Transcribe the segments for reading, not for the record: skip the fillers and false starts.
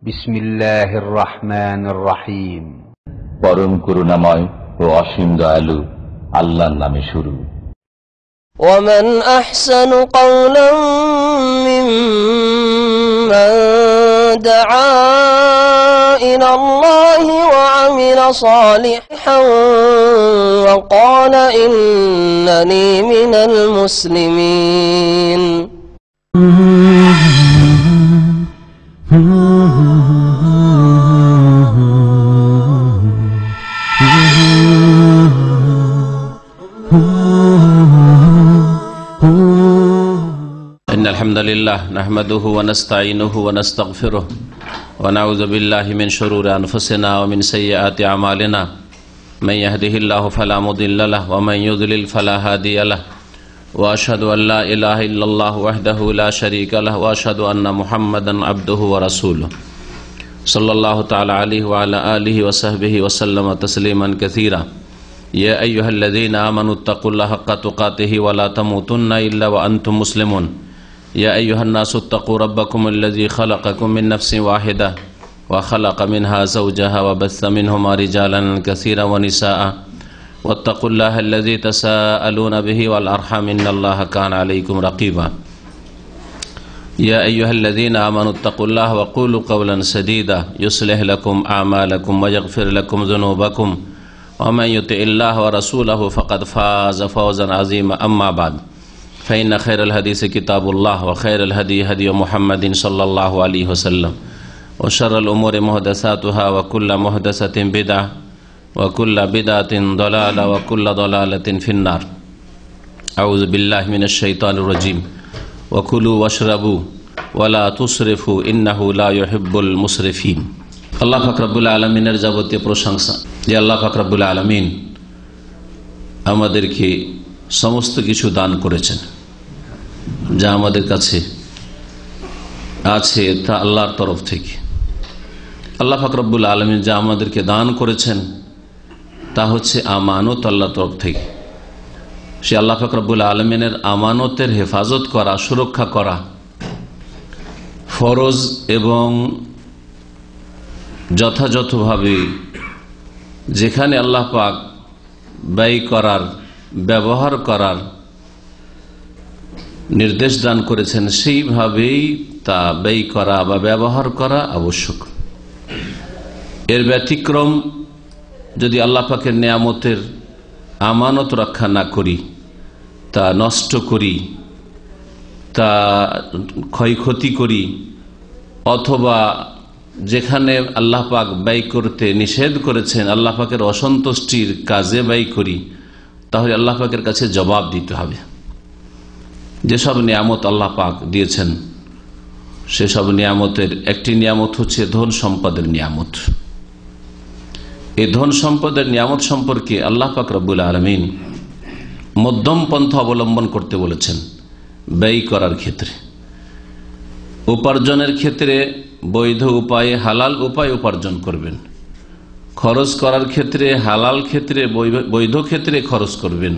বিসমিল্লাহির রহমানির রহিম। পরম করুণাময় ও অসীম দয়ালু আল্লাহর নামে শুরু। ومن أحسن قولا ممن دعا إلى الله وعمل صالحا وقال إنني من المسلمين. إن الحمد لله نحمده ونستعينه ونستغفره ونعوذ بالله من شرور أنفسنا ومن سيئات أعمالنا من يهده الله فلا مضل له ومن يضلل فلا هادي له وأشهد أن لا إله إلا الله وحده لا شريك له وأشهد أن محمدا عبده ورسوله صلى الله تعالى عليه وعلى آله وصحبه وسلم تسليما كثيرا. يا أيها الذين آمنوا اتقوا الله حق تقاته ولا تموتن إلا وأنتم مسلمون. يا أيها الناس اتقوا ربكم الذي خلقكم من نفس واحدة وخلق منها زوجها وبث منهما رجالا كثيرا ونساء واتقوا الله الذي تساءلون به والأرحام إن الله كان عليكم رقيبا. يا أيها الذين آمنوا اتقوا الله وقولوا قولا سديدا يصلح لكم أعمالكم ويغفر لكم ذنوبكم ومن يطع الله ورسوله فقد فاز فوزا عظيما. أما بعد فإن خير الحديث كتاب الله وخير الهدي هدي محمد صلى الله عليه وسلم وشر الأمور محدثاتها وكل محدثة بدعة وكل بدعة ضلالة وكل ضلالة في النار. أعوذ بالله من الشيطان الرجيم. وكلوا واشربوا ولا تسرفوا إنه لا يحب المسرفين. আল্লাহ পাক রব্বুল আলামিনের যাবতীয় প্রশংসা যে আল্লাহ পাক রব্বুল আলামিন আমাদেরকে সমস্ত কিছু দান করেছেন যা আমাদের কাছে আছে তা আল্লাহর তরফ থেকে। আল্লাহ পাক রব্বুল আলামিন যা আমাদেরকে দান করেছেন তা হচ্ছে আমানত আল্লাহর তরফ থেকে। সে আল্লাহ পাক রব্বুল আলামিনের আমানতের হেফাজত করা, সুরক্ষা করা ফরজ এবং যথাযথভাবে যেখানে আল্লাহ পাক ব্যয় করার, ব্যবহার করার নির্দেশ দান করেছেন সেইভাবেই তা ব্যয় করা বা ব্যবহার করা আবশ্যক। এর ব্যতিক্রম যদি আল্লাহ পাকের নেয়ামতের আমানত রক্ষা না করি, তা নষ্ট করি, তা ক্ষয়ক্ষতি করি, অথবা যেখানে আল্লাহ পাক ব্যয় করতে নিষেধ করেছেন আল্লাহ পাকের অসন্তুষ্টির কাজে ব্যয় করি, তাহলে আল্লাহ পাকের কাছে জবাব দিতে হবে। যেসব নিয়ামত আল্লাহ পাক দিয়েছেন সেসব নিয়ামতের একটি নিয়ামত হচ্ছে ধন সম্পদের নিয়ামত। এই ধন সম্পদের নিয়ামত সম্পর্কে আল্লাহ পাক রব্বুল আলামিন মধ্যম পন্থা অবলম্বন করতে বলেছেন। ব্যয় করার ক্ষেত্রে, উপার্জনের ক্ষেত্রে বৈধ উপায়ে, হালাল উপায় উপার্জন করবেন। খরচ করার ক্ষেত্রে হালাল ক্ষেত্রে, বৈধ ক্ষেত্রে খরচ করবেন,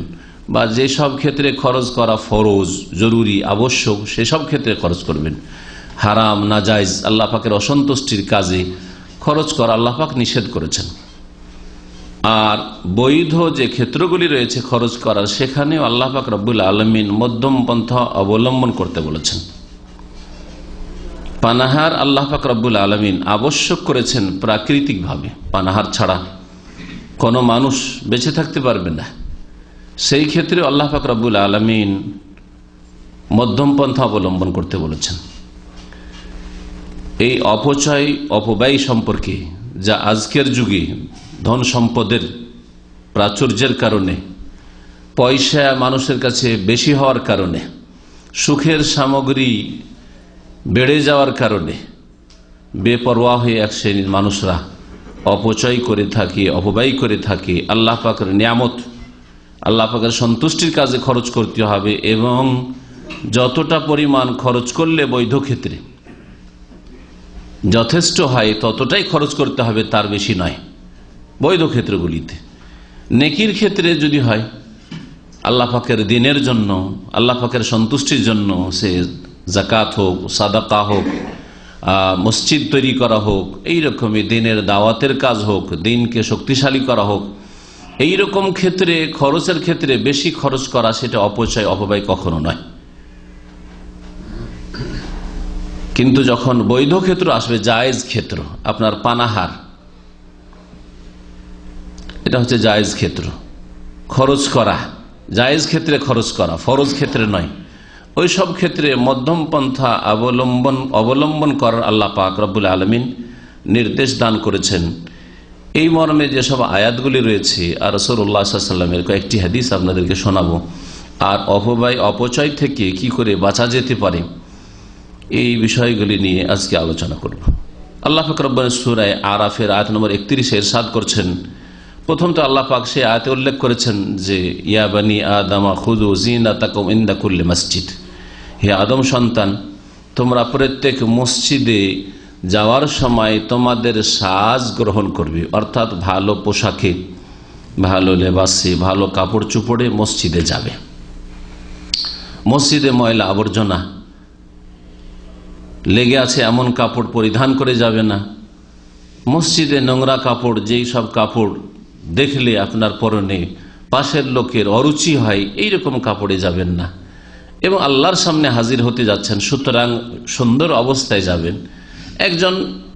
বা যেসব ক্ষেত্রে খরচ করা ফরজ, জরুরি, আবশ্যক সেসব ক্ষেত্রে খরচ করবেন। হারাম, নাজায়েজ, আল্লাহ পাকের অসন্তুষ্টির কাজে খরচ করা আল্লাহ পাক নিষেধ করেছেন। আর বৈধ যে ক্ষেত্রগুলি রয়েছে খরচ করার, সেখানেও আল্লাহ পাক রব্বুল আলামিন মধ্যম পন্থা অবলম্বন করতে বলেছেন। পানাহার আল্লাহ পাক রব্বুল আলামিন আবশ্যক করেছেন প্রাকৃতিকভাবে। পানাহার ছাড়া কোনো মানুষ বেঁচে থাকতে পারবে না। সেই ক্ষেত্রে আল্লাহ পাক রব্বুল আলামিন মধ্যম পন্থা অবলম্বন করতে বলেছেন। এই অপচয়, অপব্যয় সম্পর্কে, যা আজকের যুগে ধন সম্পদের প্রাচুর্যের কারণে, পয়সা মানুষের কাছে বেশি হওয়ার কারণে, সুখের সামগ্রী বেড়ে যাওয়ার কারণে বেপরোয়া হয়ে এক শ্রেণীর মানুষরা অপচয় করে থাকে, অপব্যয় করে থাকে। আল্লাহ পাকের নিয়ামত, আল্লাহ পাকের সন্তুষ্টির কাজে খরচ করতে হবে, এবং যতটা পরিমাণ খরচ করলে বৈধ ক্ষেত্রে যথেষ্ট হয় ততটাই খরচ করতে হবে, তার বেশি নয়। বৈধ ক্ষেত্রগুলিতে, নেকির ক্ষেত্রে যদি হয় আল্লাহ পাকের দিনের জন্য, আল্লাহ পাকের সন্তুষ্টির জন্য, সে জাকাত হোক, সাদাকা হোক, মসজিদ তৈরি করা হোক, এইরকমই দিনের দাওয়াতের কাজ হোক, দিনকে শক্তিশালী করা হোক, এইরকম ক্ষেত্রে খরচের ক্ষেত্রে বেশি খরচ করা সেটা অপচয় অপব্যয় কখনো নয়। কিন্তু যখন বৈধ ক্ষেত্র আসবে, জায়েজ ক্ষেত্র, আপনার পানাহার, এটা হচ্ছে জায়েজ ক্ষেত্র, খরচ করা জায়েজ ক্ষেত্রে খরচ করা, ফরজ ক্ষেত্রে নয়, ওই সব ক্ষেত্রে মধ্যম পন্থা অবলম্বন করার আল্লাহ পাক রব্বুল আলামিন নির্দেশ দান করেছেন। এই মর্মে যেসব আয়াতগুলি রয়েছে আর রাসূলুল্লাহ সাল্লাল্লাহু আলাইহি ওয়াসাল্লামের কয়েকটি হাদিস আপনাদেরকে শোনাবো, আর অপচয় থেকে কি করে বাঁচা যেতে পারে এই বিষয়গুলি নিয়ে আজকে আলোচনা করব। আল্লাহ পাক রব্বুল সূরা আরাফের আয়াত নম্বর 31 ইরশাদ করছেন, প্রথম তো আল্লাহ পাক সে আয়াতে উল্লেখ করেছেন যে ইয়া বানি আদমা খুযু যিনাতাকুম ইনদা কুল্লি মসজিদ, হে আদম সন্তান, তোমরা প্রত্যেক মসজিদে যাওয়ার সময় তোমাদের সাজ গ্রহণ করবে, অর্থাৎ ভালো পোশাকে, ভালো লেবাসে, ভালো কাপড় চোপড়ে মসজিদে যাবে। মসজিদে ময়লা আবর্জনা লেগে আছে এমন কাপড় পরিধান করে যাবে না। মসজিদে নোংরা কাপড়, যেই সব কাপড় দেখলে আপনার পরনে পাশের লোকের অরুচি হয়, এইরকম কাপড়ে যাবেন না। এবং আল্লাহর সামনে হাজির হতে যাচ্ছেন, সুতরাং সুন্দর অবস্থায় যাবেন। একজন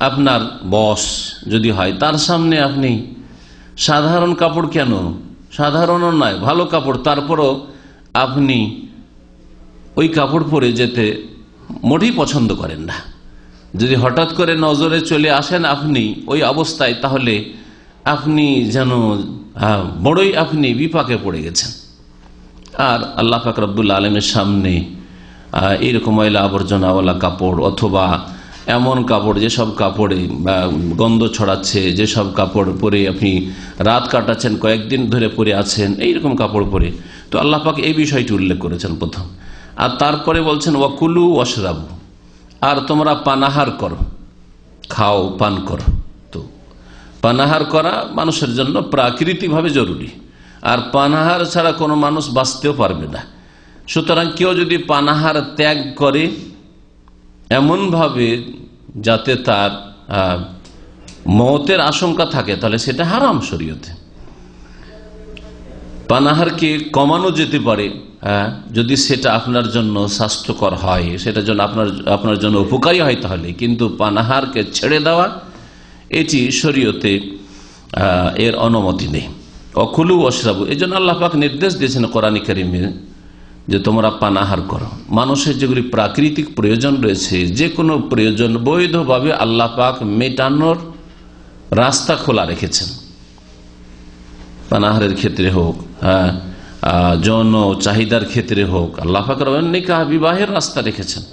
আপনার বস যদি হয়, তার সামনে আপনি সাধারণ কাপড়, কেন সাধারণও নয়, ভালো কাপড়, তারপরও আপনি ওই কাপড় পরে যেতে মোটেই পছন্দ করেন না। যদি হঠাৎ করে নজরে চলে আসেন আপনি ওই অবস্থায়, তাহলে আপনি যেন বড়ই আপনি বিপাকে পড়ে গেছেন। আর আল্লাহ পাক রব্বুল আলামিনের সামনে এইরকম ময়লা আবর্জনাওয়ালা কাপড়, অথবা এমন কাপড় যেসব কাপড়ে গন্ধ ছড়াচ্ছে, যেসব কাপড় পরে আপনি রাত কাটাচ্ছেন, কয়েকদিন ধরে পরে আছেন, এইরকম কাপড় পরে, তো আল্লাহ পাক এই বিষয়টি উল্লেখ করেছেন প্রথম। আর তারপরে বলছেন ওয়াকুলু ওয়াশরাবু, আর তোমরা পানাহার করো, খাও, পান করো। তো পানাহার করা মানুষের জন্য প্রাকৃতিকভাবে জরুরি, আর পানাহার ছাড়া কোনো মানুষ বাঁচতেও পারবে না। সুতরাং কেউ যদি পানাহার ত্যাগ করে এমনভাবে যাতে তার মওতের আশঙ্কা থাকে, তাহলে সেটা হারাম শরীয়তে। পানাহারকে কমানো যেতে পারে যদি সেটা আপনার জন্য স্বাস্থ্যকর হয়, সেটা জন্য আপনার জন্য উপকারী হয় তাহলে, কিন্তু পানাহারকে ছেড়ে দেওয়া এটি শরীয়তে এর অনুমতি নেই। অকুলু ওয়াশরাবু, এই জন্য আল্লাহ পাক নির্দেশ দিয়েছেন কোরআন কারীমে যে তোমরা পানাহার করো। মানুষের যেগুলি প্রাকৃতিক প্রয়োজন রয়েছে, যে কোনো প্রয়োজন বৈধভাবে আল্লাহ পাক মেটানোর রাস্তা খোলা রেখেছেন। পানাহারের ক্ষেত্রে হোক, যৌন চাহিদার ক্ষেত্রে হোক, আল্লাহ পাক নিকাহ বিবাহের রাস্তা রেখেছেন।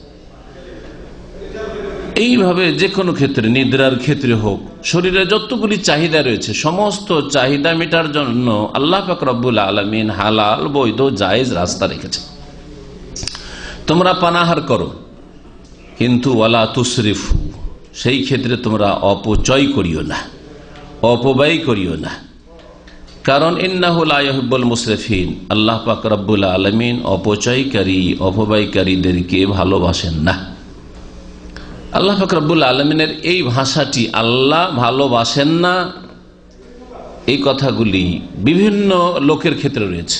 এইভাবে যে কোনো ক্ষেত্রে, নিদ্রার ক্ষেত্রে হোক, শরীরে যতগুলি চাহিদা রয়েছে সমস্ত চাহিদা মেটার জন্য আল্লাহ পাক রব্বুল আলামিন হালাল, বৈধ, জায়েজ রাস্তা রেখেছেন। তোমরা পানাহার করো, কিন্তু ওয়ালা তুসরিফু, সেই ক্ষেত্রে তোমরা অপচয় করিও না, অপব্যয় করিও না। কারণ ইন্নাহু লা ইউহিব্বুল মুসরিফিন, আল্লাহ পাক রব্বুল আলামিন অপচয়কারী, অপব্যয়কারীদেরকে ভালোবাসেন না। আল্লাহ পাক রব্বুল আলামিনের এই ভাষাটি, আল্লাহ ভালোবাসেন না, এই কথাগুলি বিভিন্ন লোকের ক্ষেত্রে রয়েছে।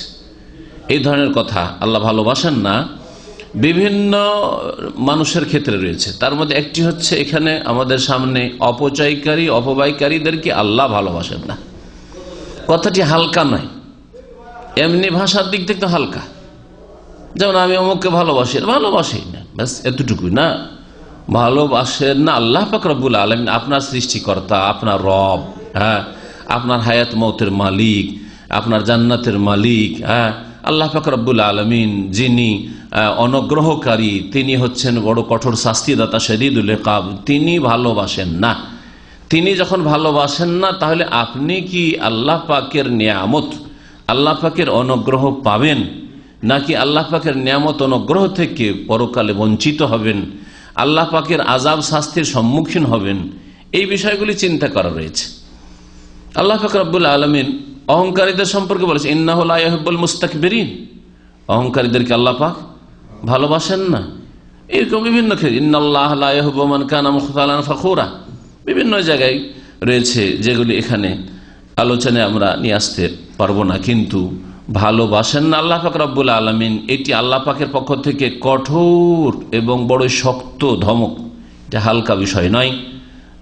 এই ধরনের কথা, আল্লাহ ভালোবাসেন না, বিভিন্ন মানুষের ক্ষেত্রে রয়েছে। তার মধ্যে একটি হচ্ছে এখানে আমাদের সামনে, অপচয়কারী, অপব্যয়কারীদেরকে আল্লাহ ভালোবাসেন না। কথাটি হালকা নয়, এমনি ভাষার দিক থেকে তো হালকা, যেমন আমি অমুককে ভালোবাসি, ভালোবাসি না, ব্যাস এতটুকুই না। ভালোবাসেন না আল্লাহ পাক রব্বুল আলামিন, আপনার সৃষ্টিকর্তা, আপনার রব, আপনার হায়াত মওতের মালিক, আপনার জান্নাতের মালিক, আল্লাহ পাক রব্বুল আলামিন যিনি অনুগ্রহকারী, তিনি হচ্ছেন বড় কঠোর শাস্তিদাতা, শদীদুল ইকাব, তিনি ভালোবাসেন না। তিনি যখন ভালোবাসেন না, তাহলে আপনি কি আল্লাহ পাকের নিয়ামত, আল্লাহ পাকের অনুগ্রহ পাবেন, নাকি আল্লাহ পাকের নিয়ামত অনুগ্রহ থেকে পরকালে বঞ্চিত হবেন, আল্লাহ পাকের আযাব শাস্তির সম্মুখীন হবেন? এই বিষয়গুলি চিন্তা করা রয়েছে। আল্লাহ পাক রব্বুল আলামিন অহংকারীদের সম্পর্কে বলেছে ইন্নাহু লা ইউহিব্বুল মুস্তাকবিরিন, অহংকারীদেরকে আল্লাহ পাক ভালোবাসেন না। এরকম বিভিন্ন ক্ষেত্রে ইন্নাল্লাহ লা ইউহিব্বু মান কানা মুখতালান ফখুরা বিভিন্ন জায়গায় রয়েছে, যেগুলি এখানে আলোচনায় আমরা নিয়ে আসতে পারবো না। কিন্তু ভালোবাসেন না আল্লাহ পাক রব্বুল আলামিন, এটি আল্লাহ পাকের পক্ষ থেকে কঠোর এবং বড় শক্ত ধমক, এটা হালকা বিষয় নয়,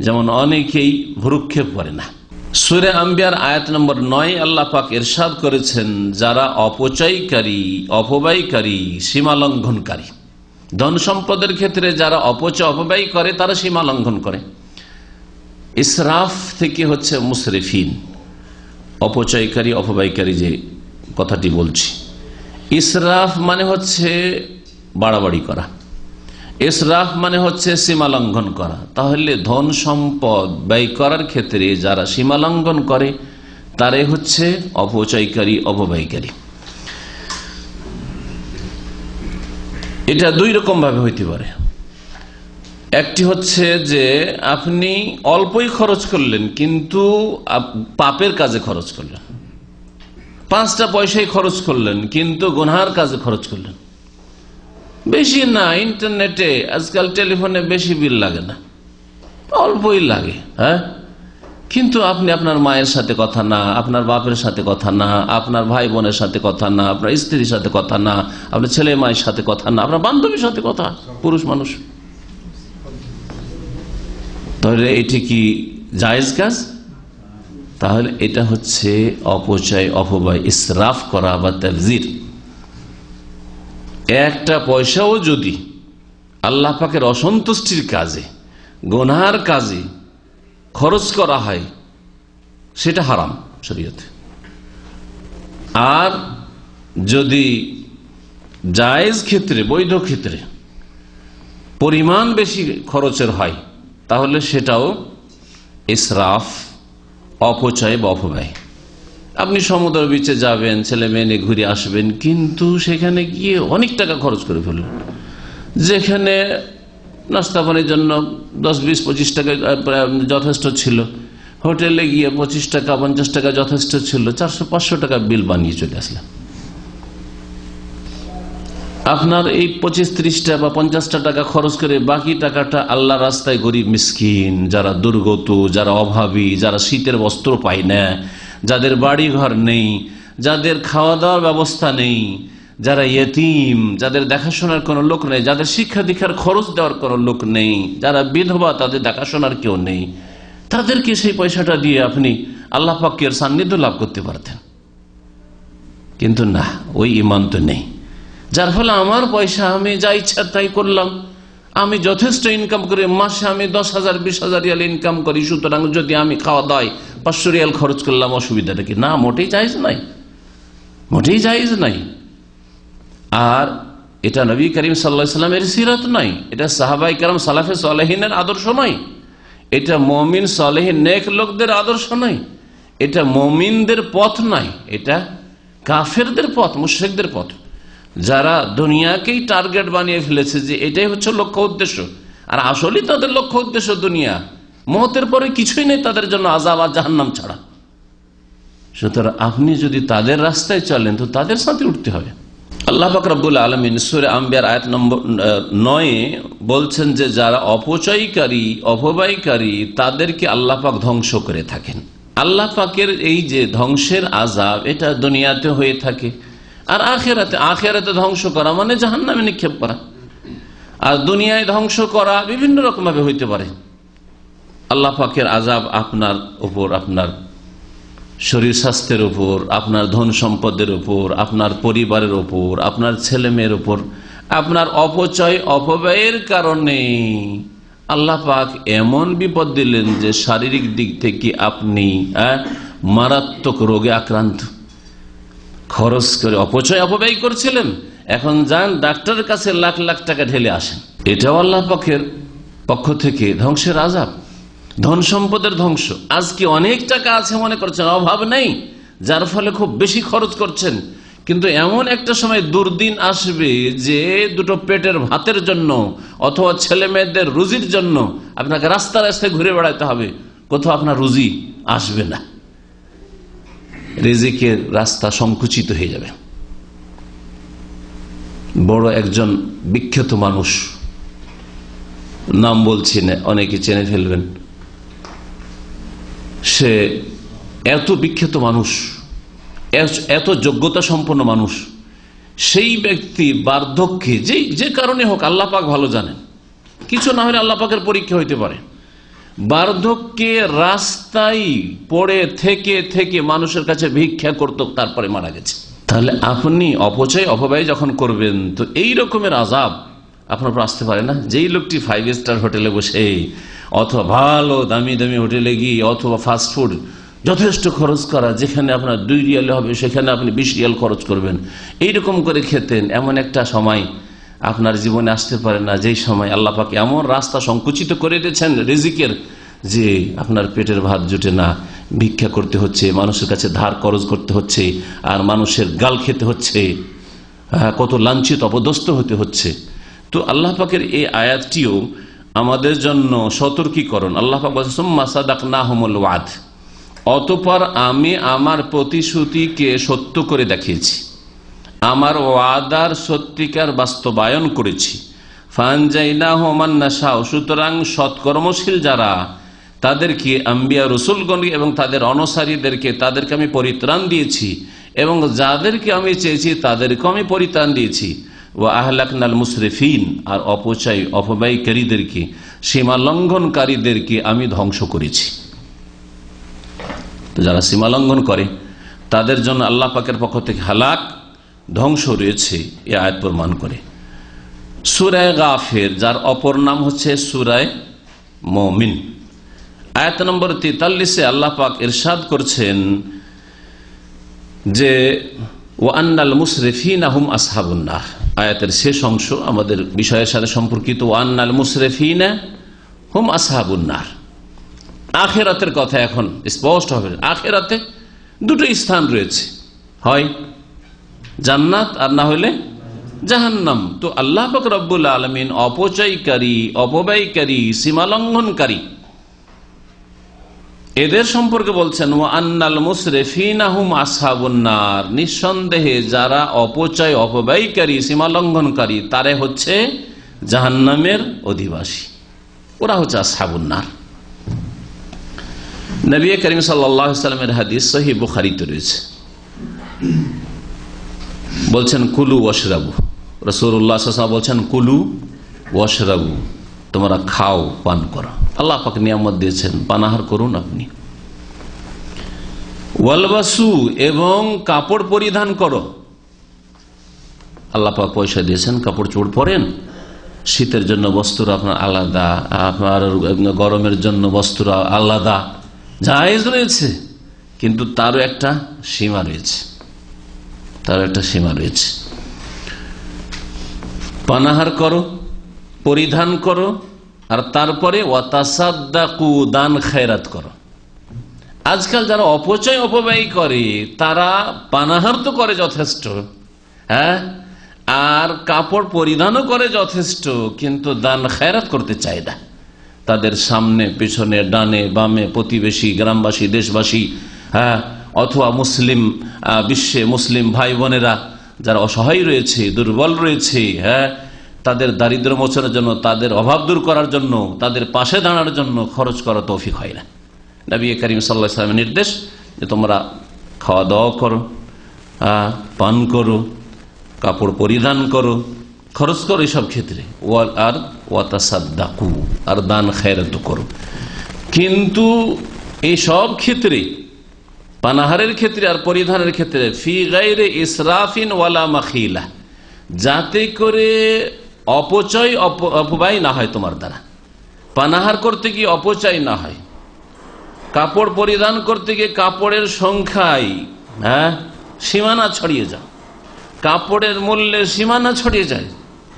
যেমন অনেকেই ভ্রুক্ষেপ করে না। সূরা আম্বিয়ার আয়াত নম্বর 9 আল্লাহ পাক ইরশাদ করেছেন, যারা অপচয়কারী, অপব্যয়কারী, সীমা লঙ্ঘনকারী, ধন সম্পদের ক্ষেত্রে যারা অপচয় অপব্যয় করে তারা সীমা লঙ্ঘন করে। ইসরাফ থেকে হচ্ছে মুসরিফিন, অপচয়কারী অপব্যয়কারী যে কথাটি বলছি। ইসরাফ মানে হচ্ছে বাড়াবাড়ি করা, ইসরাফ মানে হচ্ছে সীমা লঙ্ঘন করা। তাহলে ধন সম্পদ ব্যয় করার ক্ষেত্রে যারা সীমা লঙ্ঘন করে তারাই হচ্ছে অপচয়কারী অপব্যয়কারী। এটা দুই রকম ভাবে হইতে পারে। একটি হচ্ছে যে আপনি অল্পই খরচ করলেন কিন্তু পাপের কাজে খরচ করলেন, 5টা পয়সাই খরচ করলেন কিন্তু গুনহার কাজে খরচ করলেন। বেশি না, ইন্টারনেটে আজকাল টেলিফোনে বেশি বিল লাগে না, অল্পই লাগে, হ্যাঁ। কিন্তু আপনি আপনার মায়ের সাথে কথা না, আপনার বাপের সাথে কথা না, আপনার ভাই বোনের সাথে কথা না, আপনার স্ত্রীর সাথে কথা না, আপনার ছেলে মায়ের সাথে কথা না, আপনার বান্ধবীর সাথে কথা, পুরুষ মানুষ। তাহলে এটি কি জায়েজ কাজ? তাহলে এটা হচ্ছে অপচয় অপব্যয়, ইসরাফ করা বা তাবযির। একটা পয়সাও যদি আল্লাহ পাকের অসন্তুষ্টির কাজে, গুনার কাজে খরচ করা হয় সেটা হারাম শরীয়তে। আর যদি জায়েজ ক্ষেত্রে, বৈধ ক্ষেত্রে পরিমাণ বেশি খরচের হয় তাহলে সেটাও ইসরাফ, অপচয় বা অপব্যয়। আপনি সমুদ্র বিচে যাবেন, ছেলে মেয়ে নিয়ে ঘুরে আসবেন, কিন্তু সেখানে গিয়ে অনেক টাকা খরচ করে ফেললেন। যেখানে নাস্তা পানির জন্য 10, 20, 25 টাকা যথেষ্ট ছিল, হোটেলে গিয়ে 25 টাকা 50 টাকা যথেষ্ট ছিল, 400-500 টাকা বিল বানিয়ে চলে আসলেন। আপনার এই 25-30টা বা 50টা টাকা খরচ করে বাকি টাকাটা আল্লাহ রাস্তায় গরিব মিসকিন, যারা দুর্গত, যারা অভাবী, যারা শীতের বস্ত্র পায় না, যাদের বাড়ি ঘর নেই, যাদের খাওয়া দাওয়ার ব্যবস্থা নেই, যারা ইয়েতিম, যাদের দেখাশোনার কোনো লোক নেই, যাদের শিক্ষা দীক্ষার খরচ দেওয়ার কোনো লোক নেই, যারা বিধবা, তাদের দেখাশোনার কেউ নেই, তাদেরকে সেই পয়সাটা দিয়ে আপনি আল্লাহ পাকের সান্নিধ্য লাভ করতে পারতেন। কিন্তু না, ওই ঈমান তো নেই। যার ফলে আমার পয়সা আমি যা ইচ্ছা তাই করলাম, আমি যথেষ্ট ইনকাম করে মাসে আমি 10,000 20,000 রিয়াল ইনকাম করি, সুতরাং যদি আমি খাওয়া দাওয়ায় 500 রিয়াল খরচ করলাম, অসুবিধাটা কি? না, মোটেই জায়েজ নাই, মোটেই জায়েজ নাই। আর এটা নবী করিম সাল্লাল্লাহু আলাইহি ওয়াসাল্লামের সিরাত নয়, এটা সাহাবায়ে কেরাম সালাফে সালেহিনের আদর্শ নয়, এটা মুমিন সালেহিন নেক লোকদের আদর্শ নয়, এটা মুমিনদের পথ নয়, এটা কাফেরদের পথ, মুশরিকদের পথ, যারা দুনিয়াকেই টার্গেট বানিয়ে ফেলেছে যে এটাই হচ্ছে লক্ষ্য উদ্দেশ্য। আর আসলেই তাদের লক্ষ্য উদ্দেশ্য দুনিয়া, মওতের পরে কিছুই নেই তাদের জন্য, আযাব আর জাহান্নাম ছাড়া। সুতরাং আপনি যদি তাদের রাস্তায় চলেন তো তাদের সাথে উঠতে হবে। আল্লাহ পাক রব্বুল আলামিন সূরা আম্বিয়ার আয়াত নম্বর 9 বলছেন যে যারা অপচয়কারী অপব্যয়কারী তাদেরকে আল্লাহ পাক ধ্বংস করে থাকেন। আল্লাহ পাকের এই যে ধ্বংসের আযাব, এটা দুনিয়াতে হয়ে থাকে আর আখিরাতে ধ্বংস করা মানে জাহান্নামে নিক্ষেপ করা। আর দুনিয়ায় ধ্বংস করা বিভিন্ন রকম ভাবে হইতে পারে। আল্লাহ পাকের আযাব আপনার উপর, আপনার শরীর স্বাস্থ্যের উপর, আপনার ধন সম্পদের উপর, আপনার পরিবারের উপর, আপনার ছেলে মেয়ের উপর, আপনার অপচয় অপব্যয়ের কারণে আল্লাহ পাক এমন বিপদ দিলেন যে শারীরিক দিক থেকে আপনি মারাত্মক রোগে আক্রান্ত। খরচ করে অপচয় অপব্যয় করছিলেন, এখন যান ডাক্তারের কাছে লাখ লাখ টাকা ঢেলে আসেন। এটাও আল্লাহ পাকের পক্ষ থেকে ধ্বংসের আযাব, ধন সম্পদের ধ্বংস। আজকে অনেক টাকা আছে মনে করছেন, অভাব নেই, যার ফলে খুব বেশি খরচ করছেন, কিন্তু এমন একটা সময় দুর্দিন আসবে যে দুটো পেটের ভাতের জন্য অথবা ছেলে মেয়েদের রুজির জন্য আপনাকে রাস্তা রাস্তায় ঘুরে বেড়াতে হবে, কোথাও আপনার রুজি আসবে না, রিজিকের রাস্তা সংকুচিত হয়ে যাবে। বড় একজন বিখ্যাত মানুষ নাম বলছি না, অনেকে চেনে ফেলবেন। সে এত বিখ্যাত মানুষ, এত যোগ্যতা সম্পন্ন মানুষ, সেই ব্যক্তি বার্ধক্যে যে কারণে হোক, আল্লাহ পাক ভালো জানেন, কিছু না হলে আল্লাহ পাকের পরীক্ষা হইতে পারে, বার্ধক্যে রাস্তায় পড়ে থেকে থেকে মানুষের কাছে ভিক্ষা করত, তারপরে মারা গেছে। তাহলে আপনি অপব্যয় যখন করবেন, তো এই রকমের আযাব আপনার উপর আসতে পারে না? যেই লোকটি 5 স্টার হোটেলে বসে অথবা ভালো দামি দামি হোটেলে গিয়ে অথবা ফাস্টফুড যথেষ্ট খরচ করা, যেখানে আপনার 2 রিয়ালে হবে সেখানে আপনি 20 রিয়াল খরচ করবেন, এইরকম করে খেতেন, এমন একটা সময় আপনার জীবনে আসতে পারে না যেই সময় আল্লাহ পাক এমন রাস্তা সংকুচিত করে দিয়েছেন রিজিকের, যে আপনার পেটের ভাত জুটে না, ভিক্ষা করতে হচ্ছে, মানুষের কাছে ধার খরচ করতে হচ্ছে, আর মানুষের গাল খেতে হচ্ছে, কত লাঞ্ছিত অপদস্থ হতে হচ্ছে। তো আল্লাহ পাকের এই আয়াতটিও আমাদের জন্য সতর্কীকরণ। আল্লাহ পাক বলেছেন সুম্মা সাদাকনাহুমুল ওয়াদ, অতঃপর আমি আমার প্রতিশ্রুতিকে সত্য করে দেখিয়েছি, আমার ওয়াদার সত্যিকার বাস্তবায়ন করেছি। ফানজাইনাহু মান নাশাউ, সুতরাং সৎকর্মশীল যারা তাদেরকে, আম্বিয়া রসুলগণ এবং তাদের অনুসারীদেরকে, তাদেরকে আমি পরিত্রাণ দিয়েছি, এবং যাদেরকে আমি চেয়েছি তাদেরকে আমি পরিত্রাণ দিয়েছি। ওয়া আহলাকনাল মুসরিফিন, আর অপব্যয়কারীদেরকে, সীমা লঙ্ঘনকারীদেরকে আমি ধ্বংস করেছি। তো যারা সীমা লঙ্ঘন করে তাদের জন্য আল্লাহ পাকের পক্ষ থেকে হালাক, ধ্বংস রয়েছে, এই আয়াত প্রমাণ করে। সূরা গাফির, যার অপর নাম হচ্ছে সূরা মুমিন, আয়াত নম্বর 43-এ আল্লাহ পাক ইরশাদ করছেন যে ওয়া আন্নাল মুসরিফিনা হুম আসহাবুন নার। আয়াতের শেষ অংশ আমাদের বিষয়ের সাথে সম্পর্কিত। ওয়া আন্নাল মুসরিফিনা হুম আসহাবুন নার। আখিরাতের কথা এখন স্পষ্ট হবে। আখিরাতে দুটো স্থান রয়েছে, হয় জান্নাত আর না হলে জাহান্নাম। তো আল্লাহ পাক রব্বুল আলামিন অপচয়কারী, অপব্যয়কারী, সীমালঙ্ঘনকারী এদের সম্পর্কে বলছেন ওয়া আন্নাল মুসরিফিনা হুম আসহাবুন নার, নিঃসন্দেহে যারা অপচয়, অপব্যয়কারী, সীমালঙ্ঘনকারী তারা হচ্ছে জাহান্নামের অধিবাসী, ওরা হচ্ছে আসহাবুন নার। নবী করিম সাল্লাল্লাহু আলাইহি ওয়াসাল্লামের হাদিস সহিহ বুখারীতে রয়েছে, বলছেন কুলু ওয়াশরাবু, রাসূলুল্লাহ সাল্লাল্লাহু আলাইহি ওয়াসাল্লাম বলছেন কুলু ওয়াশরাবু, তোমরা খাও, পান করো, আল্লাহ পাক নিয়ামত দিয়েছেন, পানাহার করুন আপনি। ওয়ালবাসু, এবং কাপড় পরিধান করো, আল্লাহ পাক পয়সা দিয়েছেন, কাপড় চোপড় পরেন, শীতের জন্য বস্ত্র আপনার আলাদা, আপনার গরমের জন্য বস্ত্র আলাদা, জায়েজ রয়েছে, কিন্তু তারও একটা সীমা রয়েছে, তার একটা সীমা রয়েছে। পানাহার করো, পরিধান করো, আর তারপরে ওয়াতাসাদ্দাকু, দান খায়রাত করো। আজকাল যারা অপচয় অপব্যয় করে তারা পানাহার তো করে যথেষ্ট, হ্যাঁ, আর কাপড় পরিধানও করে যথেষ্ট, কিন্তু দান খায়রাত করতে চায় না। তাদের সামনে পেছনে ডানে বামে প্রতিবেশী, গ্রামবাসী, দেশবাসী, হ্যাঁ, অথবা মুসলিম বিশ্বে মুসলিম ভাই বোনেরা যারা অসহায় রয়েছে, দুর্বল রয়েছে, হ্যাঁ, তাদের দারিদ্র মোচনের জন্য, তাদের অভাব দূর করার জন্য, তাদের পাশে দাঁড়ানোর জন্য খরচ করা তৌফিক হয় না। নবী করিম সাল্লাল্লাহু আলাইহি ওয়াসাল্লামের নির্দেশ যে তোমরা খাওয়া দাওয়া করো, পান করো, কাপড় পরিধান করো, খরচ করো এইসব ক্ষেত্রে, আর ওয়াতাসাদ্দাকু, আর দান খায়রাত করো। কিন্তু এই সব ক্ষেত্রে, পানাহারের ক্ষেত্রে আর পরিধানের ক্ষেত্রে, ফি গায়রি ইসরাফিন ওয়ালা মাখিলা, যাতে করে অপচয় অপব্যয় না হয় তোমার দ্বারা। পানাহার করতে গিয়ে অপচয় না হয়, কাপড় পরিধান করতে গিয়ে কাপড়ের সংখ্যায় সীমানা ছড়িয়ে যায়, কাপড়ের মূল্যে সীমানা ছড়িয়ে যায়,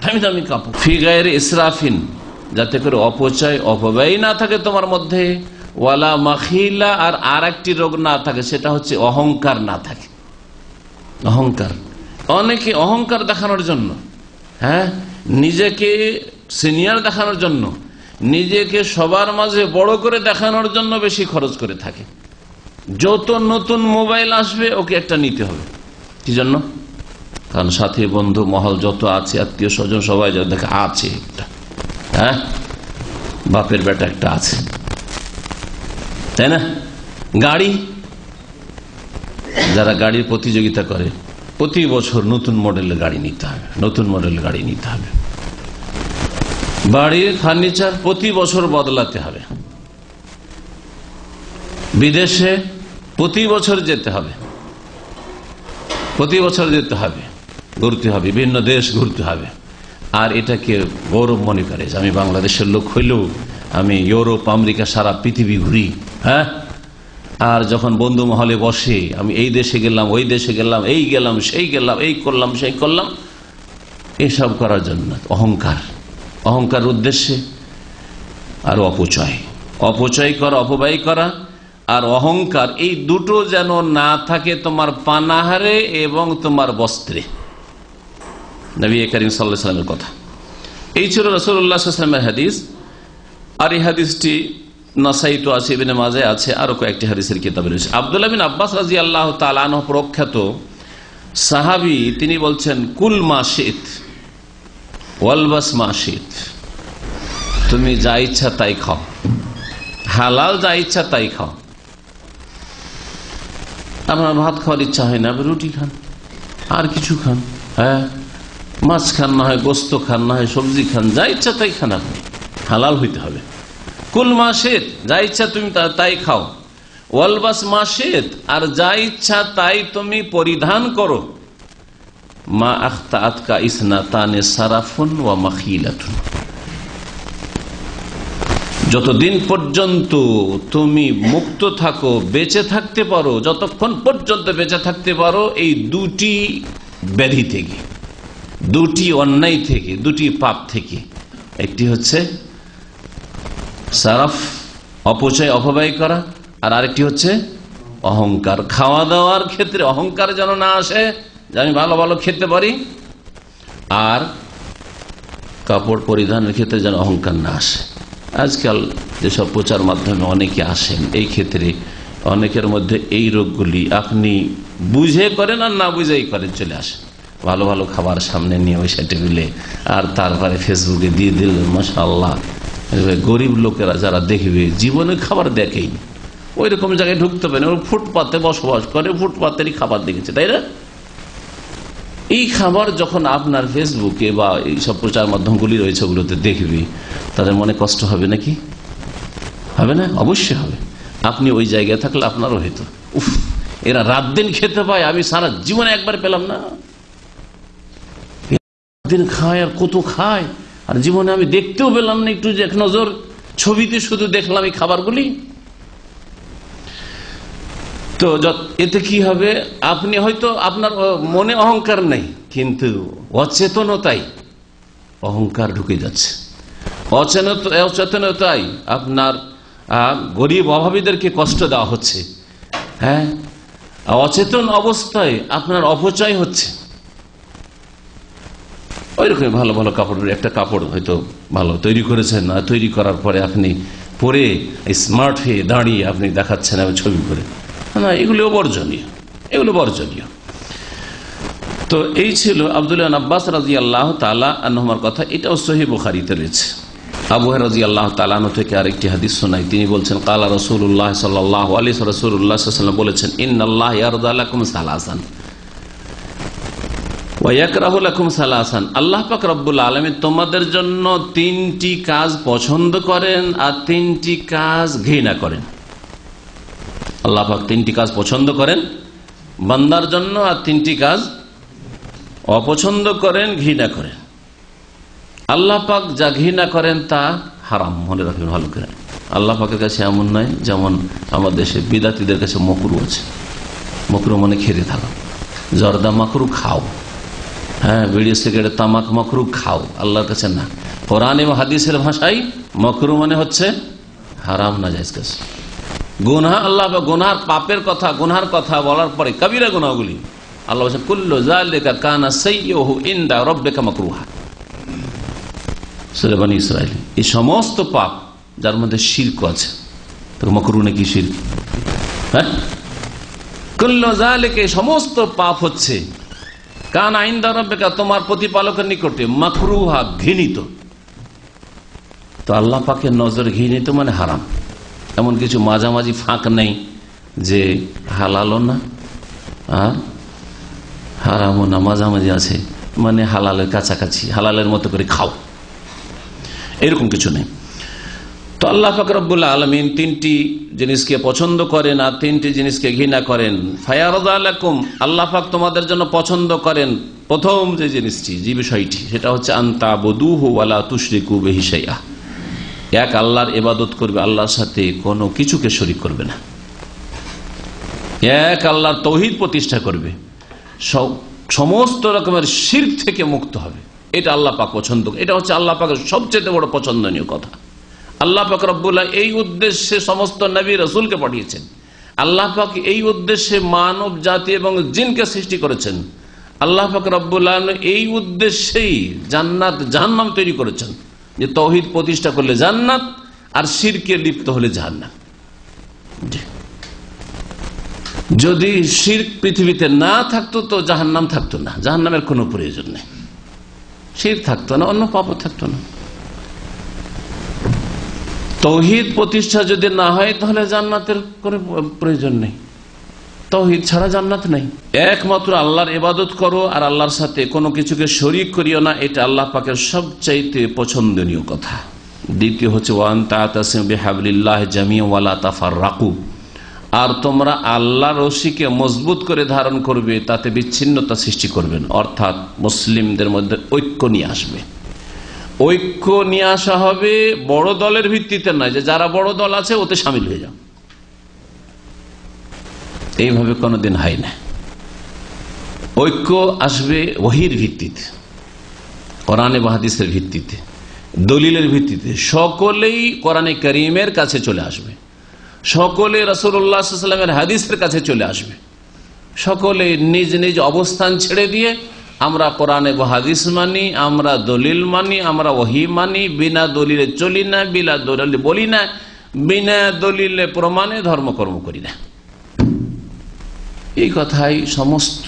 দামি দামি কাপড়। ফি গায়রি ইসরাফিন, যাতে করে অপচয় অপব্যয় না থাকে তোমার মধ্যে, ওয়ালা মাখিলা, আর একটি রোগ না থাকে, সেটা হচ্ছে অহংকার না থাকে। অহংকার, অনেকে অহংকার দেখানোর জন্য, হ্যাঁ, নিজেকে সিনিয়র দেখানোর জন্য, নিজেকে সবার মাঝে বড় করে দেখানোর জন্য বেশি খরচ করে থাকে। যত নতুন মোবাইল আসবে ওকে একটা নিতে হবে, কি জন্য? কারণ সাথী বন্ধু মহল যত আছে, আত্মীয় স্বজন সবাই যা দেখে আছে একটা, হ্যাঁ, বাপের বেটা একটা আছে, তাই না? গাড়ি, যারা গাড়ির প্রতিযোগিতা করে প্রতি বছর নতুন মডেলের গাড়ি নিতে হবে, নতুন মডেলের গাড়ি নিতে হবে। বাড়ির ফার্নিচার প্রতি বছর বদলাতে হবে। বিদেশে প্রতি বছর যেতে হবে, প্রতি বছর যেতে হবে, ঘুরতে হবে, বিভিন্ন দেশ ঘুরতে হবে। আর এটাকে গৌরব মনে করে যে আমি বাংলাদেশের লোক হইলেও আমি ইউরোপ, আমেরিকা, সারা পৃথিবী ঘুরি। হ্যাঁ, আর যখন বন্ধু মহলে বসে আমি এই দেশে গেলাম, ওই দেশে গেলাম, এই গেলাম, সেই গেলাম, এই করলাম, সেই করলাম, এসব করার জন্য অহংকার, অহংকার উদ্দেশ্যে আর অপচয়, অপচয় করা, অপব্যয় করা আর অহংকার, এই দুটো যেন না থাকে তোমার পানাহারে এবং তোমার বস্ত্রে। নবী করিম সাল্লাল্লাহু আলাইহি ওয়াসাল্লামের কথা। এই ছিল রাসূলুল্লাহ সাল্লাল্লাহু আলাইহি ওয়াসাল্লামের হাদিস। আর এই হাদিসটি নাসাই তো আছে, ইবনে মাজাহ আছে, আরো কয়েকটি হাদিসের কিতাবে রয়েছে। আব্দুল্লাহ বিন আব্বাস রাদিয়াল্লাহু তাআলা আনহু প্রখ্যাত সাহাবী, তিনি বলছেন কুল মা শিত ওয়ালবাস মা শিত, তুমি যা ইচ্ছা তাই খাও, হালাল যা ইচ্ছা তাই খাও। আপনার ভাত খাওয়ার ইচ্ছা হয় না, আপনি রুটি খান, আর কিছু খান, হ্যাঁ, মাছ খান, না হয় গোস্ত খান, না হয় সবজি খান, যা ইচ্ছা তাই খান, আপনি হালাল হইতে হবে। কুল মাসেদ, যা ইচ্ছা তুমি তাই খাও। ওয়ালবাস মাসেদ, আর যা ইচ্ছা তাই তুমি পরিধান করো। মা আখতাআতকা ইসনাতানে সারাফুন ওয়া মাখিলাতুন, যতদিন পর্যন্ত তুমি মুক্ত থাকো, বেঁচে থাকতে পারো, যতক্ষণ পর্যন্ত বেঁচে থাকতে পারো এই দুটি ব্যাধি থেকে, দুটি অন্যায় থেকে, দুটি পাপ থেকে। একটি হচ্ছে সারাফ, অপচয়, অপব্যয় করা, আর আরেকটি হচ্ছে অহংকার। খাওয়া দাওয়ার ক্ষেত্রে অহংকার যেন না আসে যে আমি ভালো ভালো খেতে পারি, আর কাপড় পরিধানের ক্ষেত্রে যেন অহংকার না আসে। আজকাল যেসব প্রচার মাধ্যমে অনেকে আসেন, এই ক্ষেত্রে অনেকের মধ্যে এই রোগগুলি আপনি বুঝে করেন আর না বুঝেই করেন, চলে আসে। ভালো ভালো খাবার সামনে নিয়ে বসে টেবিলে, আর তারপরে ফেসবুকে দিয়ে দিলেন, মাশাআল্লাহ। গরিব লোকেরা যারা দেখবে জীবনে খাবার দেখেই, ওই রকম জায়গায় ঢুকতে পারে, ফুটপাতে বসবাস করে, ফুটপাতেরই খাবার দেখেছে, তাই না? এই খাবার যখন আপনার ফেসবুকে বা এইসব প্রচার মাধ্যমগুলি রয়েছে ওগুলোতে দেখবে, তাদের মনে কষ্ট হবে নাকি? হবে না? অবশ্যই হবে। আপনি ওই জায়গায় থাকলে আপনারও হইতো, উফ, এরা রাত দিন খেতে পায়, আমি সারা জীবনে একবার পেলাম না। দিন খায় আর কত খায়, আর জীবনে আমি দেখতেও পেলাম না একটু, এক নজর ছবিতে শুধু দেখলাম এই খাবারগুলি। তো এতে কি হবে? আপনি হয়তো আপনার মনে অহংকার নেই, কিন্তু অচেতনতায় অহংকার ঢুকে যাচ্ছে। অচেতনতায় আপনার গরিব অভাবীদেরকে কষ্ট দেওয়া হচ্ছে। হ্যাঁ, অচেতন অবস্থায় আপনার অপচয় হচ্ছে। ওই রকম ভালো ভালো কাপড়, একটা কাপড় হয়তো ভালো তৈরি করেছেন, না তৈরি করার পরে আপনি পরে স্মার্ট হয়ে দাঁড়িয়ে আপনি দেখাচ্ছেন ছবি করে, না, এগুলো বর্জনীয়, এগুলো বর্জনীয়। তো এই ছিল আব্দুল্লাহ বিন আব্বাস রাদিয়াল্লাহু তাআলা আনহুমার কথা। এটাও সহিহ বুখারীতে রয়েছে। আবু হুরায়রা রাদিয়াল্লাহু তাআলা আনহু থেকে আরেকটি হাদিস শোনাই। তিনি বলছেন, ক্বালা রাসূলুল্লাহ সাল্লাল্লাহু আলাইহি ওয়া রাসূলুল্লাহ সাল্লাল্লাহু আলাইহি ওয়াসাল্লাম বলেছেন, ইন্নাল্লাহ ইয়ারদা লাকুম সালাসান ওয়া ইয়াকরাহু লাকুম সালাসান, আল্লাহ পাক রব্বুল আলামিন তোমাদের জন্য তিনটি কাজ পছন্দ করেন আর তিনটি কাজ ঘৃণা করেন। আল্লাহ পাক তিনটি কাজ পছন্দ করেন বান্দার জন্য, আর তিনটি কাজ অপছন্দ করেন, ঘৃণা করেন। আল্লাহ পাক যা ঘৃণা করেন তা হারাম, মনে রাখবেন ভালো করে। আল্লাহ পাকের কাছে এমন নয় যেমন আমাদের দেশে বিদাতীদের কাছে মকরু আছে। মকরু মানে খেতে থাকা, জর্দা মাকরু খাও, হ্যাঁ, বিড়ি সিগারেট তামাক মকরু খাও, আল্লাহর কাছে না। কোরআন এবং হাদিসের ভাষায় মকরু মানে হচ্ছে হারাম, নাজায়েজ কাজ, গুনাহ। আল্লাহ গুনার পাপের কথা, গুনার কথা বলার পরে কবিরা গুনাহগুলি আল্লাহ বলেছেন, কুল্লু যালিকা কানা সাইয়্যুহু ইনদা রাব্বিকা মাকরুহা, সূরা বনী ইসরাঈল। এই সমস্ত পাপ যার মধ্যে শিরক আছে, তো মাকরু নাকি শিরক? হ্যাঁ, কুল্লু যালিকা, সমস্ত পাপ হচ্ছে কানা ইনদা রাব্বিকা, তোমার প্রতিপালকের নিকটে, মাকরুহা, ঘৃণিত। তো আল্লাহ পাকের নজর ঘৃণিত মানে হারাম। এমন কিছু মাঝামাঝি ফাঁক নেই যে হালালও না আর হারামও না, মাঝামাঝি আছে, মানে হালালের কাছাকাছি, হালালের মতো করে খাও, এরকম কিছু নেই। তো আল্লাহ পাক রব্বুল আলামিন তিনটি জিনিসকে পছন্দ করেন আর তিনটি জিনিসকে ঘৃণা করেন। ফায়ারদা লাকুম, আল্লাহ পাক তোমাদের জন্য পছন্দ করেন প্রথম যে জিনিসটি, যে বিষয়টি, সেটা হচ্ছে আনতাবুদুহু ওয়ালা তুশরিকু বিহি শাইআ, এক আল্লাহর ইবাদত করবে, আল্লাহর সাথে কোনো কিছুকে শরীক করবে না, এক আল্লাহর তাওহীদ প্রতিষ্ঠা করবে, সমস্ত রকমের শিরক থেকে মুক্ত হবে। এটা আল্লাহ পাক পছন্দ, এটা হচ্ছে আল্লাহ পাকের সবচেয়ে বড় পছন্দনীয় কথা। আল্লাহ পাক রব্বুল আলামিন এই উদ্দেশ্যে সমস্ত নবী রাসূলকে পাঠিয়েছেন। আল্লাহ পাক এই উদ্দেশ্যে মানব জাতি এবং জিনকে সৃষ্টি করেছেন। আল্লাহ পাক রব্বুল আলামিন এই উদ্দেশ্যেই জান্নাত জাহান্নাম তৈরি করেছেন, যে তাওহীদ প্রতিষ্ঠা করলে জান্নাত আর শিরকে লিপ্ত হলে জাহান্নাম। যদি শিরক পৃথিবীতে না থাকতো তো জাহান্নাম থাকতো না, জাহান্নামের কোনো প্রয়োজন নেই, শিরক থাকতো না, অন্য পাপও থাকতো না। তাওহীদ প্রতিষ্ঠা যদি না হয় তাহলে জান্নাতের কোনো প্রয়োজন নেই, তাওহীদ ছাড়া জান্নাত নেই। একমাত্র আল্লাহর ইবাদত করো আর আল্লাহর সাথে কোনো কিছুকে শরীক করিও না, এটা আল্লাহ পাকের সবচাইতে পছন্দনীয় কথা। দ্বিতীয় হচ্ছে ওয়ান তা'তাসিমু বিহাবলিল্লাহি জামিআন ওয়া লা তাফাররাকু, আর তোমরা আল্লাহর রশিকে মজবুত করে ধারণ করবে, তাতে বিচ্ছিন্নতা সৃষ্টি করবেন, অর্থাৎ মুসলিমদের মধ্যে ঐক্য নিয়ে আসবে। ঐক্য নিয়ে আসা হবে বড় দলের ভিত্তিতে নয়, যে যারা বড় দল আছে ওতে সামিল হয়ে যাও, এইভাবে কোনোদিন হয় না। ঐক্য আসবে ওহীর ভিত্তিতে, কোরআন এবং হাদিসের ভিত্তিতে, দলিলের ভিত্তিতে। সকলেই কোরআনে কারীমের কাছে চলে আসবে, সকলে রাসূলুল্লাহ সাল্লাল্লাহু আলাইহি ওয়াসাল্লামের হাদিসের কাছে চলে আসবে, সকলে নিজ নিজ অবস্থান ছেড়ে দিয়ে আমরা কোরআন এবং হাদিস মানি, আমরা দলিল মানি, আমরা ওহী মানি, বিনা দলিলে চলি না, বিনা দলিলে বলি না, বিনা দলিলে প্রমাণে ধর্মকর্ম করি না। এই কথাই সমস্ত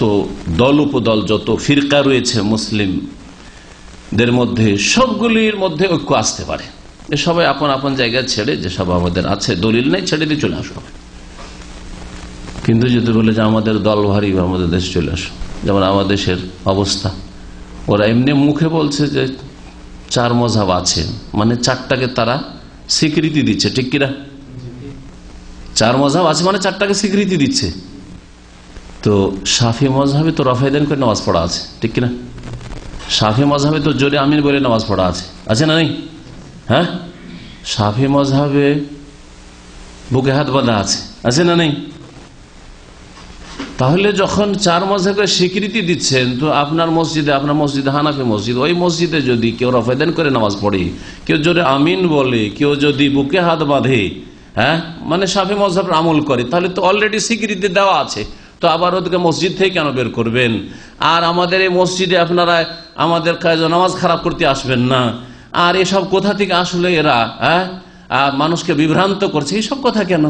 দল উপদল যত ফিরকা রয়েছে মুসলিমদের মধ্যে, সবগুলির মধ্যে ঐক্য আসতে পারে। সবাই আপন আপন জায়গায় ছেড়ে, যেসব আমাদের আছে দলিল নেই, ছেড়ে দিয়ে চলে আসো। কিন্তু যদি বলে যে আমাদের দল ভারী, আমাদের দেশে চলে আসো, যেমন আমাদের দেশের অবস্থা, ওরা এমনি মুখে বলছে যে 4 মযহাব আছে, মানে 4টাকে তারা স্বীকৃতি দিচ্ছে, ঠিক কিনা? 4 মযহাব আছে মানে 4টাকে স্বীকৃতি দিচ্ছে। তো শাফি মযহাবে তো রফায়দান করে নামাজ পড়া আছে, ঠিক কিনা? শাফি মযহাবে তো জোরে আমিন বলে নামাজ পড়া আছে না নেই? হ্যাঁ, শাফি মযহাবে বুকে হাত বাঁধা আছে না নেই? তাহলে যখন 4 মযহাবকে স্বীকৃতি দিচ্ছেন, তো আপনার মসজিদে হানাফি মসজিদ, ওই মসজিদে যদি কেউ রফায়দান করে নামাজ পড়ে, কেউ জোরে আমিন বলে, কেউ যদি বুকে হাত বাঁধে, হ্যাঁ, মানে শাফি মযহাবের আমল করে, তাহলে তো অলরেডি স্বীকৃতি দেওয়া আছে। তো আবার ওদেরকে মসজিদ থেকে কেন বের করবেন? আর আমাদের এই মসজিদে আপনারা আমাদের নামাজ খারাপ করতে আসবেন না। আর এসব কোথা থেকে আসলে এরা মানুষকে বিভ্রান্ত করছে, এইসব কথা কেন?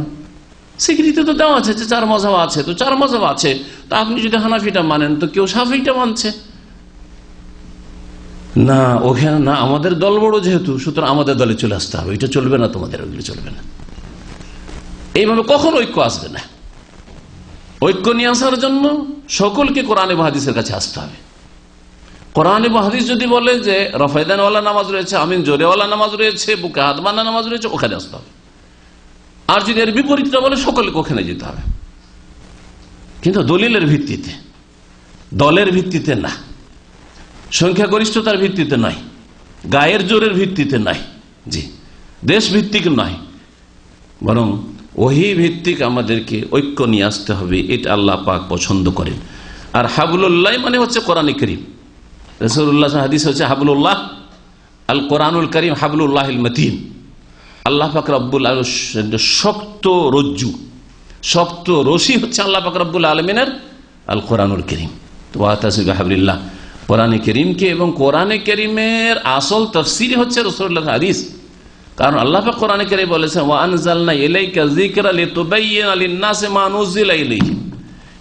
স্বীকৃতি তো দেওয়া আছে যে 4 মযহাব আছে, তো 4 মযহাব আছে, তো আপনি যদি হানাফিটা মানেন তো কেউ শাফিটা মানছে না, ওখানে না, আমাদের দল বড় যেহেতু, সুতরাং আমাদের দলে চলে আসতে হবে, এটা চলবে না, তোমাদের ওইগুলো চলবে না। এইভাবে কখনো ঐক্য আসবে না। ঐক্য নিয়ে আসার জন্য সকলকে কোরআন এবং হাদিসের কাছে আসতে হবে। কোরআন এবং হাদিস যদি বলে যে রফায়দানওয়ালা নামাজ রয়েছে, আমিন জোরেওয়ালা নামাজ রয়েছে, বুকে হাত বাঁধা নামাজ রয়েছে, ওখানে আসতে হবে। আর যদি এর বিপরীতটা বলে, সকলকে ওখানে যেতে হবে, কিন্তু দলিলের ভিত্তিতে, দলের ভিত্তিতে না, সংখ্যাগরিষ্ঠতার ভিত্তিতে নয়, গায়ের জোরের ভিত্তিতে নয়, জি, দেশ ভিত্তিক নয়, বরং ওহী ভিত্তিক আমাদেরকে ঐক্য নিয়ে আসতে হবে। এটা আল্লাহ পাক পছন্দ করেন। আর হাবলুল্লাহ মানে হচ্ছে কোরআন কারীম। রাসূলুল্লাহ হাদিস হচ্ছে হাবলুল্লাহ আল কোরআনুল কারীম হাবলুল্লাহিল মাতিন। আল্লাহ পাক রব্বুল আলামিনের শক্ত রজ্জু, শক্ত রশি হচ্ছে আল্লাহ পাক রব্বুল আলামিনের আল কোরআনুল কারীম। তো ওয়াতাসিবু বিহাবলিল্লাহ, কোরআনে কারীমকে, এবং কোরআনে কারীমের আসল তাফসীর হচ্ছে রাসূলুল্লাহ হাদিস। কারণ আল্লাহ পাক কোরআনে কারীমে বলেছেন ওয়া আনজালনা ইলাইকা যিকরা লিতুবাইয়িনা লিন-নাসি মা নুজিলা ইলাইহিম,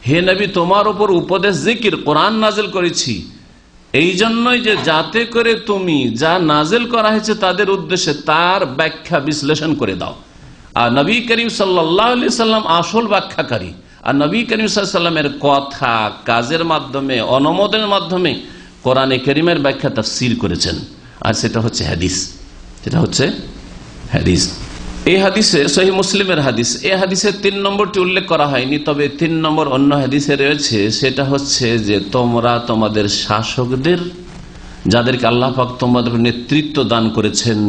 হে নবী তোমার উপর উপদেশ জিকির কোরআন নাযিল করেছি এই জন্যই যে যাতে করে তুমি যা নাজেল করা হয়েছে তাদের উদ্দেশ্যে তার ব্যাখ্যা বিশ্লেষণ করে দাও। আর নবী করিম সাল্লাল্লাহু আলাইহি সাল্লাম আসল ব্যাখ্যাকারী, আর নবী করিম সাল্লাল্লাহু আলাইহি সাল্লামের কথা কাজের মাধ্যমে অনুমোদনের মাধ্যমে কোরআনে কারীমের ব্যাখ্যা তাফসীর করেছেন, আর সেটা হচ্ছে হাদিস। সেটা হচ্ছে হাদিস। এই হাদিসে সহিহ মুসলিমের হাদিস, এই হাদিসে 3 নম্বরটি উল্লেখ করা হয়নি, তবে 3 নম্বর অন্য হাদিসে রয়েছে। সেটা হচ্ছে যে তোমরা তোমাদের শাসকদের, যাদেরকে আল্লাহ পাক তোমাদের নেতৃত্ব দান করেছেন,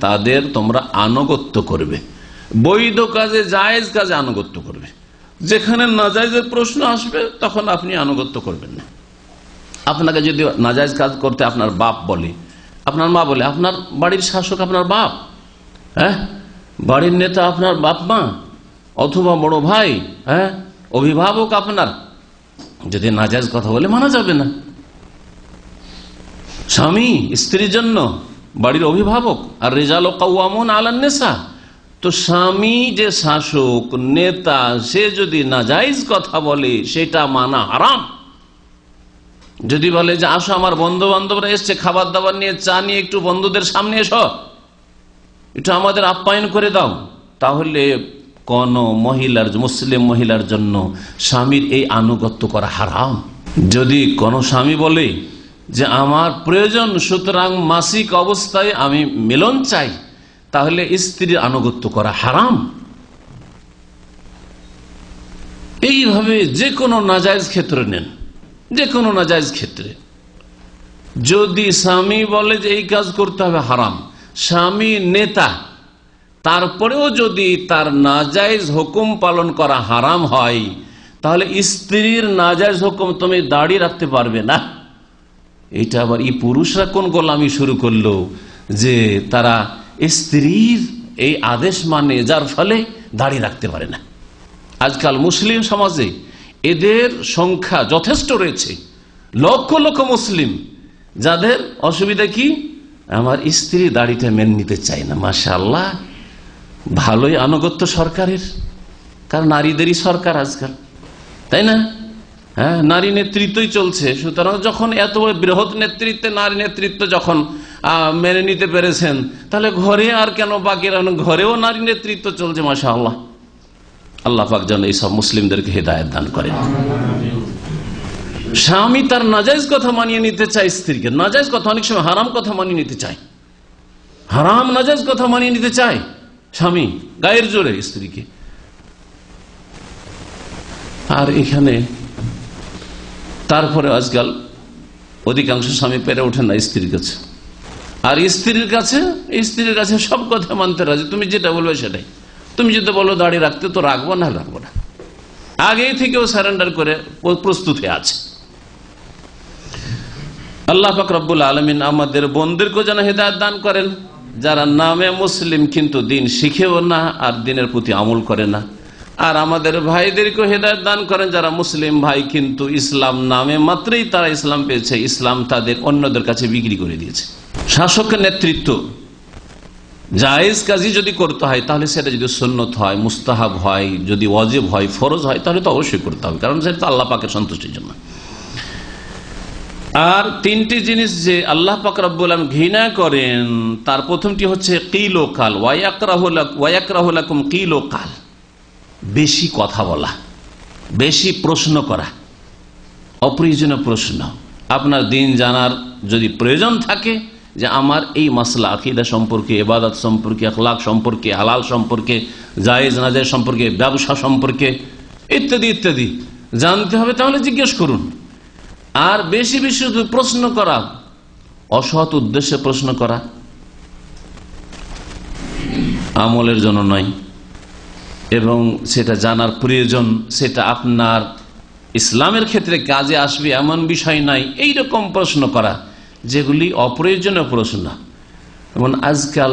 তাদের তোমরা আনুগত্য করবে। বৈধ কাজে, জায়েজ কাজে আনুগত্য করবে। যেখানে নাজায়েজের প্রশ্ন আসবে তখন আপনি আনুগত্য করবেন না। আপনাকে যদি নাজায়েজ কাজ করতে আপনার বাপ বলে, আপনার মা বলে, আপনার বাড়ির শাসক আপনার বাপ, বাড়ির নেতা আপনার বাপ মা অথবা বড় ভাই, অভিভাবক আপনার, যদি নাজায়েজ কথা বলে মানা যাবে না। স্বামী স্ত্রীর জন্য বাড়ির অভিভাবক, আর রিজালু কাওয়ামুন আলান নিসা, তো স্বামী যে শাসক নেতা সে যদি নাজায়েজ কথা বলে সেটা মানা হারাম। যদি বলে যে আসো আমার বন্ধু বান্ধবরা এসছে, খাবার দাবার নিয়ে, চা নিয়ে, একটু বন্ধুদের সামনে এসো, একটু আমাদের আপ্যায়ন করে দাও, তাহলে কোন মহিলার, মুসলিম মহিলার জন্য স্বামীর এই আনুগত্য করা হারাম। যদি কোন স্বামী বলে যে আমার প্রয়োজন, সুতরাং মাসিক অবস্থায় আমি মিলন চাই, তাহলে স্ত্রীর আনুগত্য করা হারাম। এইভাবে যে কোনো নাজায়েজ ক্ষেত্রে নেন, যে কোনো নাজায়েজ ক্ষেত্রে যদি স্বামী বলে যে এই কাজ করতে হবে, হারাম। স্বামী নেতা, তারপরেও যদি তার নাজায়েজ হুকুম পালন করা হারাম হয়, তাহলে স্ত্রীর নাজায়েজ হুকুম তুমি দাঁড়িয়ে রাখতে পারবে না। এটা আবার এই পুরুষরা কোন গোলামি শুরু করলো যে তারা স্ত্রীর এই আদেশ মানে, যার ফলে দাঁড়িয়ে রাখতে পারে না। আজকাল মুসলিম সমাজে এদের সংখ্যা যথেষ্ট রয়েছে, লক্ষ লক্ষ মুসলিম যাদের অসুবিধা কি, আমার স্ত্রী দাড়িটা মেনে নিতে চায় না। মাশাআল্লাহ, ভালোই আনুগত্য সরকারের, কারণ নারীদেরই সরকার আজকাল, তাই না? নারী নেতৃত্বই চলছে। সুতরাং যখন এত বৃহৎ নেতৃত্বে নারী নেতৃত্ব যখন মেনে নিতে পেরেছেন, তাহলে ঘরে আর কেন বাকি, ঘরেও নারী নেতৃত্ব চলছে। মাশাআল্লাহ, আল্লাহ পাক যেন এইসব মুসলিমদেরকে হেদায়েত দান করেন। স্বামী তার নাজায়েজ কথা মানিয়ে নিতে চায় স্ত্রীকে, নাজায়েজ কথা, অনেক সময় হারাম কথা মানিয়ে নিতে চায়, হারাম নাজায়েজ কথা মানিয়ে নিতে চায় স্বামী গায়ের জোরে স্ত্রীকে। আর এখানে তারপরে আজকাল অধিকাংশ স্বামী পেরে ওঠে না স্ত্রীর কাছে, আর স্ত্রীর কাছে সব কথা মানতে রাজি, তুমি যেটা বলবে সেটাই। তুমি যদি বলো দাঁড়িয়ে রাখতে, তো রাখবো না, রাখবো না, আগেই থেকেও সারেন্ডার করে প্রস্তুত হয়ে আছে। আল্লাহ পাক রব্বুল আলামিন আমাদের বোনদেরকেও যেন হেদায়েত দান করেন, যারা নামে মুসলিম কিন্তু দিন শিখেও না আর দিনের প্রতি আমল করে না। আর আমাদের ভাইদেরকেও হেদায়েত দান করেন, যারা মুসলিম ভাই কিন্তু ইসলাম নামে মাত্রই তারা ইসলাম পেয়েছে, ইসলাম তাদের অন্যদের কাছে বিক্রি করে দিয়েছে। শাসকের নেতৃত্ব জায়েজ কাজই যদি করতে হয়, তাহলে সেটা যদি সুন্নত হয়, মুস্তাহাব হয়, যদি ওয়াজিব হয়, ফরজ হয়, তাহলে তো অবশ্যই করতে হবে, কারণ সেটা আল্লাহ পাকের সন্তুষ্টির জন্য। আর 3টি জিনিস যে আল্লাহ পাক রব্বুল আলামিন ঘৃণা করেন, তার প্রথমটি হচ্ছে কিল ও কাল, ওয়ায়াকরাহু লাকুম কিল ও কাল, বেশি কথা বলা, বেশি প্রশ্ন করা, অপ্রয়োজনীয় প্রশ্ন। আপনার দিন জানার যদি প্রয়োজন থাকে, যে আমার এই মাসলা আকীদা সম্পর্কে, ইবাদত সম্পর্কে, আখলাক সম্পর্কে, হালাল সম্পর্কে, জায়েজ নাজায়েজ সম্পর্কে, ব্যবসা সম্পর্কে ইত্যাদি ইত্যাদি জানতে হবে, তাহলে জিজ্ঞেস করুন। আর বেশি বেশি প্রশ্ন করা, অসৎ উদ্দেশ্যে প্রশ্ন করা, আমলের জন্য নয়, এবং সেটা জানার প্রয়োজন, সেটা আপনার ইসলামের ক্ষেত্রে কাজে আসবে এমন বিষয় নাই, এইরকম প্রশ্ন করা, যেগুলি অপ্রয়োজনীয় প্রশ্ন। যেমন আজকাল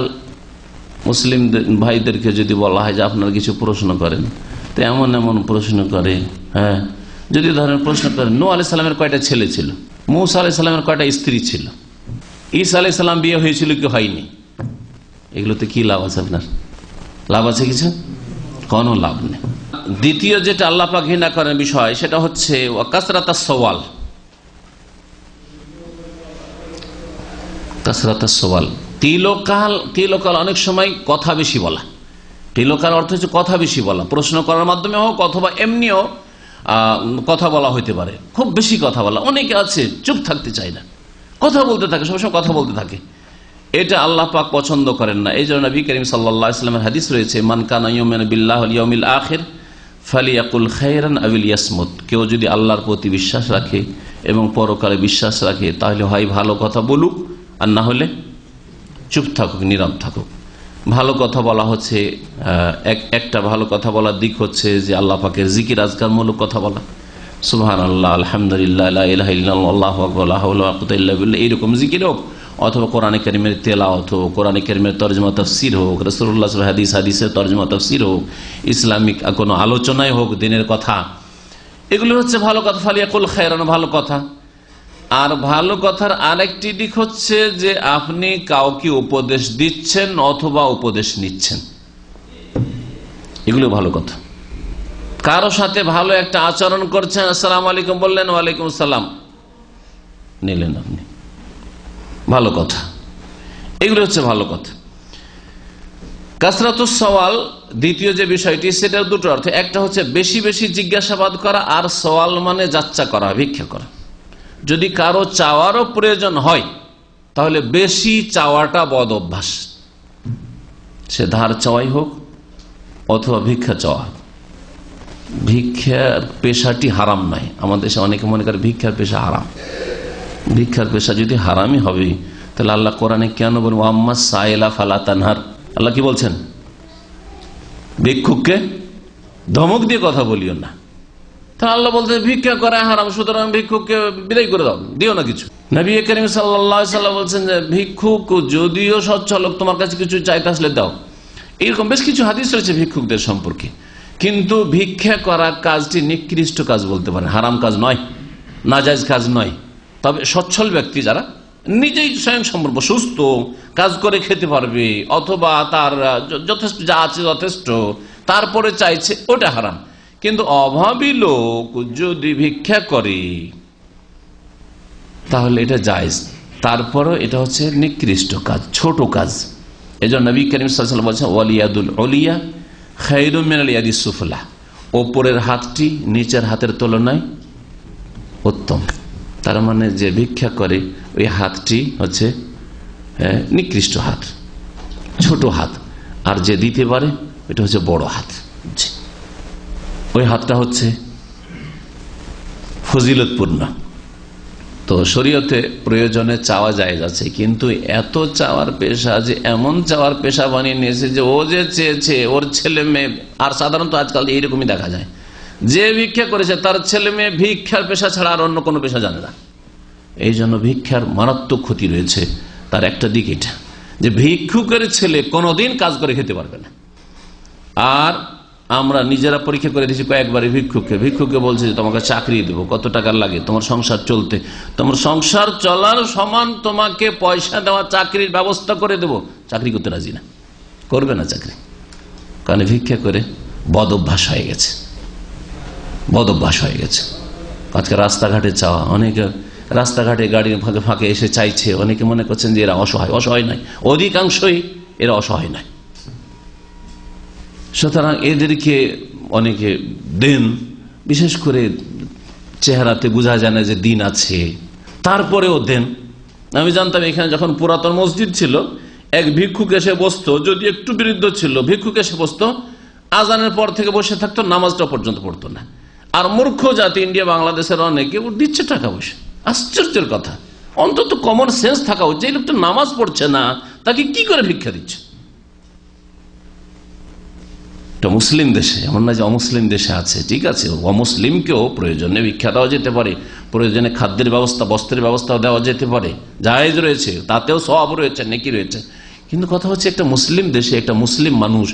মুসলিম ভাইদেরকে যদি বলা হয় যে আপনারা কিছু প্রশ্ন করেন, তো এমন এমন প্রশ্ন করে। যদি ধরেন প্রশ্ন করেন, নূহ আলাইহিস সালামের কয়টা ছেলে ছিল, মূসা আলাইহিস সালামের কয়টা স্ত্রী ছিল, ঈসা আলাইহিস সালাম বিয়ে হয়েছিল কি হয়নি, এগুলোতে কি লাভ আছে? আপনার লাভ আছে কিছু? কোনো লাভ নেই। দ্বিতীয় যেটা আল্লাহ পাক ঘৃণা করেন বিষয়, সেটা হচ্ছে কাসরাতাস সওয়াল, কাসরাতাস সওয়াল, তিলকাল অনেক সময় কথা বেশি বলা। তিলকাল অর্থ হচ্ছে কথা বেশি বলা, প্রশ্ন করার মাধ্যমে হোক অথবা এমনিও কথা বলা হইতে পারে। খুব বেশি কথা বলা, অনেকে আছে চুপ থাকতে চায় না, কথা বলতে থাকে, সবসময় কথা বলতে থাকে। এটা আল্লাহ পাক পছন্দ করেন না। এই জন্য নবী করিম সাল্লাল্লাহু আলাইহি ওয়াসাল্লামের হাদিস রয়েছে, মান কানা ইউমিনু বিল্লাহি ওয়াল ইয়াউমিল আখির ফালিয়াকুল খায়রান আও লিয়াসমুত। কেউ যদি আল্লাহর প্রতি বিশ্বাস রাখে এবং পরকালে বিশ্বাস রাখে তাহলে হয় ভালো কথা বলুক, আর না হলে চুপ থাকুক, নীরব থাকুক। ভালো কথা বলা হচ্ছে একটা ভালো কথা বলার দিক হচ্ছে যে আল্লাহ পাকের জিকির আজকারমূলক কথা বলা, সুবহানাল্লাহ, আলহামদুলিল্লাহ, লা ইলাহা ইল্লাল্লাহ, আল্লাহু আকবার, লা হাওলা ওয়ালা কুওয়াতা ইল্লা বিল্লাহ, এইরকম জিকির হোক, অথবা কোরআনে কারীমের তেলাওয়াত হোক, কোরআনে কারীমের তরজমা তাফসীর হোক, রাসূলুল্লাহ সাল্লাল্লাহু আলাইহি ওয়াসাল্লাম হাদিসের তরজমা তাফসীর হোক, ইসলামিক কোনো আলোচনায় হোক, দিনের কথা, এগুলো হচ্ছে ভালো কথা। ফালিয়াকুল খায়রান, ভালো কথা। আর ভালো কথার আরেকটি দিক হচ্ছে যে আপনি কাউকে উপদেশ দিচ্ছেন অথবা উপদেশ নিচ্ছেন, এগুলো ভালো কথা। কারো সাথে ভালো একটা আচরণ করছেন, আসসালামু আলাইকুম বললেন, ওয়ালাইকুম আসসালাম নিলেন, আপনি ভালো কথা, এগুলো হচ্ছে ভালো কথা। কাসরাতুস সওয়াল দ্বিতীয় যে বিষয়টি, সেটার দুটো অর্থ। একটা হচ্ছে বেশি বেশি জিজ্ঞাসাবাদ করা, আর সওয়াল মানে যাচ্চা করা, ভিক্ষা করা। যদি কারো চাওয়ারও প্রয়োজন হয় তাহলে বেশি চাওয়াটা বদ অভ্যাস, সে ধার চাওয়াই হোক অথবা ভিক্ষা চাওয়া। ভিক্ষার পেশাটি হারাম নয়। আমাদের দেশে অনেকে মনে করে ভিক্ষার পেশা হারাম। ভিক্ষার পেশা যদি হারামই হবে তাহলে আল্লাহ কোরআনে কেন বলবো আম্মা সাইলা ফালা তানহার? আল্লাহ কি বলছেন? ভিক্ষুককে ধমক দিয়ে কথা বলিও না। তা আল্লাহ বলতে ভিক্ষা করা হারাম, সুতরাং ভিক্ষুককে বিদায় করে দাও, দিও না কিছু। নবী করিম সাল্লাল্লাহু আলাইহি ওয়াসাল্লাম বলছেন যে ভিক্ষুক যদিও সচ্ছল লোক, তোমার কাছে কিছু চাইতে আসলে দাও। এরকম বেশ কিছু হাদিস রয়েছে ভিক্ষুকদের সম্পর্কে। কিন্তু ভিক্ষা করা কাজটি নিকৃষ্ট কাজ বলতে পারে, হারাম কাজ নয়, নাজায়েজ কাজ নয়। তবে সচ্ছল ব্যক্তি যারা নিজেই স্বয়ং সম্পর্ক সুস্থ, কাজ করে খেতে পারবে, অথবা তার যথেষ্ট যা আছে যথেষ্ট, তারপরে চাইছে, ওটা হারাম। কিন্তু অভাবী লোক যদি ভিক্ষা করে তাহলে এটা জায়েজ, তারপরও এটা হচ্ছে নিকৃষ্ট কাজ, ছোট কাজ। এজন্য নবী করিম সাল্লাল্লাহু আলাইহি ওয়াসাল্লাম বলেছেন ওয়ালিয়াদুল উলিয়া খায়রুম মিনাল ইয়াদিস সুফলা, ওপরের হাতটি নিচের হাতের তুলনায় উত্তম। তার মানে যে ভিক্ষা করে ওই হাতটি হচ্ছে নিকৃষ্ট হাত, ছোট হাত, আর যে দিতে পারে এটা হচ্ছে বড় হাত, ওই হাতটা হচ্ছে ফজিলতপূর্ণ। তো শরীয়তে প্রয়োজনে চাওয়া জায়েজ আছে, কিন্তু এত চাওয়ার পেশা যে এমন চাওয়ার পেশা বানিয়ে নিয়েছে যে ও যে চেয়েছে ওর ছেলে মেয়ে, আর সাধারণত আজকাল এইরকমই দেখা যায়, যে ভিক্ষা করেছে তার ছেলে মেয়ে ভিক্ষার পেশা ছাড়া আর অন্য কোনো পেশা জানে না। এই জন্য ভিক্ষার মারাত্মক ক্ষতি রয়েছে। তার একটা দিক এটা যে ভিক্ষুকের ছেলে কোনোদিন কাজ করে খেতে পারবে না। আর আমরা নিজেরা পরীক্ষা করে দিয়েছি কয়েকবারই ভিক্ষুককে বলছে যে তোমাকে চাকরি দেবো, কত টাকা লাগে তোমার সংসার চলতে, তোমার সংসার চলার সমান তোমাকে পয়সা দেওয়া চাকরির ব্যবস্থা করে দেবো, চাকরি করতে রাজি না, করবে না চাকরি। কারণ ভিক্ষা করে বদ অভ্যাস হয়ে গেছে, বদ অভ্যাস হয়ে গেছে। আজকে রাস্তাঘাটে চাওয়া, অনেকে রাস্তাঘাটে গাড়ির ফাঁকে ফাঁকে এসে চাইছে, অনেকে মনে করছেন যে এরা অসহায়। অসহায় নয়, অধিকাংশই এরা অসহায় নয়। সুতরাং এদেরকে অনেকে দেন, বিশেষ করে চেহারাতে বোঝা যায় না যে দিন আছে, তারপরেও দেন। আমি জানতাম এখানে যখন পুরাতন মসজিদ ছিল, এক ভিক্ষুক এসে বসতো, যদি একটু বৃদ্ধ ছিল, ভিক্ষুক এসে বসতো, আজানের পর থেকে বসে থাকতো, নামাজটা পর্যন্ত পড়তো না। আর মূর্খ জাতি ইন্ডিয়া বাংলাদেশের অনেকে দিচ্ছে টাকা পয়সা। আশ্চর্যের কথা, অন্তত কমন সেন্স থাকা উচিত। এই লোকটা নামাজ পড়ছে না, তাকে কি করে ভিক্ষা দিচ্ছে? মুসলিম দেশে, এমন না যে অমুসলিম দেশে আছে, ঠিক আছে, অমুসলিমকেও প্রয়োজনে ভিক্ষা দেওয়া যেতে পারে, প্রয়োজনে খাদ্যের ব্যবস্থা, বস্ত্রের ব্যবস্থা দেওয়া যেতে পারে, জায়েজ রয়েছে, তাতেও সওয়াব রয়েছে, নেকি রয়েছে। কিন্তু কথা হচ্ছে একটা মুসলিম দেশে একটা মুসলিম মানুষ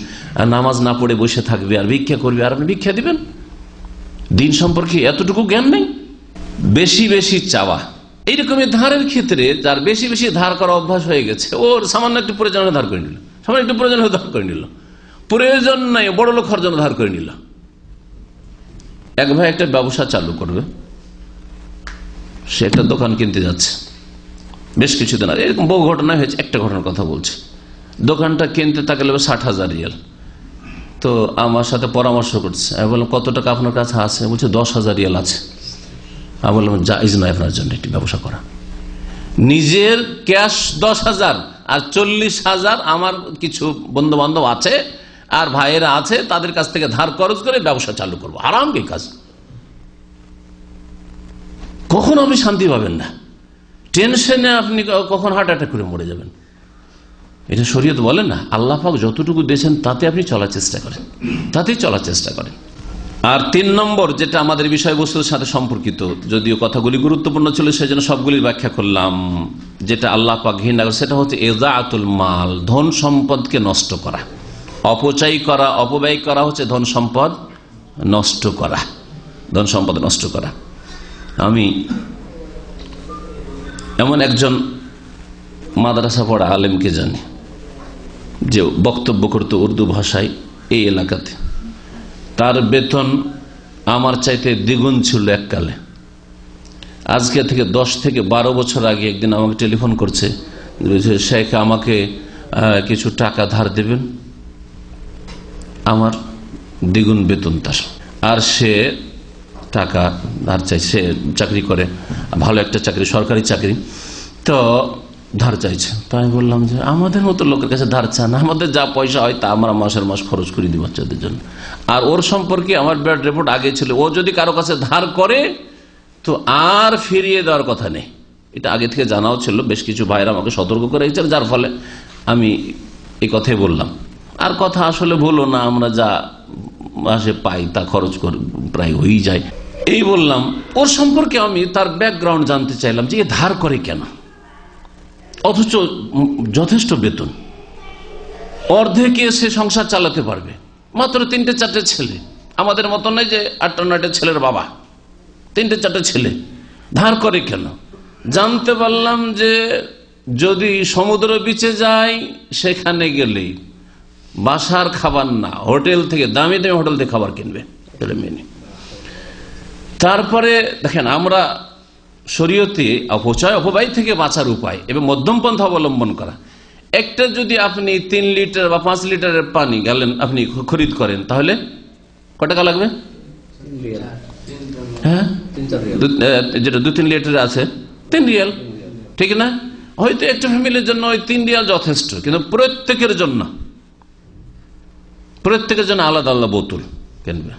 নামাজ না পড়ে বসে থাকবে আর ভিক্ষা করবে, আর আপনি ভিক্ষা দিবেন? দিন সম্পর্কে এতটুকু জ্ঞান নেই। বেশি বেশি চাওয়া, এইরকমের ধারের ক্ষেত্রে যার বেশি বেশি ধার করা অভ্যাস হয়ে গেছে, ওর সামান্য একটু প্রয়োজনে ধার করে নিল, সামান্য একটু প্রয়োজন ধার করে নিল, প্রয়োজন নাই বড় লোক হওয়ার জন্য ধার করে নিল। এক ভাই একটা ব্যবসা চালু করবে, সে একটা দোকান কিনতে যাচ্ছে, বেশ কিছুদিন আগে এরকম বহু ঘটনা হয়েছে। একটা ঘটনার কথা বলছি। দোকানটা কিনতে তাকালে 60,000 রিয়াল। তো আমার সাথে পরামর্শ করছে। আমি বললাম কত টাকা আপনার কাছে আছে? বলছে 10,000 রিয়াল আছে। আমি বললাম জায়েজ নয় আপনার জন্য এটি ব্যবসা করা। নিজের ক্যাশ 10,000 আর 40,000 আমার কিছু বন্ধু বান্ধব আছে আর ভাইয়েরা আছে, তাদের কাছ থেকে ধার খরচ করে ব্যবসা চালু করবো। আরাম কি কাজ, কখনো আপনি শান্তি পাবেন না। টেনশনে আপনি কখন হার্ট অ্যাটাক করে মরে যাবেন। এটা শরীয়ত বলে না। আল্লাহ পাক যতটুকু দিয়েছেন তাতে আপনি চলার চেষ্টা করেন, তাতেই চলার চেষ্টা করেন। আর 3 নম্বর যেটা আমাদের বিষয়বস্তুর সাথে সম্পর্কিত, যদিও কথাগুলি গুরুত্বপূর্ণ ছিল সেজন্য সবগুলির ব্যাখ্যা করলাম, যেটা আল্লাহ পাক ঘৃণা করে সেটা হচ্ছে ইযাআতুল মাল, ধন সম্পদকে নষ্ট করা। অপচয় করা, অপব্যয় করা হচ্ছে ধন সম্পদ নষ্ট করা, ধন সম্পদ নষ্ট করা। আমি এমন একজন মাদ্রাসা পড়া আলেমকে জানি যে বক্তব্য করতো উর্দু ভাষায় এই এলাকাতে। তার বেতন আমার চাইতে দ্বিগুণ ছিল এককালে। আজকে থেকে 10 থেকে 12 বছর আগে একদিন আমাকে টেলিফোন করছে, শেখ আমাকে কিছু টাকা ধার দেবেন, আমার দ্বিগুণ বেতন তার। আর সে টাকা ধার চাই, সে চাকরি করে, ভালো একটা চাকরি, সরকারি চাকরি, তো ধার চাইছে। তো আমি বললাম যে আমাদের মতো লোকের কাছে ধার চান, আমাদের যা পয়সা হয় তা আমরা মাসের মাস খরচ করে দিই বাচ্চাদের জন্য। আর ওর সম্পর্কে আমার ব্যাড রিপোর্ট আগে ছিল, ও যদি কারো কাছে ধার করে তো আর ফিরিয়ে দেওয়ার কথা নেই। এটা আগে থেকে জানাও ছিল, বেশ কিছু ভাইরা আমাকে সতর্ক করে গেছেন, যার ফলে আমি এই কথাই বললাম। আর কথা আসলে বলো না, আমরা যা মাসে পাই তা খরচ করে প্রায় হয়েই যায়। এই বললাম। ওর সম্পর্কে আমি তার ব্যাকগ্রাউন্ড জানতে চাইলাম যে ধার করে কেন, অথচ যথেষ্ট বেতন, অর্ধেকে সে সংসার চালাতে পারবে, মাত্র 3-4 ছেলে, আমাদের মতো নয় যে 8-9 ছেলের বাবা, 3-4 ছেলে, ধার করে কেন? জানতে পারলাম যে যদি সমুদ্র বিচে যায় সেখানে গেলেই বাসার খাবার না, হোটেল থেকে দামি দামি হোটেল থেকে খাবার কিনবে মেনে। তারপরে দেখেন, আমরা শরীয়তে অপচয় অপব্যয় থেকে বাঁচার উপায় এবং মধ্যম পন্থা অবলম্বন করা। একটা যদি আপনি 3 লিটার বা 5 লিটারের পানি গ্যালন আপনি খরিদ করেন, তাহলে কত টাকা লাগবে? হ্যাঁ, যেটা 2-3 লিটার আছে 3 রিয়াল, ঠিক না? হয়তো একটা ফ্যামিলির জন্য ওই 3 রিয়াল যথেষ্ট, কিন্তু প্রত্যেকের জন্য আলাদা আলাদা বোতল কিনবে,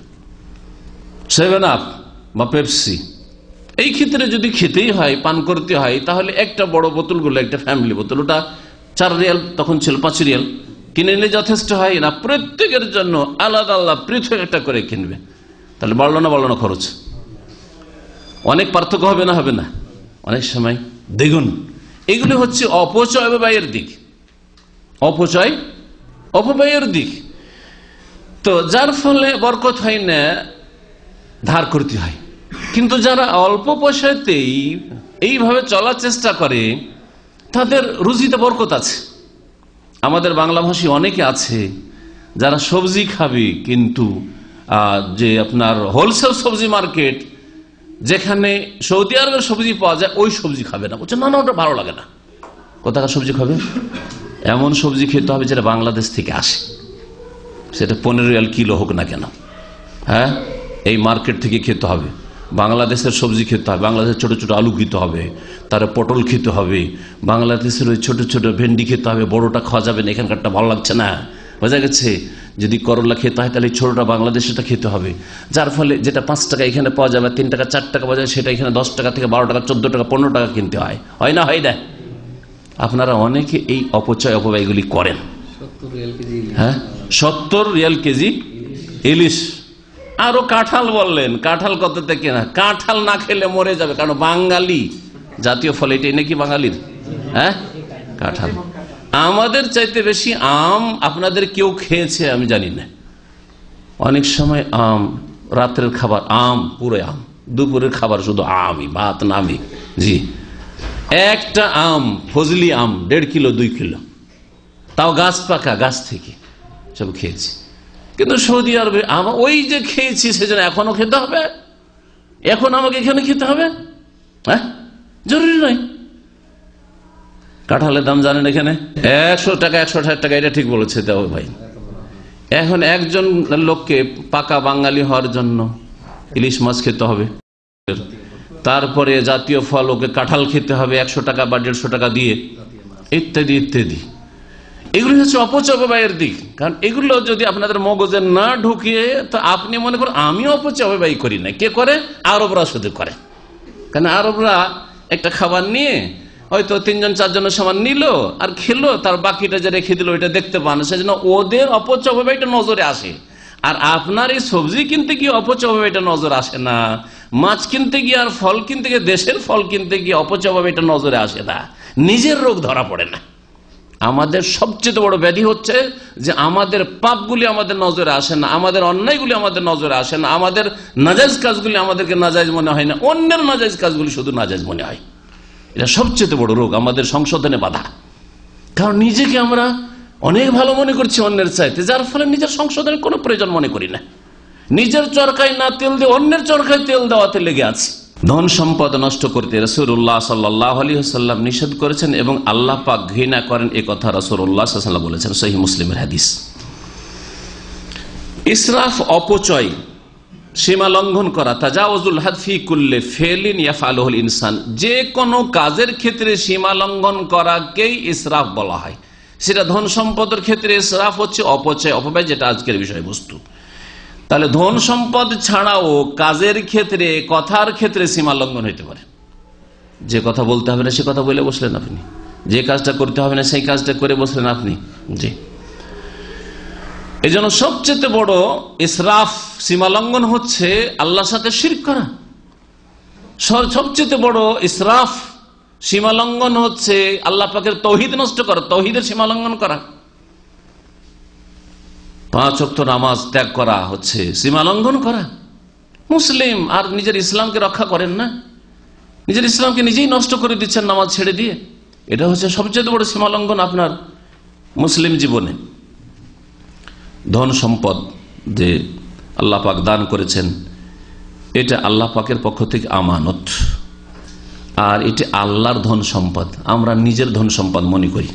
7 আপ বা পেপসি। এই ক্ষেত্রে যদি খেতেই হয়, পান করতে হয়, তাহলে একটা বড় বোতলগুলো, একটা ফ্যামিলি বোতল, ওটা 4 রিয়াল, তখন ছিল 5 রিয়াল, কিনে নিলে যথেষ্ট হয় না? প্রত্যেকের জন্য আলাদা আলাদা পৃথক একটা করে কিনবে, তাহলে বাড়লো না খরচ? অনেক পার্থক্য হবে না? হবে না? অনেক সময় দ্বিগুণ। এগুলি হচ্ছে অপচয় অপব্যয়ের দিক, অপচয় অপব্যয়ের দিক। তো যার ফলে বরকত হয় না, ধার করতে হয়। কিন্তু যারা অল্প পয়সাতেই এইভাবে চলার চেষ্টা করে, তাদের রুজিতে বরকত আছে। আমাদের বাংলাভাষী অনেকে আছে যারা সবজি খাবে, কিন্তু যে আপনার হোলসেল সবজি মার্কেট, যেখানে সৌদি আরবের সবজি পাওয়া যায়, ওই সবজি খাবে না। বলছে না, ওটা ভালো লাগে না। কোথাকার সবজি খাবে? এমন সবজি খেতে হবে যেটা বাংলাদেশ থেকে আসে, সেটা 15 রিয়াল কিলো হোক না কেন। হ্যাঁ, এই মার্কেট থেকে খেতে হবে, বাংলাদেশের সবজি খেতে হবে, বাংলাদেশের ছোট ছোট আলু খেতে হবে, তার পটল খেতে হবে, বাংলাদেশের ওই ছোট ছোট ভেন্ডি খেতে হবে। বড়টা খাওয়া যাবে না, এখানকারটা ভালো লাগছে না, বোঝা গেছে? যদি করলা খেতে হয় তাহলে ছোটটা বাংলাদেশটা খেতে হবে। যার ফলে যেটা 5 টাকা এখানে পাওয়া যাবে, 3 টাকা 4 টাকা পাওয়া যাবে, সেটা এখানে 10 টাকা থেকে 12 টাকা 14 টাকা 15 টাকা কিনতে হয়। হয় না? হয় না? আপনারা অনেকে এই অপচয় অপব্যয়গুলি করেন। হ্যাঁ, 70 রিয়াল কেজি ইলিশ। আরো কাঁঠাল বললেন, কাঁঠাল কত থেকে না? কাঁঠাল না খেলে মরে যাবে, কারণ বাঙালি জাতীয় ফল এটাই নাকি বাঙালির। হ্যাঁ, কাঁঠাল। আমাদের চাইতে বেশি আম আপনাদের কেউ খেয়েছে আমি জানি না। অনেক সময় আম, রাত্রের খাবার আম, পুরো আম, দুপুরের খাবার শুধু আমই, ভাত নামি। জি, একটা আম, ফজলি আম 1.5 কিলো 2 কিলো, তাও গাছ পাকা, গাছ থেকে সব খেয়েছি। কিন্তু সৌদি আরবে ওই যে খেয়েছি সেজন্য এখনো খেতে হবে, এখন আমাকে এখানে খেতে হবে? হ্যাঁ, জরুরি নয়। কাঁঠালের দাম জানেন এখানে 100 টাকা, 160 টাকা, এটা ঠিক বলেছে দেওয়া ভাই। এখন একজন লোককে পাকা বাঙালি হওয়ার জন্য ইলিশ মাছ খেতে হবে, তারপরে জাতীয় ফল ওকে কাঁঠাল খেতে হবে 100 টাকা বা 150 টাকা দিয়ে, ইত্যাদি ইত্যাদি। এগুলো হচ্ছে অপচয়ব্যয়ের দিক। কারণ এগুলো যদি আপনাদের মগজে না ঢুকিয়ে, তো আপনি মনে করেন আমি অপচয়ব্যয় করি না, কে করে? আরবরা শুধু করে। কারণ আরবরা একটা খাবার নিয়ে হয়তো 3জন 4 জনের সমান নিল আর খেলো, তার বাকিটা যে রেখে দিল এটা দেখতে পান, সেজন্য ওদের অপচয়ব্যয়টা নজরে আসে। আর আপনার এই সবজি কিনতে গিয়ে অপচয়ব্যয়টা নজরে আসে না, মাছ কিনতে গিয়ে আর ফল কিনতে গিয়ে, দেশের ফল কিনতে গিয়ে অপচয়ব্যয়টা নজরে আসে না, নিজের রোগ ধরা পড়ে না। আমাদের সবচেয়ে বড় ব্যাধি হচ্ছে যে আমাদের পাপগুলি আমাদের নজরে আসে না, আমাদের অন্যায়গুলি আমাদের নজরে আসে না, আমাদের নাজায়েজ কাজগুলি আমাদেরকে নাজায়েজ মনে হয় না, অন্যের নাজায়েজ কাজগুলি শুধু নাজায়েজ মনে হয়। এটা সবচেয়ে বড় রোগ, আমাদের সংশোধনে বাধা। কারণ নিজেকে আমরা অনেক ভালো মনে করছি অন্যের চাইতে, যার ফলে নিজের সংশোধনের কোনো প্রয়োজন মনে করি না। নিজের চরকায় না তেল দিয়ে অন্যের চরকায় তেল দেওয়াতে লেগে আছে। ধন সম্পদ নষ্ট করতে রাসূলুল্লাহ সাল্লাল্লাহু আলাইহি ওয়াসাল্লাম নিষেধ করেছেন এবং আল্লাহ পাক ঘৃণা করেন, এই কথা রাসূলুল্লাহ সাল্লাল্লাহু আলাইহি ওয়াসাল্লাম বলেছেন, সহিহ মুসলিমের হাদিস। ইসরাফ, অপচয়, সীমা লঙ্ঘন করা, তাজাউজুল হাদ ফি কুল্লি ফিলিন ইয়াফআলুহুল ইনসান, যে কোনো কাজের ক্ষেত্রে সীমা লঙ্ঘন করাকেই ইসরাফ বলা হয়। সেটা ধন সম্পদের ক্ষেত্রে ইসরাফ হচ্ছে অপচয়, অপব্যয়, যেটা আজকের বিষয়বস্তু। তাহলে ধন সম্পদ ছাড়াও কাজের ক্ষেত্রে, কথার ক্ষেত্রে সীমা লঙ্ঘন হইতে পারে। যে কথা বলতে হবে না সে কথা বলে বসলেন আপনি, যে কাজটা করতে হবে না সেই কাজটা করে বসলেন আপনি। জি, এই জন্য সবচেয়ে বড় ইসরাফ, সীমা লঙ্ঘন হচ্ছে আল্লাহর সাথে শিরক করা। সবচেয়ে বড় ইসরাফ, সীমা লঙ্ঘন হচ্ছে আল্লাহ পাকের তৌহিদ নষ্ট করা, তৌহিদের সীমা লঙ্ঘন করা। 5 ওয়াক্ত নামাজ ত্যাগ করা হচ্ছে সীমা লঙ্ঘন করা। মুসলিম আর নিজের ইসলামকে রক্ষা করেন না, নিজের ইসলামকে নিজেই নষ্ট করে দিচ্ছেন নামাজ ছেড়ে দিয়ে। এটা হচ্ছে সবচেয়ে বড় সীমা লঙ্ঘন আপনার মুসলিম জীবনে। ধন সম্পদ যে আল্লাহ পাক দান করেছেন, এটা আল্লাহ পাকের পক্ষ থেকে আমানত, আর এটা আল্লাহর ধন সম্পদ, আমরা নিজের ধন সম্পদ মনে করি।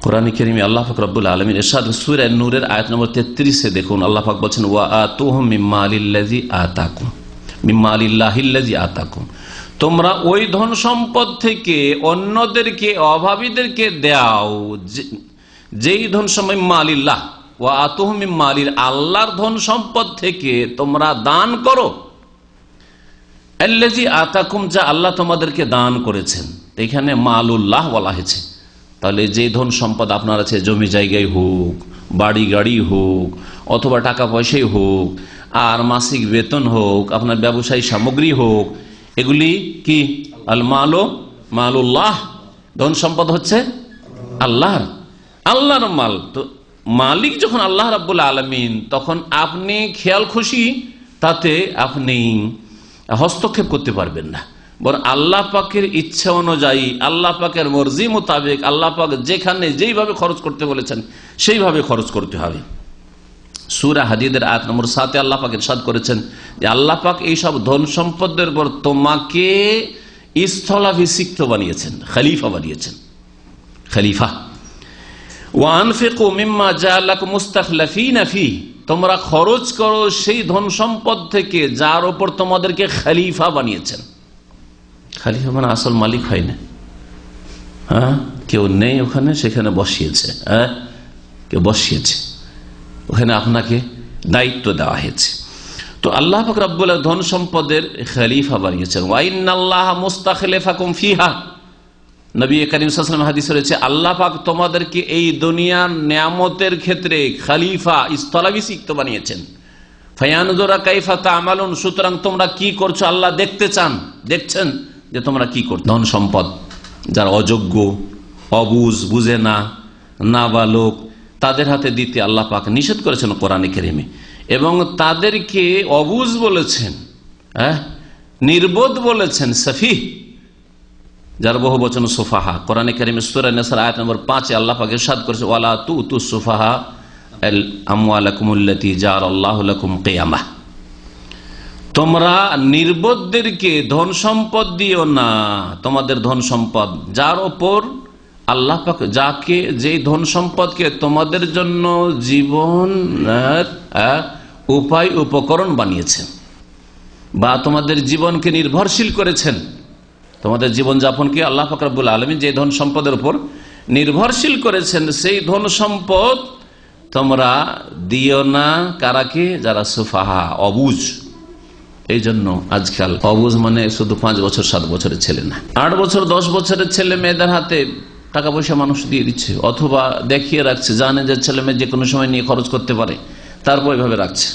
কোরআনে কারীমে আল্লাহ পাক রব্বুল আলামিন ইরশাদ, সূরা নূরের আয়াত নম্বর 33-এ দেখুন, আল্লাহ পাক বলেন, ওয়া আতুহুম মিম্মালিল্লাযী আতাকুম, মিম্মালিল্লাহিল্লাযী আতাকুম, তোমরা ওই ধন সম্পদ থেকে অন্যদেরকে, অভাবীদেরকে দাও, যেই ধন সম্পদ মালিল্লাহ, ওয়া আতুহুম মিম্মালিল, আল্লাহর ধন সম্পদ থেকে তোমরা দান করো, আল্লাযী আতাকুম, যা আল্লাহ তোমাদেরকে দান করেছেন। এখানে মালুল্লাহ বলা হয়েছে। তাহলে যে ধন সম্পদ আপনার আছে, জমি জায়গায় হোক, বাড়ি গাড়ি হোক, অথবা টাকা পয়সাই হোক, আর মাসিক বেতন হোক, আপনার ব্যবসায়ী সামগ্রী হোক, এগুলি কি? আল মালো মালুল্লাহ, ধন সম্পদ হচ্ছে আল্লাহর, আল্লাহর মাল। তো মালিক যখন আল্লাহ রাব্বুল আলামিন, তখন আপনি খেয়াল খুশি তাতে আপনি হস্তক্ষেপ করতে পারবেন না, বরং আল্লাহ পাকের ইচ্ছা অনুযায়ী, আল্লাহ পাকের মর্জি মোতাবেক, আল্লাহ পাক যেখানে যেইভাবে খরচ করতে বলেছেন সেইভাবে খরচ করতে হবে। সূরা হাদীদের আয়াত নম্বর 7-এ আল্লাহ পাক ইরশাদ করেছেন যে আল্লাহ পাক এইসব ধন সম্পদের পর তোমাকে স্থলাভিষিক্ত বানিয়েছেন, খলিফা বানিয়েছেন, খলিফা। ওয়া আনফিকু মিম্মা জাআলাকুম মুস্তাখলাফিনা ফিহি, তোমরা খরচ করো সেই ধন সম্পদ থেকে যার উপর তোমাদেরকে খলিফা বানিয়েছেন। খলিফা মানে আসল মালিক হয় না, হ্যাঁ, কেউ নেই ওখানে, সেখানে বসিয়েছে, হ্যাঁ, কেউ বসিয়েছে ওখানে, আপনাকে দায়িত্ব দেওয়া হয়েছে। তো আল্লাহ পাক রব্বুল আলামিন ধন সম্পদের খলিফা বানিয়েছেন। ওয়া ইন্নাল্লাহা মুস্তাখলিফাকুম ফিহা, নবী করিম সাল্লাল্লাহু আলাইহি ওয়াসাল্লাম হাদিসে রয়েছে, আল্লাহ পাক তোমাদেরকে এই দুনিয়ার নিয়ামতের ক্ষেত্রে খলিফা, স্থলাভিষিক্ত বানিয়েছেন। ফায়ানজুরা কাইফা তা'মালুন, সুতরাং তোমরা কি করছো আল্লাহ দেখতে চান, দেখছেন যে তোমরা কি করছো। ধন সম্পদ যারা অযোগ্য, অবুঝ, বুঝে না, নাবালক, তাদের হাতে দিতে আল্লাহ পাক নিষেধ করেছেন কোরআনে কারীমে, এবং তাদেরকে অবুঝ বলেছেন, নির্বোধ বলেছেন, সফিহ, যার বহু বচন সুফাহা। কোরআনে কারীমে সূরা নিসার আয়াত নম্বর 5-এ আল্লাহ পাক ইরশাদ করেছে, ওয়ালা তুতুস সুফাহা আমওয়ালাকুমুল্লাতী জাআলাল্লাহু লাকুম কিয়ামাহ, তোমরা নির্বোধদেরকে ধন সম্পদ দিও না, তোমাদের ধন সম্পদ যার ওপর আল্লাহ পাক যাকে যেই ধন সম্পদকে তোমাদের জন্য জীবনের উপায় উপকরণ বানিয়েছেন বা তোমাদের জীবনকে নির্ভরশীল করেছেন, তোমাদের জীবন যাপনকে আল্লাহ পাক রব্বুল আলামিন যে ধন সম্পদের উপর নির্ভরশীল করেছেন, সেই ধন সম্পদ তোমরা দিও না কারাকে? যারা সুফাহা, অবুঝ। এই জন্য আজকাল অবুঝ মানে শুধু 5 বছর 7 বছরের ছেলে না, 8 বছর 10 বছরের ছেলে মেয়েদের হাতে টাকা পয়সা মানুষ দিয়ে দিচ্ছে, অথবা দেখিয়ে রাখছে, জানে যে ছেলে মেয়ে যে কোনো সময় নিয়ে খরচ করতে পারে, তারপর এভাবে রাখছে।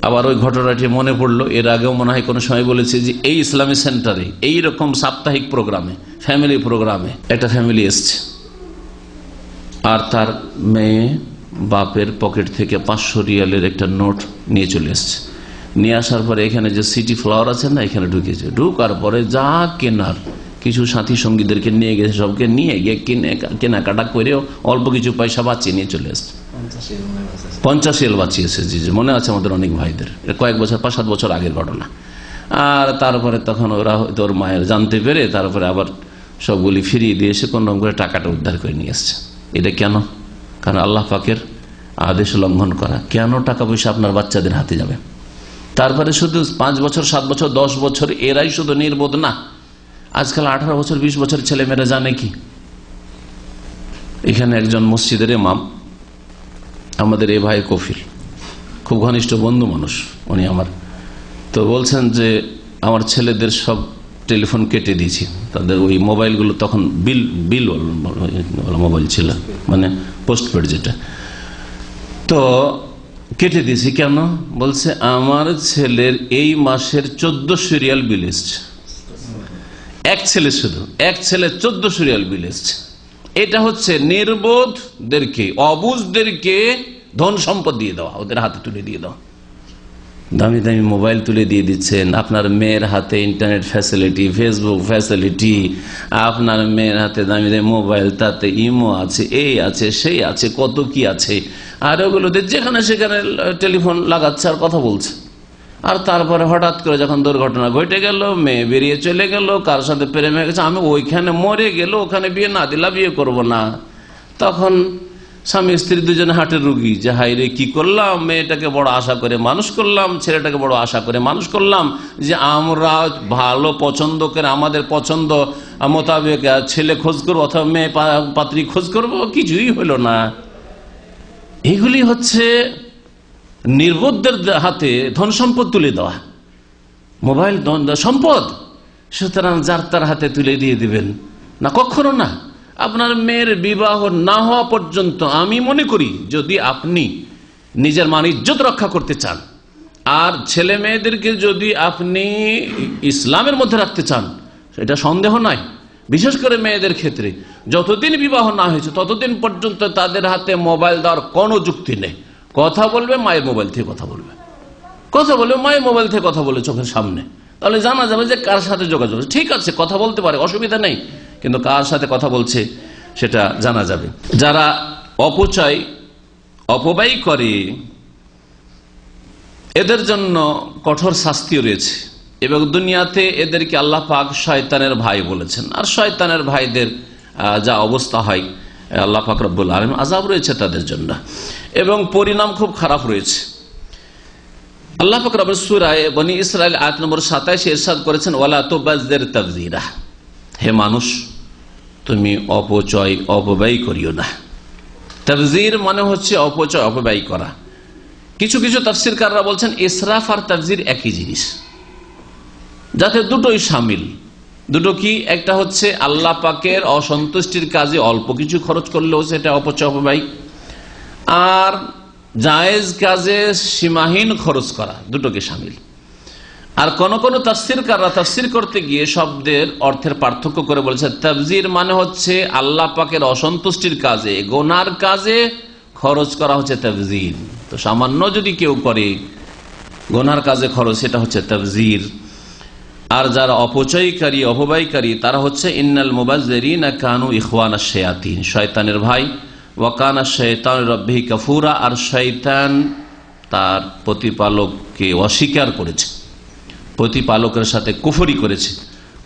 আবার ওই ঘটনাটি মনে পড়লো, এর আগেও মনে হয় কোনো সময় বলেছি যে এই ইসলামী সেন্টারে এইরকম সাপ্তাহিক প্রোগ্রামে, ফ্যামিলি প্রোগ্রামে একটা ফ্যামিলি এসছে, আর তার মেয়ে বাপের পকেট থেকে 500 রিয়ালের একটা নোট নিয়ে চলে এসছে। নিয়ে আসার পরে এখানে যে সিটি ফ্লাওয়ার আছে না, এখানে ঢুকেছে। ঢুকার পরে যা কেনার, কিছু সাথী সঙ্গীদেরকে নিয়ে গেছে, সবকে নিয়ে গিয়ে কেনাকাটা করে অল্প কিছু পয়সা বাঁচিয়ে নিয়ে চলে এসছে। 50 রিয়াল বাঁচিয়েছে। জি জি, মনে আছে আমাদের অনেক ভাইদের, কয়েক বছর 5-7 বছর আগের ঘটনা। আর তারপরে তখন ওরা হয়তো ওর মায়ের জানতে পেরে তারপরে আবার সবগুলি ফিরিয়ে দিয়ে এসে কোন রকম করে টাকাটা উদ্ধার করে নিয়ে এসছে। এটা কেন? কারণ আল্লাহ পাকের আদেশ লঙ্ঘন করা। কেন টাকা পয়সা আপনার বাচ্চাদের হাতে যাবে? তারপরে শুধু 5 বছর 7 বছর 10 বছর এরাই শুধু নির্বোধ না, আজকাল 18 বছর 20 বছর ছেলেমেয়েরা জানে কি। এখানে একজন মসজিদের ইমাম, আমাদের এ ভাই কফিল, খুব ঘনিষ্ঠ বন্ধু মানুষ উনি আমার, তো বলছেন যে আমার ছেলেদের সব টেলিফোন কেটে দিয়েছি, তাদের ওই মোবাইলগুলো তখন বিল মোবাইল ছিল, মানে পোস্টপেড যেটা, তো কেটে দিয়েছি। কেন? বলছে আমার ছেলের এই মাসের 1400 রিয়াল বিল এসছে। এক ছেলে, শুধু এক ছেলে 1400 রিয়াল বিল এসছে। এটা হচ্ছে নির্বোধদেরকে, অবুঝদেরকে ধন সম্পদ দিয়ে দেওয়া, ওদের হাতে তুলে দিয়ে দেওয়া। দামি দামি মোবাইল তুলে দিয়ে দিচ্ছেন, আপনার মেয়ের হাতে ইন্টারনেট ফ্যাসিলিটি, ফেসবুক ফ্যাসিলিটি, আপনার মেয়ের হাতে দামি দামি মোবাইল, তাতে ইমো আছে, এই আছে, সেই আছে, কত কি আছে, আর ওগুলোতে যেখানে সেখানে টেলিফোন লাগাচ্ছে আর কথা বলছে। আর তারপরে হঠাৎ করে যখন দুর্ঘটনা ঘটে গেল, মেয়ে বেরিয়ে চলে গেল, কার সাথে প্রেম হয়ে গেছে, আমি ওইখানে মরে গেল, ওখানে বিয়ে না দিলা বিয়ে করব না, তখন স্বামী স্ত্রী দুজনে হাটের রুগী, যে হাই রে কি করলাম, মেয়েটাকে বড় আশা করে মানুষ করলাম, ছেলেটাকে বড় আশা করে মানুষ করলাম, যে আমরা ভালো পছন্দ করে আমাদের পছন্দ মোতাবেক ছেলে খোঁজ করবো অথবা মেয়ে পাত্রী খোঁজ করবো, কিছুই হলো না। এগুলি হচ্ছে নির্বোধদের হাতে ধন সম্পদ তুলে দেওয়া, মোবাইল সম্পদ, সুতরাং যার তার হাতে তুলে দিয়ে দিবেন না, কখনো না। আপনার মেয়ের বিবাহ না হওয়া পর্যন্ত আমি মনে করি, যদি আপনি নিজের মান ইজ্জত রক্ষা করতে চান আর ছেলে মেয়েদেরকে যদি আপনি ইসলামের মধ্যে রাখতে চান, এটা সন্দেহ নাই, বিশেষ করে মেয়েদের ক্ষেত্রে যতদিন বিবাহ না হয়েছে ততদিন পর্যন্ত তাদের হাতে মোবাইল দেওয়ার কোনো যুক্তি নেই। কথা বলবে মায়ের মোবাইল থেকে, কথা বলবে মায়ের মোবাইল থেকে, কথা বলে চোখের সামনে, তাহলে জানা যাবে যে কার সাথে যোগাযোগ। ঠিক আছে, কথা বলতে পারে, অসুবিধা নেই, কিন্তু কার সাথে কথা বলছে সেটা জানা যাবে। যারা অপব্যয় করে এদের জন্য কঠোর শাস্তিও রয়েছে, এবং দুনিয়াতে এদেরকে আল্লাহ পাক শয়তানের ভাই বলেছেন। আর শয়তানের ভাইদের যা অবস্থা হয়, আল্লাহ পাক রব্বুল আলামিন আযাব রয়েছে তাদের জন্য, এবং পরিণাম খুব খারাপ রয়েছে। আল্লাহ পাক রব্বুল সূরা বনী ইসরাইল আয়াত নম্বর 27 ইরশাদ করেছেন, ওয়ালা তুবাযযির তাবযীরা, হে মানুষ তুমি অপব্যয় করিও না। তাবযীর মানে হচ্ছে অপচয়, অপব্যয় করা। কিছু কিছু তাফসীরকাররা বলছেন ইসরাফ আর তাবযীর একই জিনিস, যাতে দুটোই শামিল। দুটো কি? একটা হচ্ছে আল্লাহ পাকের অসন্তুষ্টির কাজে অল্প কিছু খরচ করলেও সেটা অপচয়, অপব্যয়, আর জায়েজ কাজে সীমাহীন খরচ করা, দুটোকে শামিল। আর কোন কোন তাফসীরকাররা তাফসীর করতে গিয়ে শব্দের অর্থের পার্থক্য করে বলেছে, তাবযীর মানে হচ্ছে আল্লাহ পাকের অসন্তুষ্টির কাজে, গুনার কাজে খরচ করা হচ্ছে তাবযীর। তো সামান্য যদি কেউ করে গুনার কাজে খরচ, সেটা হচ্ছে তাবযীর। আর যারা অপচয়কারী, অপব্যয়কারী, তারা হচ্ছে ইন্নাল মুবাযযিরিনা কানু ইখওয়ানাশ শায়াতিন, শয়তানের ভাই। ওয়া কানা শাইতানু রাব্বিহি কাফুরা, আর শয়তান তার প্রতিপালককে অস্বীকার করেছে, প্রতিপালকের সাথে কুফরি করেছে,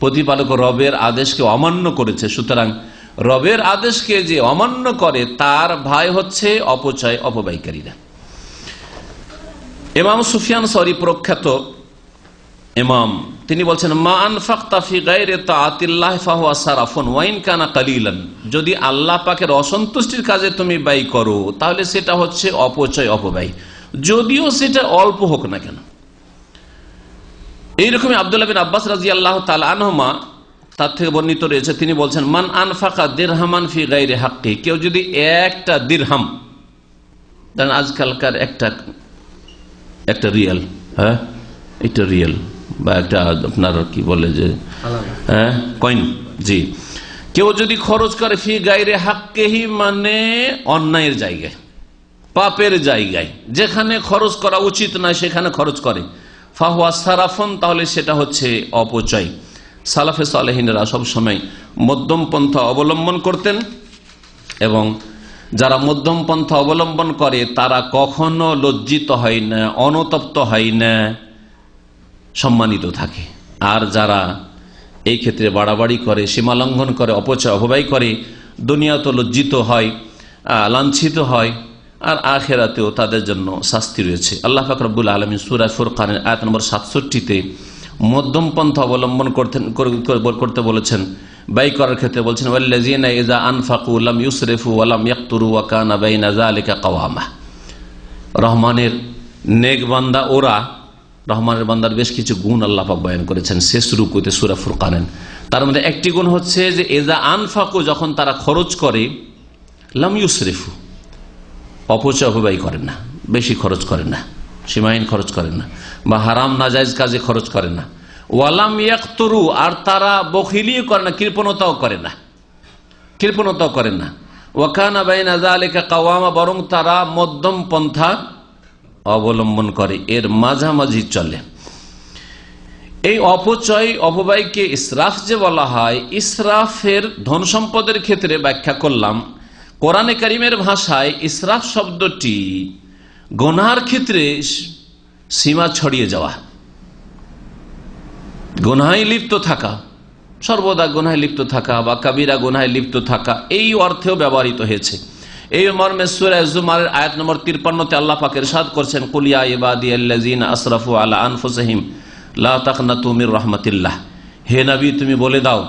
প্রতিপালক রবের আদেশকে অমান্য করেছে। সুতরাং রবের আদেশকে যে অমান্য করে তার ভাই হচ্ছে অপচয় অপব্যয়কারীরা। ইমাম সুফিয়ান সরি প্রখ্যাত ইমাম, তিনি বলছেন মা আনফাকতা ফি গায়রি তাআতিল্লাহ ফাহুয়া সারাফুন ওয়া ইন কানা কালিলান, যদি আল্লাহ পাকের অসন্তুষ্টির কাজে তুমি ব্যয় করো তাহলে সেটা হচ্ছে অপচয় অপব্যয়, যদিও সেটা অল্প হোক না কেন। এইরকমই আব্দুল্লাহ বিন আব্বাস রাদিয়াল্লাহু তাআলা আনহুমা তার থেকে বর্ণিত রয়েছে, তিনি বলছেন মান আনফাকা দিরহামান ফি গায়রি হাক্কি, কেউ যদি একটা দিরহাম, আজকালকার একটা রিয়াল, হ্যাঁ এটা রিয়াল বা একটা আপনার কি বলে যে কয়েন, জি, কেউ যদি খরচ করে ফি গায়রি হাক্কিহি মানে অন্যায়ের জায়গায়, পাপের জায়গায়, যেখানে খরচ করা উচিত নয় সেখানে খরচ করে, ফাহুয়া সারাফুন, তাহলে সেটা হচ্ছে অপচয়। সালাফে সালেহিনরা সবসময় মধ্যম পন্থা অবলম্বন করতেন এবং যারা মধ্যম পন্থা অবলম্বন করে তারা কখনো লজ্জিত হয় না, অনুতপ্ত হয় না, সম্মানিত থাকে। আর যারা এই ক্ষেত্রে বাড়াবাড়ি করে, সীমালঙ্ঘন করে, অপচয় অপব্যয় করে, দুনিয়া তো লজ্জিত হয়, লাঞ্ছিত হয়, আর আখিরাতেও তাদের জন্য শাস্তি রয়েছে। আল্লাহ পাক রব্বুল আলামিন সূরা ফুরকানের আয়াত নম্বর 67-তে মধ্যম পন্থা অবলম্বন করতে বলেছেন। ব্যয় করার ক্ষেত্রে বলছেন ওয়াল্লাযীনা ইযা আনফাকু লাম ইউসরিফু ওয়া লাম ইয়াকতুরু ওয়া কানা বাইনা যালিকা কাওয়ামা। রহমানের নেক বান্দা ওরা, রহমানের বান্দার বেশ কিছু গুণ আল্লাহ পাক বয়ান করেছেন শেষ রুকুতে সূরা ফুরকানের। তার মধ্যে একটি গুণ হচ্ছে যে ইযা আনফাকু, যখন তারা খরচ করে, লাম ইউসরিফু, অপচয় অপব্যয় করেন না, বেশি খরচ করেন না, সীমাহীন খরচ করেন না, বা হারাম নাজায়েজ কাজে খরচ করেন না। ওয়ালাম ইয়াকতুরু, আর তারা বখিলিও করে না, কৃপণতাও করে না, কৃপণতাও করেন না। ওয়া কানা বাইনা যালিকা কাওয়ামা, বরং তারা মধ্যম পন্থা অবলম্বন করে, এর মাঝামাঝি চলে। এই অপচয় অপব্যয়কে ইসরাফ যে বলা হয়, ইসরাফের ধন সম্পদের ক্ষেত্রে ব্যাখ্যা করলাম। কোরআনে কারিমের ভাষায় ইসরাফ শব্দটি গুনাহের ক্ষেত্রে সীমা ছড়িয়ে যাওয়া, গুনাহে লিপ্ত থাকা, সর্বদা গুনাহে লিপ্ত থাকা বা কাবিরা গুনাহে লিপ্ত থাকা, এই অর্থেও ব্যবহৃত হয়েছে। এই মর্মে সূরা জুমারের আয়াত নম্বর 53-তে আল্লাহ পাক ইরশাদ করেছেন কুল ইয়া ইবাদিয়াল্লাযীনা আসরাফু আলা আনফুসিহিম লা তাকনাতু মির রাহমাতিল্লাহ, হে নবী তুমি বলে দাও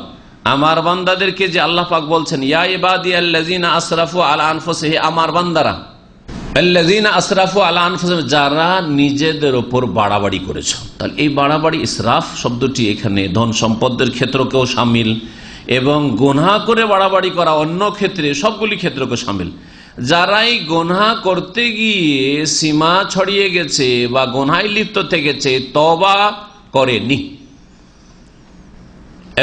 আমার বান্দাদেরকে, যে আল্লাহ পাক বলছেন ইয়া ইবাদিয়াল্লাযীনা আসরাফু আলা আনফুসিহিম, আমার বান্দারা, আল্লাযীনা আসরাফু আলা আনফুসিহিম, যারা নিজেদের উপর বাড়াবাড়ি করেছো। তাহলে এই বাড়াবাড়ি ইসরাফ শব্দটি এখানে ধন সম্পদের ক্ষেত্রকেও শামিল এবং গুনাহ করে বাড়াবাড়ি করা অন্য ক্ষেত্রে, সবগুলি ক্ষেত্রকে শামিল। যারাই গুনাহ করতে গিয়ে সীমা ছড়িয়ে গেছে বা গুনাহে লিপ্ত থেকেছে, তওবা করেনি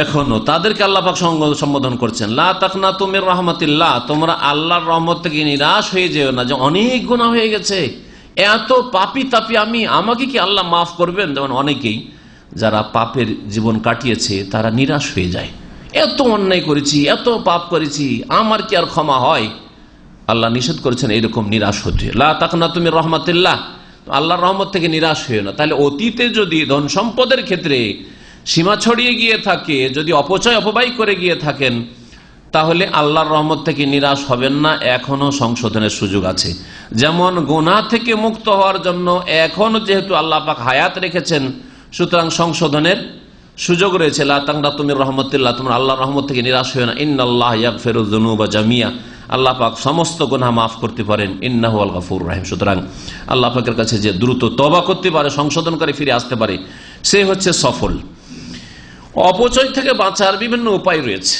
এখনো, তাদেরকে আল্লাহ পাক সম্বোধন করছেন লা তাকনাতু মির রাহমাতিল্লাহ, তোমরা আল্লাহর রহমত থেকে নিরাশ হয়ে যেও না, যে অনেক গুনাহ হয়ে গেছে, এত পাপী তাপী আমি, আমাকে কি আল্লাহ মাফ করবেন? যেমন অনেকেই যারা পাপের জীবন কাটিয়েছে তারা নিরাশ হয়ে যায়, এত অন্যায় করেছি, এত পাপ করেছি, আমার কি আর ক্ষমা হয়? আল্লাহ নিষেধ করেছেন এরকম নিরাশ হতে। লা তাকনাতু মির রাহমাতিল্লাহ, আল্লাহর রহমত থেকে নিরাশ হয়ে না। তাহলে অতীতে যদি ধন সম্পদের ক্ষেত্রে সীমা ছড়িয়ে গিয়ে থাকে, যদি অপচয় অপব্যয় করে গিয়ে থাকেন, তাহলে আল্লাহর রহমত থেকে নিরাশ হবেন না, এখনো সংশোধনের সুযোগ আছে। যেমন গুনাহ থেকে মুক্ত হওয়ার জন্য এখনো যেহেতু আল্লাহ পাক হায়াত রেখেছেন, সুতরাং সংশোধনের সুযোগ রয়েছে। লা তাকনাতু মির রাহমাতিল্লাহ, তোমরা আল্লাহর রহমত থেকে নিরাশ হয়ে না। ইন্নাল্লাহ ইয়াগফিরুয যুনুবা জামিয়া, আল্লাহ পাক সমস্ত গুনাহ মাফ করতে পারেন। ইন্নাহু আল গফুরুর রহিম, সুতরাং আল্লাহ পাকের কাছে যে দ্রুত তওবা করতে পারে, সংশোধন করে ফিরে আসতে পারে, সে হচ্ছে সফল। অপচয় থেকে বাঁচার বিভিন্ন উপায় রয়েছে,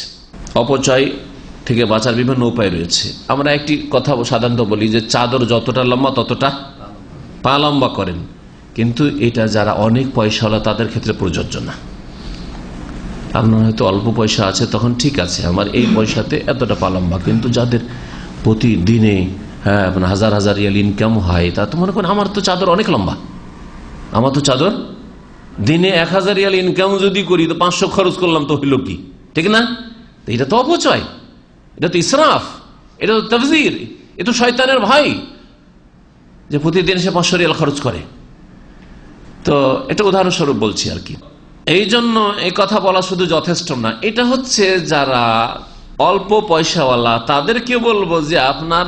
অপচয় থেকে বাঁচার বিভিন্ন উপায় রয়েছে। আমরা একটি কথা সাধারণত বলি যে চাদর যতটা লম্বা ততটা পা লম্বা করেন, কিন্তু এটা যারা অনেক পয়সাওয়ালা তাদের ক্ষেত্রে প্রযোজ্য না। আপনার হয়তো অল্প পয়সা আছে, তখন ঠিক আছে, আমার এই পয়সাতে এতটা পা লম্বা, কিন্তু যাদের প্রতিদিনে আপনার হাজার হাজার রিয়াল ইনকাম হয়, তা তো মনে করেন আমার তো চাদর অনেক লম্বা, আমার তো চাদর দিনে 1000 রিয়াল ইনকাম যদি করি তো 500 খরচ করলাম, তো হইল কি? ঠিক না? এটা তো অপচয়, এটা তো ইসরাফ, এটা তো তাফজির, এটা তো শয়তানের ভাই, যে প্রতিদিন সে 500 রিয়াল খরচ করে। তো এটা উদাহরণস্বরূপ বলছি আর কি। এই জন্য এই কথা বলা শুধু যথেষ্ট না, এটা হচ্ছে যারা অল্প পয়সাওয়ালা তাদেরকে বলবো যে আপনার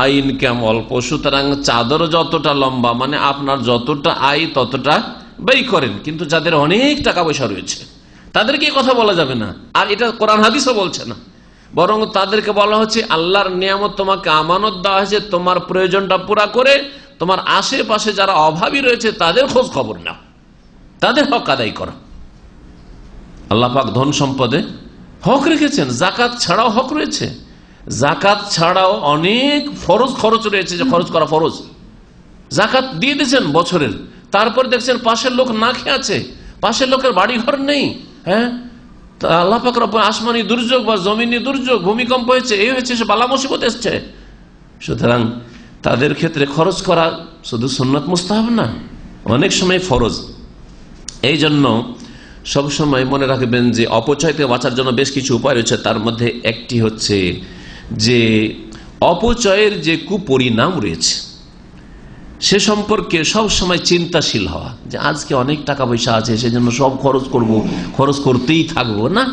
আয় ইনকাম অল্প, সুতরাং চাদর যতটা লম্বা মানে আপনার যতটা আয় ততটা ব্যয় করেন। কিন্তু যাদের অনেক টাকা পয়সা রয়েছে তাদেরকে কথা বলা যাবে না, আর এটা কোরআন হাদিসও বলছে না, বরং তাদেরকে বলা হচ্ছে আল্লাহর নিয়ামত তোমাকে আমানত দেওয়া হয়েছে, তোমার প্রয়োজনটা পুরা করে তোমার আশেপাশে যারা অভাবী রয়েছে তাদের খোঁজ খবর নাও, তাদের হক আদায় করো। আল্লাহ পাক ধন সম্পদে হক রেখেছেন, জাকাত ছাড়াও হক রয়েছে, জাকাত ছাড়াও অনেক ফরজ খরচ রয়েছে যে খরচ করা ফরজ। জাকাত দিয়ে দিয়েছেন বছরের, তারপর দেখছেন পাশের লোক না খেয়ে আছে, পাশের লোকের বাড়ি ঘর নেই, হ্যাঁ আল্লাহ পাক রব্বুল আসমানি দুর্যোগ বা জমিনি দুর্যোগ, ভূমিকম্প হয়েছে, এই হয়েছে, সে বালা মুসিবত এসছে। সুতরাং তাদের ক্ষেত্রে খরচ করা শুধু সুন্নাত মুস্তাহাব না, অনেক সময় ফরজ। এই জন্য সবসময় মনে রাখবেন যে অপচয় থেকে বাঁচার জন্য বেশ কিছু উপায় রয়েছে। তার মধ্যে একটি হচ্ছে যে অপচয়ের যে কুপরিণাম রয়েছে সে সম্পর্কে সব সময় চিন্তাশীল হওয়া, যে আজকে অনেক টাকা পয়সা আছে সেজন্য সব খরচ করব, খরচ করতেই থাকবো না,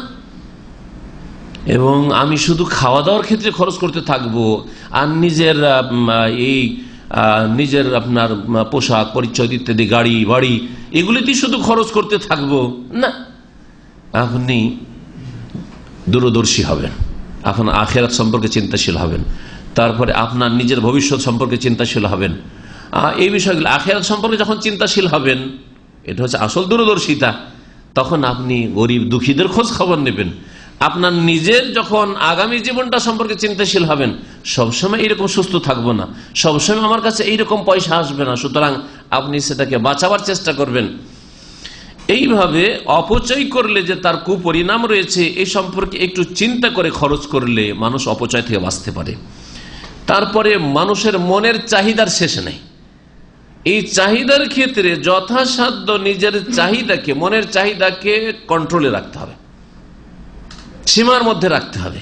এবং আমি শুধু খাওয়া দাওয়ার ক্ষেত্রে খরচ করতে থাকবো, আর নিজের আপনার পোশাক পরিচ্ছদ ইত্যাদি গাড়ি বাড়ি এগুলিতেই শুধু খরচ করতে থাকবো না। আপনি দূরদর্শী হবেন, আপনার আখিরাত সম্পর্কে চিন্তাশীল হবেন, তারপরে আপনার নিজের ভবিষ্যৎ সম্পর্কে চিন্তাশীল হবেন। এই বিষয়গুলো আখিরাত সম্পর্কে যখন চিন্তাশীল হবেন, এটা হচ্ছে আসল দূরদর্শিতা, তখন আপনি গরিব দুঃখীদের খোঁজ খবর নেবেন। আপনার নিজের যখন আগামী জীবনটা সম্পর্কে চিন্তাশীল হবেন, সবসময় এইরকম সুস্থ থাকবো না, সবসময় আমার কাছে এইরকম পয়সা আসবে না, সুতরাং আপনি সেটাকে বাঁচাবার চেষ্টা করবেন। এইভাবে অপচয় করলে যে তার কুপরিণাম রয়েছে এই সম্পর্কে একটু চিন্তা করে খরচ করলে মানুষ অপচয় থেকে বাঁচতে পারে। তারপরে মানুষের মনের চাহিদার শেষ নেই, এই চাহিদার ক্ষেত্রে যথাসাধ্য নিজের চাহিদাকে, মনের চাহিদাকে কন্ট্রোলে রাখতে হবে, সীমার মধ্যে রাখতে হবে,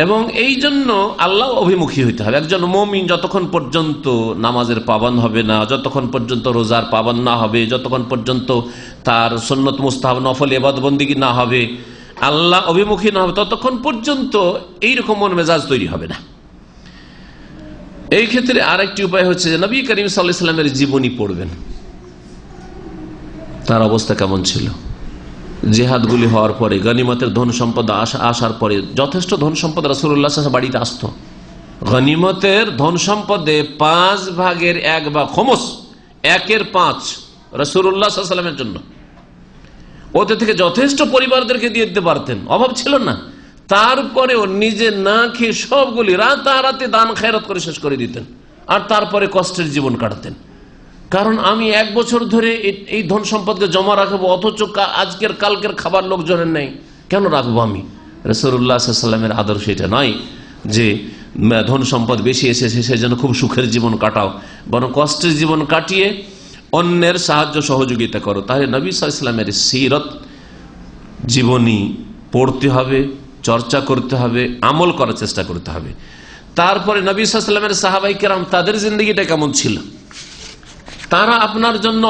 এবং এই জন্য আল্লাহ অভিমুখী হইতে হবে। একজন মুমিন যতক্ষণ পর্যন্ত নামাজের পাবন্দ হবে না, যতক্ষণ পর্যন্ত রোজার পাবন্দ না হবে, যতক্ষণ পর্যন্ত তার সুন্নত মুস্তাহাব নফল ইবাদত বন্দেগী না হবে, আল্লাহ অভিমুখী না হবে, ততক্ষণ পর্যন্ত এইরকম মন মেজাজ তৈরি হবে না। এই ক্ষেত্রে আরেকটি উপায় হচ্ছে যে নবী করিম সাল্লাল্লাহু আলাইহি ওয়াসাল্লামের জীবনী পড়বেন, তার অবস্থা কেমন ছিল। জেহাদগুলি হওয়ার পরে, গনিমতের ধন সম্পদ আসার পরে যথেষ্ট ধন সম্পদ রাসূলুল্লাহ সাল্লাল্লাহু আলাইহি ওয়াসাল্লাম বাড়িতে আসতো। গনিমতের ধন সম্পদে 5/1 বা খমস 1/5 রাসূলুল্লাহ সাল্লাল্লাহু আলাইহি ওয়াসাল্লামের জন্য, ওতে থেকে যথেষ্ট পরিবারদেরকে দিয়ে দিতে পারতেন, অভাব ছিল না। তারপরেও নিজে না খেয়ে সবগুলি রাতারাতি দান খেরাত করে শেষ করে দিতেন, আর তারপরে কষ্টের জীবন কাটাতেন। কারণ আমি 1 বছর ধরে এই ধন সম্পদকে জমা রাখবো, অথচ আজকের কালকের খাবার লোকজনের নেই, কেন রাখবো আমি? রাসূলুল্লাহ সাল্লাল্লাহু আলাইহি ওয়াসাল্লামের আদর্শ এটা নয় যে ধন সম্পদ বেশি এসেছে সেই জন্য খুব সুখের জীবন কাটাও, বরং কষ্টের জীবন কাটিয়ে অন্যের সাহায্য সহযোগিতা করো। তাহলে নবী সাল্লাল্লাহু আলাইহি ওয়াসাল্লামের সিরত জীবনী পড়তে হবে, চর্চা করতে হবে, আমল করার চেষ্টা করতে হবে। তারপরে নবী সাল্লাল্লাহু আলাইহি ওয়াসাল্লামের সাহাবায়ে কেরাম তাদের জিন্দেগিটা কেমন ছিল, তারা আপনার জন্য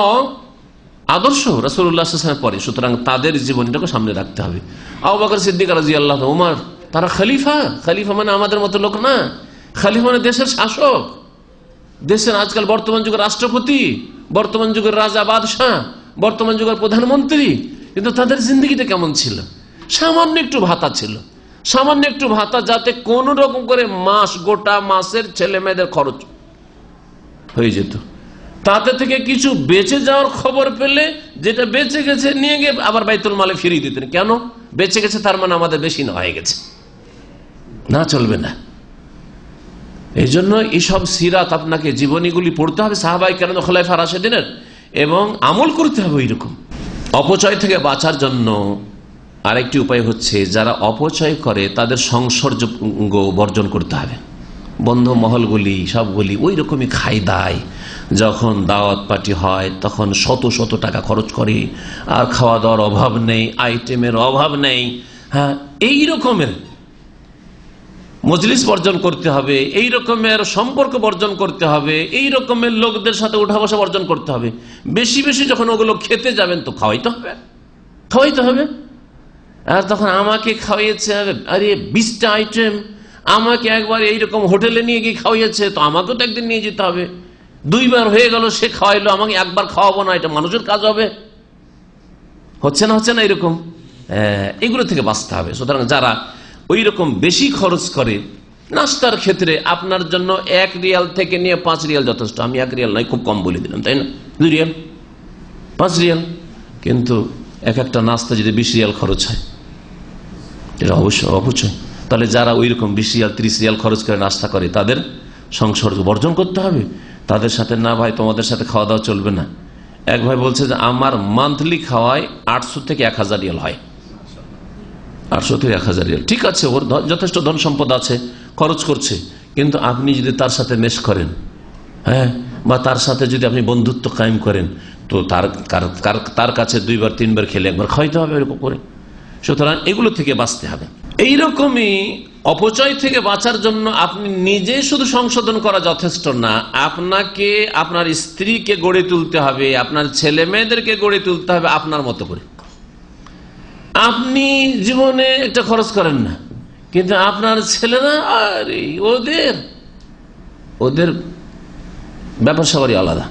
আদর্শ রাসূলুল্লাহ সাল্লাল্লাহু আলাইহি ওয়াসাল্লামের পরে, সুতরাং তাদের জীবনটাকে সামনে রাখতে হবে। আবু বকর সিদ্দিক রাদিয়াল্লাহু আনহু, ওমর, তারা খলিফা। খলিফা মানে আমাদের মতো লোক না, খলিফা মানে দেশের শাসক, দেশের আজকাল বর্তমান যুগের রাষ্ট্রপতি, বর্তমান যুগের রাজা বাদশাহ, বর্তমান যুগের প্রধানমন্ত্রী। কিন্তু তাদের জিন্দগিটা কেমন ছিল? সামান্য একটু ভাতা ছিল, সামান্য একটু ভাতা, যাতে কোন রকম করে গোটা মাসের ছেলে মেয়েদের খরচ হয়ে যেত। তাতে থেকে কিছু বেঁচে যাওয়ার খবর পেলে যেটা বেঁচে গেছে নিয়ে গিয়ে আবার বাইতুল মালে ফিরিয়ে দিতেন। কেন? বেঁচে গেছে তার মানে আমাদের বেশি না হয়ে গেছে, না চলবে না। এই জন্য এইসব সিরাত আপনাকে জীবনীগুলি পড়তে হবে সাহাবায়ে কেরাম খোলাফায়ে রাশিদিনের, এবং আমল করতে হবে ওইরকম। অপচয় থেকে বাঁচার জন্য আরেকটি উপায় হচ্ছে যারা অপচয় করে তাদের সংসর্গ বর্জন করতে হবে। বন্ধ মহলগুলি সবগুলি ওই রকমই খাই দায়, যখন দাওয়াত পার্টি হয় তখন শত শত টাকা খরচ করে, আর খাওয়া দাওয়ার অভাব নেই, আইটেমের অভাব নেই। হ্যাঁ, এই রকমের মজলিস বর্জন করতে হবে, এই রকমের সম্পর্ক বর্জন করতে হবে, এই রকমের লোকদের সাথে উঠা বসা বর্জন করতে হবে। বেশি বেশি যখন ওগুলো খেতে যাবেন তো খাওয়াইতে হবে। আর তখন আমাকে খাওয়াইছে, আরে 20টা আইটেম, আমাকে একবার এইরকম হোটেলে নিয়ে গিয়ে খাওয়াইছে, তো আমাকেও তো একদিন নিয়ে যেতে হবে। 2 বার হয়ে গেল সে খাওয়াইলো, আমাকে একবার খাওয়াবো না, এটা মানুষের কাজ হবে? হচ্ছে না এরকম? এগুলো থেকে বাঁচতে হবে। সুতরাং যারা ওই রকম বেশি খরচ করে নাস্তার ক্ষেত্রে, আপনার জন্য 1 রিয়াল থেকে নিয়ে 5 রিয়াল যথেষ্ট। আমি 1 রিয়াল নয়, খুব কম বলে দিলাম, তাই না? 2 রিয়াল, 5 রিয়াল, কিন্তু একটা নাস্তা যদি 20 রিয়াল খরচ হয়, এটা অবশ্যই। তাহলে যারা ওই রকম 20 রিয়াল 30 রিয়াল খরচ করে নাস্তা করে, তাদের সংসর্গ বর্জন করতে হবে। তাদের সাথে না, ভাই তোমাদের সাথে খাওয়া দাওয়া চলবে না। এক ভাই বলছে যে আমার মান্থলি খাওয়ায় 800 থেকে 1000 রিয়াল হয়। 800 থেকে 1000 রিয়াল, ঠিক আছে, ওর যথেষ্ট ধন সম্পদ আছে, খরচ করছে। কিন্তু আপনি যদি তার সাথে মেশ করেন, বা তার সাথে যদি আপনি বন্ধুত্ব কায়েম করেন, তো তার কাছে 2 বার 3 বার খেলে একবার খাইতে হবে এরকম করে। সুতরাং এগুলো থেকে বাঁচতে হবে। এইরকমই অপচয় থেকে বাঁচার জন্য আপনি নিজে শুধু সংশোধন করা যথেষ্ট না, আপনাকে আপনার স্ত্রীকে গড়ে তুলতে হবে, আপনার ছেলে মেয়েদেরকে গড়ে তুলতে হবে আপনার মতো করে। আপনি জীবনে একটা খরচ করেন না, কিন্তু আপনার ছেলেরা আরে ওদের ব্যাপার সবারই আলাদা।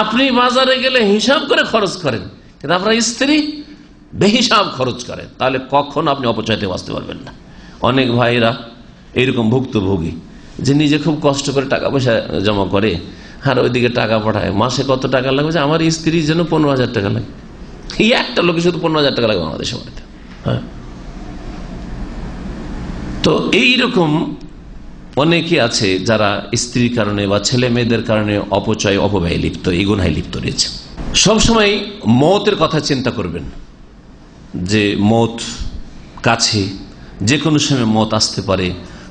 আপনি বাজারে গেলে হিসাব করে খরচ করেন, কিন্তু আপনার স্ত্রী বেহিসাব খরচ করে, তাহলে কখন আপনি অপচয়তে বাঁচতে পারবেন না। অনেক ভাইরা এইরকম ভুক্তভোগী, যে নিজে খুব কষ্ট করে টাকা পয়সা জমা করে আর ওইদিকে টাকা পাঠায়। মাসে কত টাকা লাগবে? আমার স্ত্রীর জন্য 15,000 টাকা লাগে। এই একটা লোকে শুধু 15,000 টাকা লাগে বাংলাদেশে। হ্যাঁ, তো এইরকম অনেকে আছে যারা স্ত্রীর কারণে বা ছেলে মেয়েদের কারণে অপচয় অপব্যয় লিপ্ত, এই গুনাহে লিপ্ত রয়েছে। সবসময় মওতের কথা চিন্তা করবেন, যে মওত কাছে, যে কোনো সময় মওত আসতে পারে।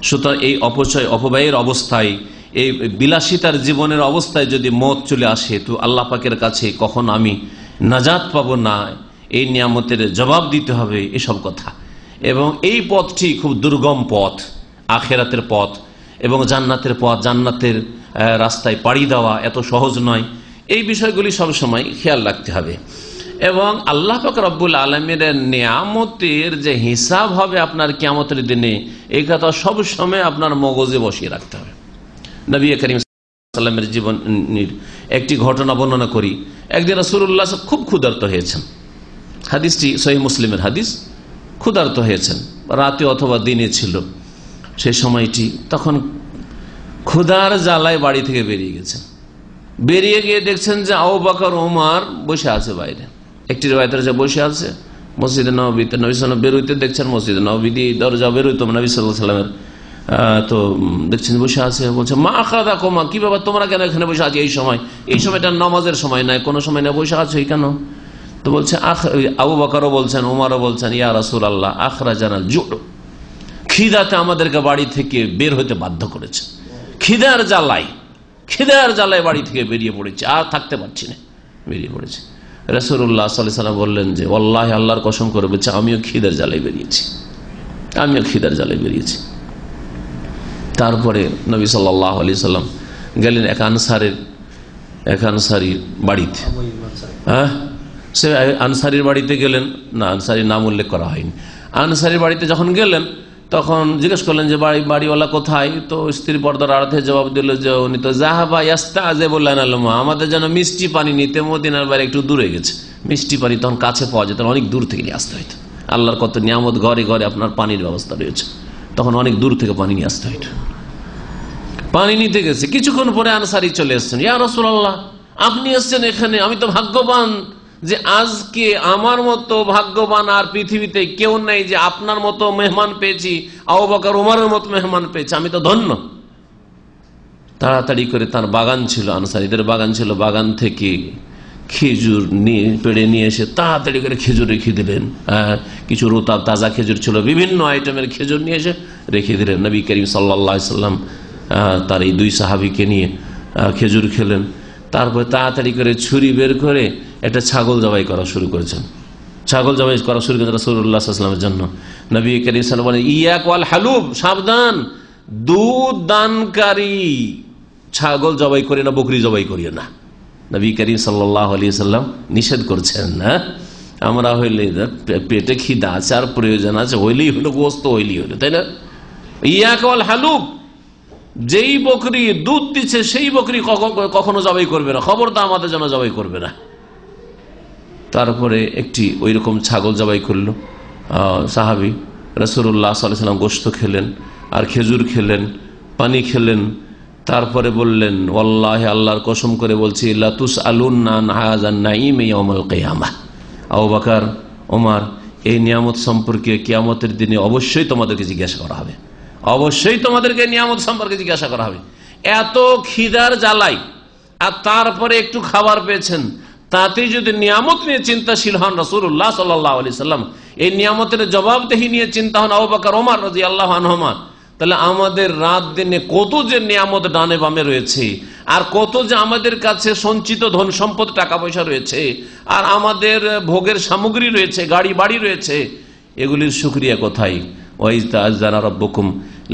সুতরাং এই অপচয় অপব্যয়ের অবস্থায়, এই বিলাসিতার জীবনের অবস্থায় যদি মওত চলে আসে, তো আল্লাহ পাকের কাছে কখন আমি নাজাত পাবো না, এই নিয়ামতের জবাব দিতে হবে, এসব কথা। এবং এই পথটি খুব দুর্গম পথ, আখেরাতের পথ এবং জান্নাতের পথ, জান্নাতের রাস্তায় পাড়ি দেওয়া এত সহজ নয়। এই বিষয়গুলি সবসময় খেয়াল রাখতে হবে। এবং আল্লাহ পাক রব্বুল আলামিনের নিয়ামতের যে হিসাব হবে আপনার কিয়ামতের দিনে, এই কথা সবসময় আপনার মগজে বসিয়ে রাখতে হবে। নবী করিম সাল্লাল্লাহু আলাইহি ওয়াসাল্লামের জীবনের একটি ঘটনা বর্ণনা করি। একদিন রাসূলুল্লাহ খুব ক্ষুধার্ত হয়েছেন, হাদিসটি সহিহ মুসলিমের হাদিস। ক্ষুধার্ত হয়েছেন, রাতে অথবা দিনে ছিল সেই সময়টি, তখন ক্ষুধার জ্বালায় বাড়ি থেকে বেরিয়ে গেছেন। বেরিয়ে গিয়ে দেখছেন যে আবু বকর ওমর বসে আছে বাইরে, একটি রিওয়ায়েতে আছে বসে আছে মসজিদে নববীতে। নবী সাল্লাল্লাহু আলাইহি ওয়াসাল্লাম বেরোইতে দেখছেন মসজিদে নববী দিয়ে দরজা বেরোইতো নবী সাল্লাল্লাহু আলাইহি ওয়াসাল্লামের, তো দেখছেন বসে আছে। বলছে মা আখাযাকুমা, কি বাবা তোমরা কেন এখানে বসে আছো এই সময়? এই সময়টা নামাজের সময় নয়, কোনো সময় না, বসে আছো কেন? তো বলছে আবু বকরও বলছেন, ওমরও বলছেন, ইয়া রাসূলুল্লাহ আখরাজানাল জু', খিদাতে আমাদেরকে বাড়ি থেকে বের হতে বাধ্য করেছে। খিদার জ্বালায় বাড়ি থেকে বেরিয়ে পড়েছে, আর থাকতে পারছি না, বেরিয়ে পড়েছে। রাসূলুল্লাহ সাল্লাল্লাহু আলাইহি ওয়াসাল্লাম বললেন যে ওয়াল্লাহি, আল্লাহর কসম করে বলছে, আমিও খিদার জ্বালায় বেরিয়েছি। তারপরে নবী সাল্লাল্লাহু আলাইহি ওয়াসাল্লাম গেলেন এক আনসারীর বাড়িতে। হ্যাঁ, সে আনসারীর বাড়িতে গেলেন, না আনসারীর নাম উল্লেখ করা হয়নি। আনসারীর বাড়িতে যখন গেলেন তখন জিজ্ঞেস করলেন যে বাড়িওয়ালা কোথায়? তো স্ত্রী পর্দার আড়াতে জবাব দিল যে উনি তো যাহাবা ইয়াস্তাযিবু লানাল মা, আমাদের জন্য মিষ্টি পানি নিতে মদিনার বাইরে একটু দূরে গেছে। মিষ্টি পানি তখন কাছে পাওয়া যেত, অনেক দূর থেকে নিয়ে আসতে হইতো। আল্লাহর কত নিয়ামত, ঘরে ঘরে আপনার পানির ব্যবস্থা রয়েছে, তখন অনেক দূর থেকে পানি নিয়ে আসতে হইতো। পানি নিতে গেছে, কিছুক্ষণ পরে আনসারী চলে এসছেন। ইয়া রাসূলুল্লাহ, আপনি এসছেন এখানে, আমি তো ভাগ্যবান যে আজকে আমার মতো ভাগ্যবান আর পৃথিবীতে কেউ নেই যে আপনার মতো মেহমান পেয়েছি, আবু বকর ওমরের মতো মেহমান পেয়েছি, আমি তো ধন্য। তাড়াতাড়ি করে তার বাগান ছিল, আনসারীদের বাগান ছিল, বাগান থেকে খেজুর পেড়ে নিয়ে এসে তাড়াতাড়ি করে খেজুর রেখে দিলেন। কিছু রোতাব তাজা খেজুর ছিল, বিভিন্ন আইটেমের খেজুর নিয়ে এসে রেখে দিলেন। নবী করিম সাল্লাল্লাহু আলাইহি ওয়াসাল্লাম তার এই 2 সাহাবীকে নিয়ে খেজুর খেলেন। তারপর তাড়াতাড়ি করে ছুরি বের করে একটা ছাগল জবাই করা শুরু করেছেন। রাসূলুল্লাহ সাল্লাল্লাহু আলাইহি ওয়াসাল্লামের জন্য। নবী করিম সাল্লাল্লাহু আলাইহি ওয়াসাল্লাম বলেন, ইয়াক ওয়াল হালুব, সাবধান, দুধ দানকারী ছাগল জবাই করি না, বকরি জবাই করিও না। নবী করিম সাল্লাল্লাহু আলাইহি ওয়াসাল্লাম নিষেধ করছেন না। আমরা হইলে পেটে খিদা আছে আর প্রয়োজন আছে, হইলেই হলো গোস্ত, হইলেই হলো, তাই না? ইয়াকাল হালুক, যেই বকরি দুধ দিচ্ছে সেই বকরি কখনো জবাই করবে না, খবরদার আমাদের জন্য জবাই করবে না। তারপরে একটি ওইরকম ছাগল জবাই করলো সাহাবী। রাসূলুল্লাহ সাল্লাল্লাহু আলাইহি ওয়াসাল্লাম গোশত খেলেন আর খেজুর খেলেন, পানি খেলেন। তারপরে বললেন, ওয়াল্লাহি, আল্লাহর কসম করে বলছি, লা তুসআলুন্না আন হাযান নাঈম ইয়াউমাল কিয়ামাহ। আবু বকর, ওমর, এই নিয়ামত সম্পর্কে কিয়ামতের দিনে অবশ্যই তোমাদেরকে জিজ্ঞাসা করা হবে, অবশ্যই তোমাদেরকে নিয়ামত সম্পর্কে জিজ্ঞাসা করা হবে। এত খিদার জ্বালাই আর তারপরে একটু খাবার পেয়েছেন, তাতে যদি নিয়ামত নিয়ে চিন্তাশীল হন রাসূলুল্লাহ সাল্লাল্লাহু আলাইহি সাল্লাম, এই নিয়ামতের জবাবদেহি নিয়ে চিন্তা হন আবু বকর, ওমর রাদিয়াল্লাহু আনহুমা, তাহলে আমাদের রাত দিনে কত যে নিয়ামত ডানে বামে রয়েছে, আর কত যে আমাদের কাছে সঞ্চিত ধন সম্পদ টাকা পয়সা রয়েছে, আর আমাদের ভোগের সামগ্রী রয়েছে, গাড়ি বাড়ি রয়েছে, এগুলির শুকরিয়া কোথায়? ওয়াইজ তাআযানা রাব্বুকুম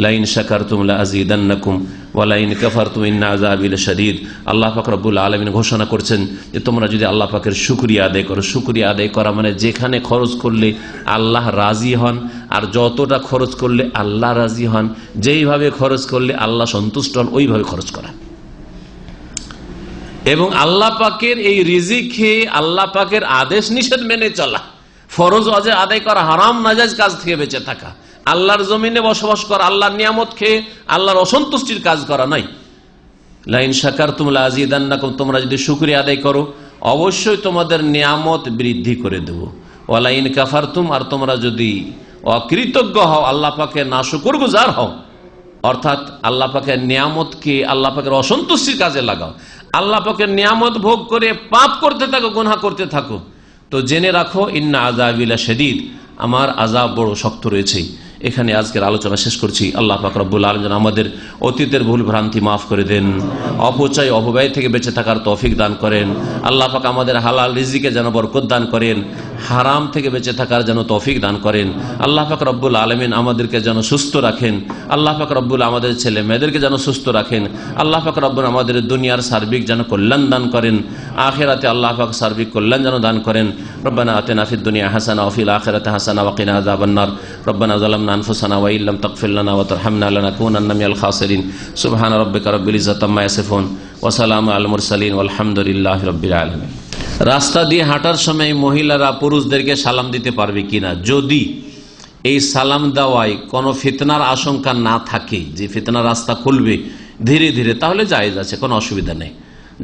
লাইন শাকারতুম লাযীদান্নাকুম ওয়া লাইন কাফারতুম ইন্না আযাবি লাশাদীদ। আল্লাহ পাক রব্বুল আলামিন ঘোষণা করছেন যে তোমরা যদি আল্লাহ পাকের শুকরিয়া আদায় করো, শুকরিয়া আদায় করা মানে যেখানে খরচ করলে আল্লাহ রাজি হন, আর যতটা খরচ করলে আল্লাহ রাজি হন, যেইভাবে খরচ করলে আল্লাহ সন্তুষ্ট হন, ওইভাবে খরচ করা। এবং আল্লাহ পাকের এই রিজিক খেয়ে আল্লাহ পাকের আদেশ নিষেধ মেনে চলা, ফরজ ওয়াজিব আদায় করা, হারাম নাজায়েজ কাজ থেকে বেঁচে থাকা, আল্লাহর জমিনে বসবাস করা, আল্লাহর নিয়ামত খেয়ে আল্লাহর অসন্তুষ্টির কাজ করা নাই। লাইন শাকারতুম লাযীদান্নাকুম, তোমরা যদি শুকরিয়া আদায় করো অবশ্যই তোমাদের নিয়ামত বৃদ্ধি করে দেব। ওয়া লাইন কাফারতুম, আর তোমরা যদি অকৃতজ্ঞ হও, আল্লাহ পাকের নাশুকরগুজার হও, অর্থাৎ আল্লাহ পাকের নিয়ামতকে আল্লাহ পাকের অসন্তুষ্টির কাজে লাগাও, আল্লাহ পাকের নিয়ামত ভোগ করে পাপ করতে থাকো, গুনাহ করতে থাকো, তো জেনে রাখো ইন্না আযাবি লাশাদীদ, আমার আযাব বড় শক্ত রয়েছে। এখানে আজকের আলোচনা শেষ করছি। আল্লাহ পাক রব্বুল আলামিন আমাদের অতীতের ভুল ভ্রান্তি মাফ করে দেন, অপচয় অপব্যয় থেকে বেঁচে থাকার তৌফিক দান করেন। আল্লাহ পাক আমাদের হালাল রিজিকে যেন বরকত দান করেন, হারাম থেকে বেঁচে থাকার যেন তৌফিক দান করেন। আল্লাহ পাক রব্বুল আলামিন আমাদেরকে যেন সুস্থ রাখেন। আল্লাহ পাক রব্বুল আমাদের ছেলে মেয়েদেরকে যেন সুস্থ রাখেন। আল্লাহ পাক রব্বুল আমাদের দুনিয়ার সার্বিক যেন কল্যাণ দান করেন, আখিরাতে আল্লাহ পাক সার্বিক কল্যাণ যেন দান করেন। রব্বানা আতিনা ফিদ দুনিয়া হাসানা ওয়া ফিল আখিরাতি হাসানা ওয়া কিনা আযাবান্নার। রব্বানা যালামনা আনফুসানা ওয়া ইল্লাম তাগফির লানা ওয়া তারহামনা লানাকুনান্না মিনাল খাসিরিন। সুবহানা রাব্বিকা রাব্বিল ইজ্জাতি আম্মা ইয়াসিফুন ওয়া সালামু আলাল মুরসালিন ওয়ালহামদুলিল্লাহি রাব্বিল আলামিন। রাস্তা দিয়ে হাঁটার সময় মহিলারা পুরুষদেরকে সালাম দিতে পারবে কিনা? যদি এই সালাম দেওয়ায় কোনো ফিতনার আশঙ্কা না থাকে, যে ফিতনার রাস্তা খুলবে ধীরে ধীরে, তাহলে জায়েজ আছে, কোনো অসুবিধা নেই।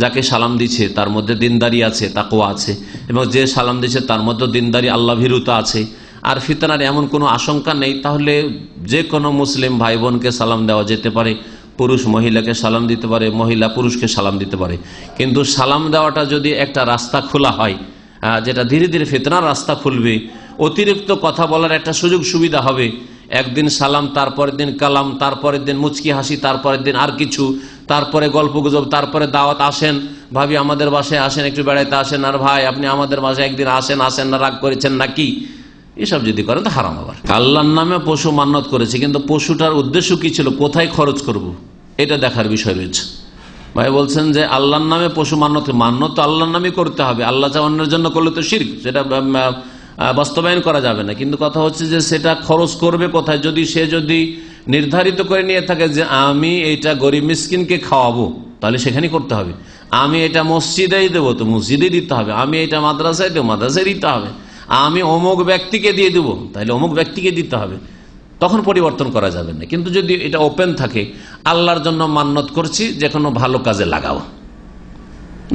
যাকে সালাম দিচ্ছে তার মধ্যে দিনদারি আছে, তাকওয়া আছে, এবং যে সালাম দিচ্ছে তার মধ্যে দিনদারি আল্লাহ ভীরুতা আছে, আর ফিতনার এমন কোনো আশঙ্কা নেই, তাহলে যে কোনো মুসলিম ভাই বোনকে সালাম দেওয়া যেতে পারে। পুরুষ মহিলাকে সালাম দিতে পারে, মহিলা পুরুষকে সালাম দিতে পারে। কিন্তু সালাম দেওয়াটা যদি একটা রাস্তা খোলা হয়, যেটা ধীরে ধীরে ফিতনার রাস্তা খুলবে, অতিরিক্ত কথা বলার একটা সুযোগ সুবিধা হবে, একদিন সালাম, তারপরের দিন কালাম, তারপরের দিন মুচকি হাসি, তারপরের দিন আর কিছু, তারপরে গল্প গুজব, তারপরে দাওয়াত, আসেন ভাবি আমাদের বাসায় আসেন, একটু বেড়াইতে আসেন, আর ভাই আপনি আমাদের বাসায় একদিন আসেন, আসেন না, রাগ করেছেন নাকি, এসব যদি করেন তো হারাম। আবার আল্লাহর নামে পশু মান্নত করেছে, কিন্তু পশুটার উদ্দেশ্য কি ছিল, কোথায় খরচ করব, এটা দেখার বিষয় রয়েছে। ভাই বলছেন যে আল্লাহর নামে পশু মান্নত তো আল্লাহর নামে করতে হবে, আল্লাহ যা অন্যের জন্য করলে তো শিরক, সেটা বাস্তবায়ন করা যাবে না। কিন্তু কথা হচ্ছে যে সেটা খরচ করবে কোথায়, সে যদি নির্ধারিত করে নিয়ে থাকে যে আমি এটা গরিব মিসকিনকে খাওয়াবো, তাহলে সেখানেই করতে হবে। আমি এটা মসজিদেই দেবো, তো মসজিদেই দিতে হবে। আমি এটা মাদ্রাসায় দেবো, মাদ্রাসায় দিতে হবে। আমি অমুক ব্যক্তিকে দিয়ে দেবো, তাহলে অমুক ব্যক্তিকে দিতে হবে, তখন পরিবর্তন করা যাবে না। কিন্তু যদি এটা ওপেন থাকে, আল্লাহর জন্য মান্নত করছি, যে কোনো ভালো কাজে লাগাও,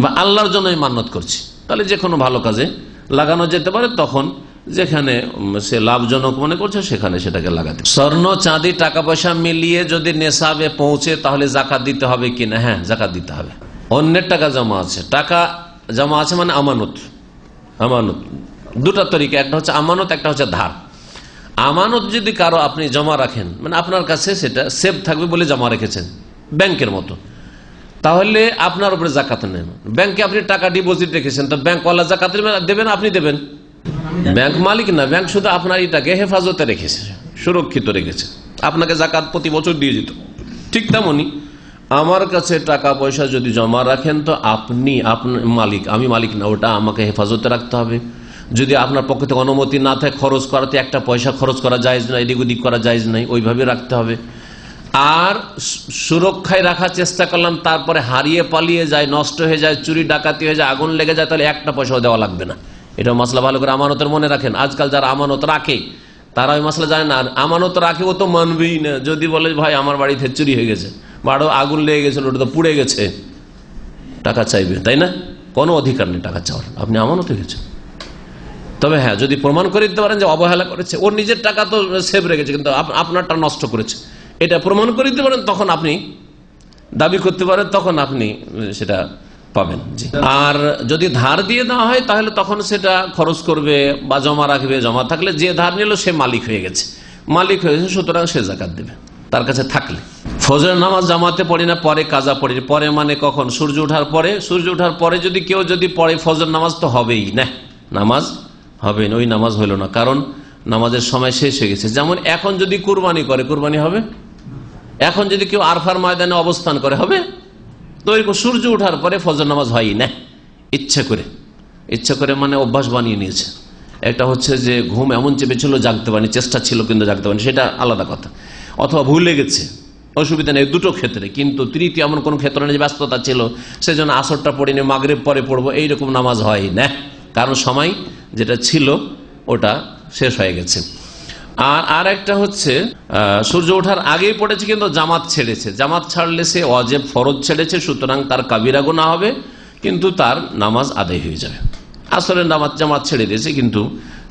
বা আল্লাহর জন্যই মান্নত করছি, তাহলে যে কোনো ভালো কাজে লাগানো যেতে পারে, তখন যেখানে সে লাভজনক মনে করছে সেখানে সেটাকে লাগাতে। স্বর্ণ চাঁদি টাকা পয়সা মিলিয়ে যদি নেশাবে পৌঁছে, তাহলে জাকাত দিতে হবে কিনা? হ্যাঁ, জাকাত দিতে হবে। অন্যের টাকা জমা আছে, টাকা জমা আছে মানে আমানত। আমানত দুটা তরিকা, একটা হচ্ছে আমানত, একটা হচ্ছে ধার। আমানত যদি কারো আপনি জমা রাখেন, মানে আপনার কাছে সেটা সেভ থাকবে বলে জমা রেখেছেন, ব্যাংকের মতো, তাহলে আপনার উপরে জাকাত নেন। ব্যাংকে আপনি টাকা ডিপোজিট রেখেছেন, তো ব্যাংকওয়ালা জাকাত দেবেন, আপনি দেবেন? ব্যাংক মালিক না, ব্যাংক শুধু আপনার এটাকে হেফাজতে রেখেছে, সুরক্ষিত রেখেছে, আপনাকে জাকাত প্রতি বছর দিয়ে যেত। ঠিক তেমনি আমার কাছে টাকা পয়সা যদি জমা রাখেন, তো আপনি মালিক, আমি মালিক না, ওটা আমাকে হেফাজতে রাখতে হবে। যদি আপনার পক্ষ থেকে অনুমতি না থাকে খরচ করাতে একটা পয়সা খরচ করা জায়েজ নয়, এদিক ওদিক করা জায়েজ নয়, ওইভাবে রাখতে হবে। আর সুরক্ষায় রাখার চেষ্টা করলাম, তারপরে হারিয়ে পালিয়ে যায়, নষ্ট হয়ে যায়, চুরি ডাকাতি হয়ে যায়, আগুন লেগে যায়, তাহলে একটা পয়সাও দেওয়া লাগবে না। এটা মশলা ভালো করে আমানতের মনে রাখেন। আজকাল যারা আমানত রাখে তারা ওই মশলা জানে না। আমানত রাখে ও তো মানবেই না। যদি বলে ভাই আমার বাড়িতে চুরি হয়ে গেছে, বাড়ো আগুন লেগে গেছিল, ওটা তো পুড়ে গেছে, টাকা চাইবে, তাই না? কোনো অধিকার নেই টাকা চাওয়ার, আপনি আমানত গেছেন। তবে হ্যাঁ, যদি প্রমাণ করে দিতে পারেন যে অবহেলা করেছে, ওর নিজের টাকা তো সেভ রেখেছে কিন্তু আপনারটা নষ্ট করেছে, এটা প্রমাণ করে দিতে পারেন, তখন আপনি দাবি করতে পারেন, তখন আপনি সেটা পাবেন। জি। আর যদি ধার দিয়ে দেওয়া হয় তাহলে তখন সেটা খরচ করবে বা জমা রাখবে। জমা থাকলে যে ধার নিল সে মালিক হয়ে গেছে, সুতরাং সে যাকাত দেবে তার কাছে থাকলে। ফজরের নামাজ জামাতে পড়ি না, পরে কাজা পড়ি। পরে মানে কখন? সূর্য ওঠার পরে। সূর্য ওঠার পরে যদি কেউ পড়ে ফজর নামাজ তো হবেই না, নামাজ হবে না, ওই নামাজ হলো না, কারণ নামাজের সময় শেষ হয়ে গেছে। যেমন এখন যদি কুরবানি করে, কুরবানি হবে। এখন যদি কেউ আরফার ময়দানে অবস্থান করে, হবে তো। সূর্য ওঠার পরে ফজর নামাজ হয়ই না, ইচ্ছা করে মানে অভ্যাস বানিয়ে নিয়েছে। একটা হচ্ছে যে ঘুম এমন চেপেছিল, জাগতে পারেনি, চেষ্টা ছিল কিন্তু জাগতে পারেনি, সেটা আলাদা কথা। অথবা ভুলে গেছে, অসুবিধা নেই, দুটো ক্ষেত্রে। কিন্তু তৃতীয় এমন কোন ক্ষেত্রে নেই, ব্যস্ততা ছিল, সেজন্য আসরটা পড়িনি, মাগরিব পরে পড়বো, এইরকম নামাজ হয় না, কারণ সময় যেটা ছিল ওটা শেষ হয়ে গেছে। আর একটা হচ্ছে সূর্য ওঠার আগেই পড়েছে কিন্তু জামাত ছেড়েছে। জামাত ছাড়লে সে ওয়াজিব ফরজ ছেড়েছে, সুতরাং তার কাবিরা গুনাহ হবে, কিন্তু তার নামাজ আদায় হয়ে যাবে। আসরের জামাত ছেড়ে দিয়েছে কিন্তু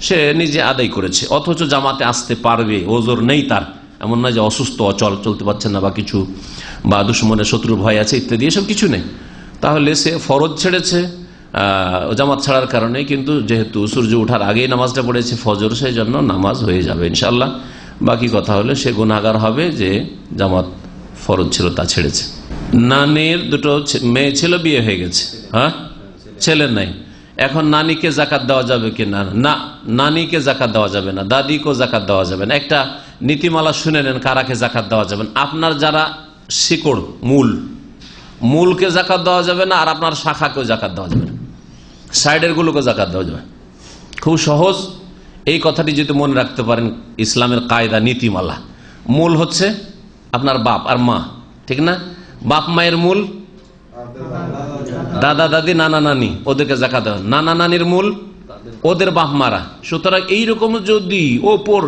সে নিজে আদায় করেছে, অথচ জামাতে আসতে পারবে, ওজোর নেই তার। এমন না যে অসুস্থ, অচল, চলতে পারছে না বা কিছু, বা দুশমনের শত্রুর ভয় আছে ইত্যাদি, এসব কিছু নেই। তাহলে সে ফরজ ছেড়েছে জামাত ছাড়ার কারণে, কিন্তু যেহেতু সূর্য ওঠার আগেই নামাজটা পড়েছে ফজর, সেই জন্য নামাজ হয়ে যাবে ইনশাল্লাহ। বাকি কথা হলে সে গুনাহগার হবে যে জামাত ফরজ ছিল তা ছেড়েছে। নানির দুটো মেয়ে ছিল, বিয়ে হয়ে গেছে, হ্যাঁ, ছেলে নাই। এখন নানিকে জাকাত দেওয়া যাবে কি না? না, নানিকে জাকাত দেওয়া যাবে না, দাদিকেও জাকাত দেওয়া যাবে না। একটা নীতিমালা শুনে নেন, কারাকে জাকাত দেওয়া যাবে না। আপনার যারা শিকড়, মূলকে জাকাত দেওয়া যাবে না, আর আপনার শাখাকেও জাকাত দেওয়া যাবে না, সাইডের গুলোকে জাকাত দেওয়া যাবে। খুব সহজ, এই কথাটি যদি মনে রাখতে পারেন, ইসলামের কায়দা, নীতিমালা। মূল হচ্ছে আপনার বাপ আর মা, ঠিক না? বাপ মায়ের মূল দাদা দাদি, নানা নানি, ওদেরকে জাকাত দেওয়া। নানা নানির মূল ওদের বাপ মারা। সুতরাং এইরকম যদি ওপর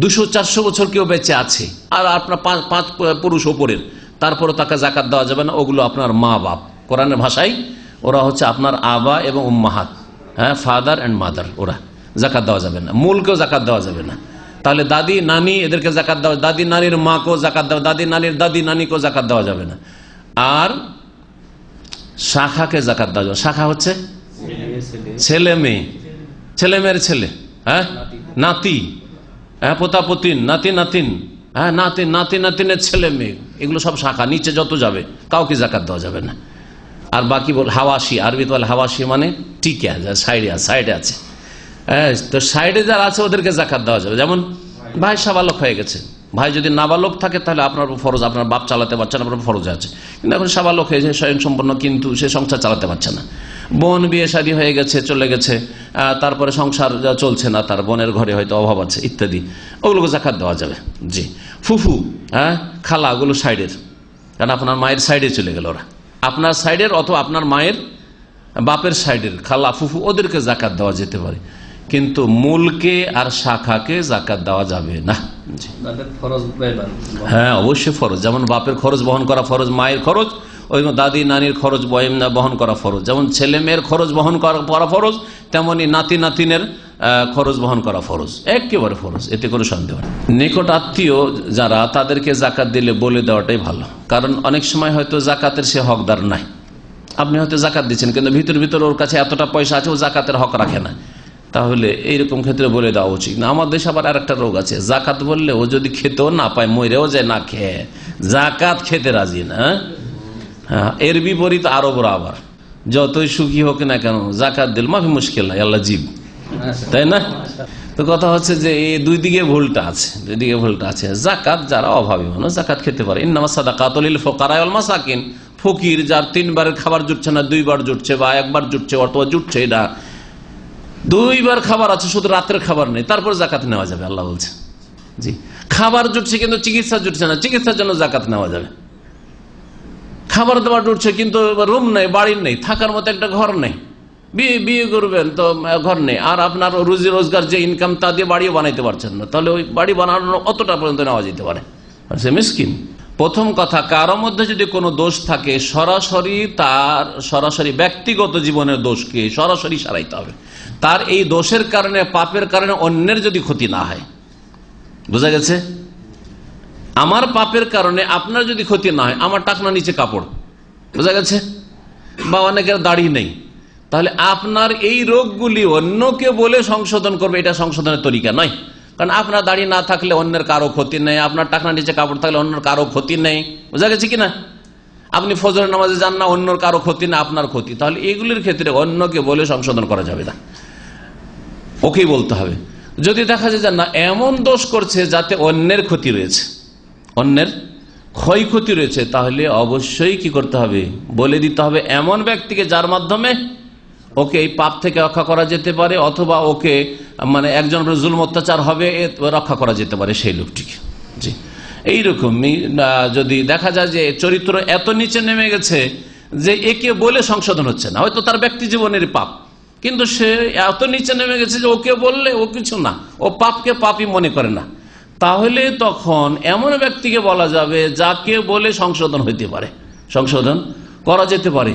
200-400 বছর কেউ বেঁচে আছে, আর আপনার 5 পুরুষ ওপরের, তারপরে তাকে জাকাত দেওয়া যাবে না। ওগুলো আপনার মা বাপ, কোরআনের ভাষায় ওরা হচ্ছে আপনার আবা এবং উম্মাহাত, হ্যাঁ, ফাদার অ্যান্ড মাদার, ওরা জাকাত দেওয়া যাবে না। মূলকেও জাকাত দেওয়া যাবে না। তাহলে দাদি নানি, এদেরকে জাকাত দেওয়া, দাদি নানির মাকেও জাকাত দেওয়া, দাদি নানির দাদি নানিকেও জাকাত দেওয়া যাবে না। আর শাখাকে জাকাত দেওয়া যাবে। শাখা হচ্ছে ছেলে মেয়ে, ছেলে মেয়ের ছেলে, হ্যাঁ, নাতি, হ্যাঁ, পোতাপতিন, নাতি নাতিন, হ্যাঁ, নাতি নাতিনের ছেলে মেয়ে, এগুলো সব শাখা। নিচে যত যাবে কাউকে জাকাত দেওয়া যাবে না। আর বাকি বল হাওয়াসি, আরবি তো হাওয়াসি মানে টিকে আছে, সাইডে আছে, হ্যাঁ, তো সাইডে যারা আছে ওদেরকে জাকাত দেওয়া যাবে। যেমন ভাই সাবালক হয়ে গেছে, ভাই যদি নাবালক থাকে তাহলে আপনার ফরজ, আপনার বাপ চালাতে পারছে না, আপনার ফরজ আছে। কিন্তু এখন সাবালক হয়েছে, স্বয়ং সম্পন্ন, কিন্তু সে সংসার চালাতে পারছে না। বোন বিয়ে শাদী হয়ে গেছে, চলে গেছে, তারপরে সংসার চলছে না, তার বোনের ঘরে হয়তো অভাব আছে ইত্যাদি, ওগুলোকে জাকাত দেওয়া যাবে। জি। ফুফু, হ্যাঁ, খালা, ওগুলো সাইডের, কারণ আপনার মায়ের সাইডে চলে গেল ওরা, আপনার সাইডের অথবা আপনার মায়ের বাপের সাইডের খালা, ফুফু, ওদেরকে জাকাত দেওয়া যেতে পারে, কিন্তু মূলকে আর শাখাকে জাকাত দেওয়া যাবে না। হ্যাঁ, অবশ্যই ফরজ। যেমন বাপের খরচ বহন করা ফরজ, মায়ের খরচ, ওই দাদি নানির খরচ বহন করা ফরজ। যেমন ছেলে মেয়ের খরচ বহন করা ফরজ, তেমনি নাতি নাতিনের খরচ বহন করা ফরজ, একেবারে ফরজ, এতে কোনো সন্দেহ নেই। নিকট আত্মীয় যারা, তাদেরকে জাকাত দিলে বলে দেওয়াটাই ভালো, কারণ অনেক সময় হয়তো জাকাতের সে হকদার নাই। আপনি হয়তো জাকাত দিচ্ছেন, কিন্তু ভিতর ওর কাছে এতটা পয়সা আছে, ও জাকাতের হক রাখে না, তাহলে এইরকম ক্ষেত্রে বলে দেওয়া উচিত না। আমাদের দেশে আবার আরেকটা রোগ আছে, জাকাত বললে ও যদি খেতেও না পায়, মরেও যায় না খেয়ে, জাকাত খেতে রাজি না। হ্যাঁ, এর বিপরীত আরবরা আবার যতই সুখী হোক না কেন, জাকাত দিল মাফি মুশকিল নাই, আল্লাহ জীব, তাই না? তো কথা হচ্ছে যে এই দুই দিকে ভুলটা আছে। জাকাত যারা অভাবী মানুষ জাকাত খেতে পারে। ইন্নামাস সাদাকাতুল লিল ফুকারা ওয়াল মাসাকিন, ফকির যার 3 বারের খাবার জুটছে না, 2 বার জুটছে বা 1 বার জুটছে, অথবা জুটছে, এটা 2 বার খাবার আছে, শুধু রাতের খাবার নেই, তারপর জাকাত নেওয়া যাবে আল্লাহ বলছে। জি, খাবার জুটছে কিন্তু চিকিৎসা জুটছে না, চিকিৎসার জন্য জাকাত নেওয়া যাবে। খাবার দাবার জুটছে কিন্তু রুম নেই, বাড়ি নেই, থাকার মতো একটা ঘর নেই, বিয়ে করবেন তো ঘর নেই, আর আপনার রুজি রোজগার যে ইনকাম তা দিয়ে বাড়িও বানাইতে পারছেন না, তাহলে ওই বাড়ি বানানো অতটা পর্যন্ত নেওয়া যেতে পারে, সে মিসকিন। প্রথম কথা, কারো মধ্যে যদি কোনো দোষ থাকে সরাসরি ব্যক্তিগত জীবনের দোষকে সরাসরি সারাইতে হবে। তার এই দোষের কারণে, পাপের কারণে অন্যের যদি ক্ষতি না হয়, বোঝা গেছে? আমার পাপের কারণে আপনার যদি ক্ষতি না হয়, আমার টাকনা নিচে কাপড়, বোঝা গেছে, বা অনেকের দাড়ি নেই, তাহলে আপনার এই রোগগুলি অন্যকে বলে সংশোধন করবে, এটা সংশোধনের তরিকা নয়। কারণ আপনার দাড়ি না থাকলে অন্যের কারো ক্ষতি নেই, আপনার টাকনা নিচে কাপড় থাকলে অন্যের কারো ক্ষতি নেই, বোঝা গেছে কিনা? আপনি ফজরের নামাজে যান না, অন্যর কারো ক্ষতি না, আপনার ক্ষতি, তাহলে এগুলির ক্ষেত্রে অন্যকে বলে সংশোধন করা যাবে না, ওকেই বলতে হবে। যদি দেখা যায় যে না, এমন দোষ করছে যাতে অন্যের ক্ষতি রয়েছে, অন্যের ক্ষয়ক্ষতি রয়েছে, তাহলে অবশ্যই কি করতে হবে? বলে দিতে হবে এমন ব্যক্তিকে যার মাধ্যমে ওকে এই পাপ থেকে রক্ষা করা যেতে পারে, অথবা ওকে মানে একজন জুলম অত্যাচার হবে রক্ষা করা যেতে পারে সেই লোকটিকে। জি, এইরকমই যদি দেখা যায় যে চরিত্র এত নিচে নেমে গেছে যে একে বলে সংশোধন হচ্ছে না, হয়তো তার ব্যক্তি জীবনের পাপ, কিন্তু সে এত নিচে নেমে গেছে যে ওকে বললে ও কিছু না, ও পাপকে পাপই মনে করে না, তাহলে তখন এমন ব্যক্তিকে বলা যাবে যাকে বলে সংশোধন হইতে পারে, সংশোধন করা যেতে পারে,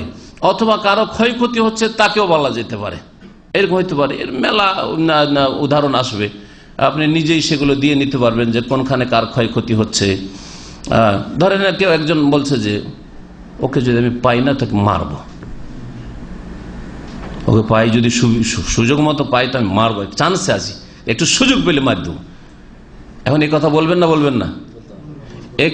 অথবা কারো ক্ষয়ক্ষতি হচ্ছে তাকেও বলা যেতে পারে, এরকম হইতে পারে। এর মেলা উদাহরণ আসবে, আপনি নিজেই সেগুলো দিয়ে নিতে পারবেন যে কোনখানে কার ক্ষয়ক্ষতি হচ্ছে। ধরেন কেউ একজন বলছে যে ওকে যদি আমি পাই না তাকে মারবো, ওকে পাই যদি সুযোগ মতো পাই তো আমি মারবো, চান্সে আছি, একটু সুযোগ পেলে মার দেবো। এখন এই কথা বলবেন না, বলবেন না?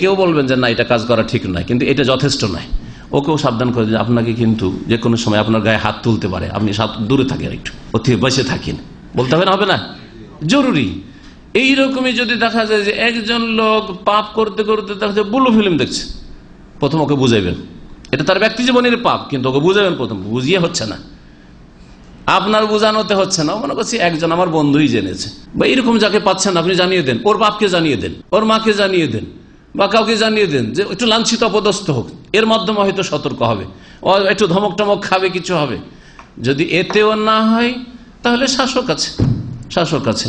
কেউ বলবেন যে না, এটা কাজ করা ঠিক নয়, কিন্তু এটা যথেষ্ট নয়, ওকেও সাবধান করে যে আপনাকে কিন্তু যে কোনো সময় আপনার গায়ে হাত তুলতে পারে, আপনি দূরে থাকেন, একটু ওর থেকে বসে থাকেন, বলতে হবে না? হবে না? জরুরি। এইরকমই যদি দেখা যায় যে একজন লোক পাপ করতে করতে দেখা যায় ব্লু ফিল্ম দেখছে, প্রথম ওকে বুঝাইবেন, এটা তার ব্যক্তি জীবনের পাপ, কিন্তু ওকে বুঝাবেন, প্রথম বুঝিয়ে হচ্ছে না, আপনার বোঝানোতে হচ্ছে না, মনে করছি একজন আমার বন্ধুই জেনেছে, বা এরকম যাকে পাচ্ছেন আপনি জানিয়ে দেন, ওর বাপকে জানিয়ে দেন, ওর মাকে জানিয়ে দেন, বা কাউকে জানিয়ে দেন যে একটু লাঞ্ছিত অপদস্থ হোক, এর মাধ্যমে হয়তো সতর্ক হবে, ও একটু ধমক টমক খাবে, কিছু হবে। যদি এতেও না হয় তাহলে শাসক আছে,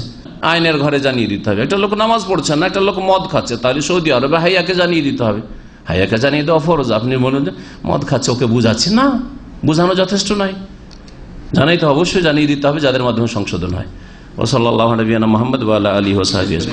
আইনের ঘরে জানিয়ে দিতে হবে। একটা লোক নামাজ পড়ছে না, একটা লোক মদ খাচ্ছে, তাহলে সৌদি আরবে হাইয়াকে জানিয়ে দিতে হবে, হাইয়াকে জানিয়ে দেওয়া ফরজ। আপনি বলেন যে মদ খাচ্ছে, ওকে বুঝাচ্ছি না, বুঝানো যথেষ্ট নয়, জানাই তো অবশ্যই জানিয়ে দিতে হবে, যাদের মাধ্যমে সংশোধন হয়। ওয়া সাল্লাল্লাহু আলা নবিয়িনা মুহাম্মদ ওয়া আলা আলিহি ওয়া সাহবিহি।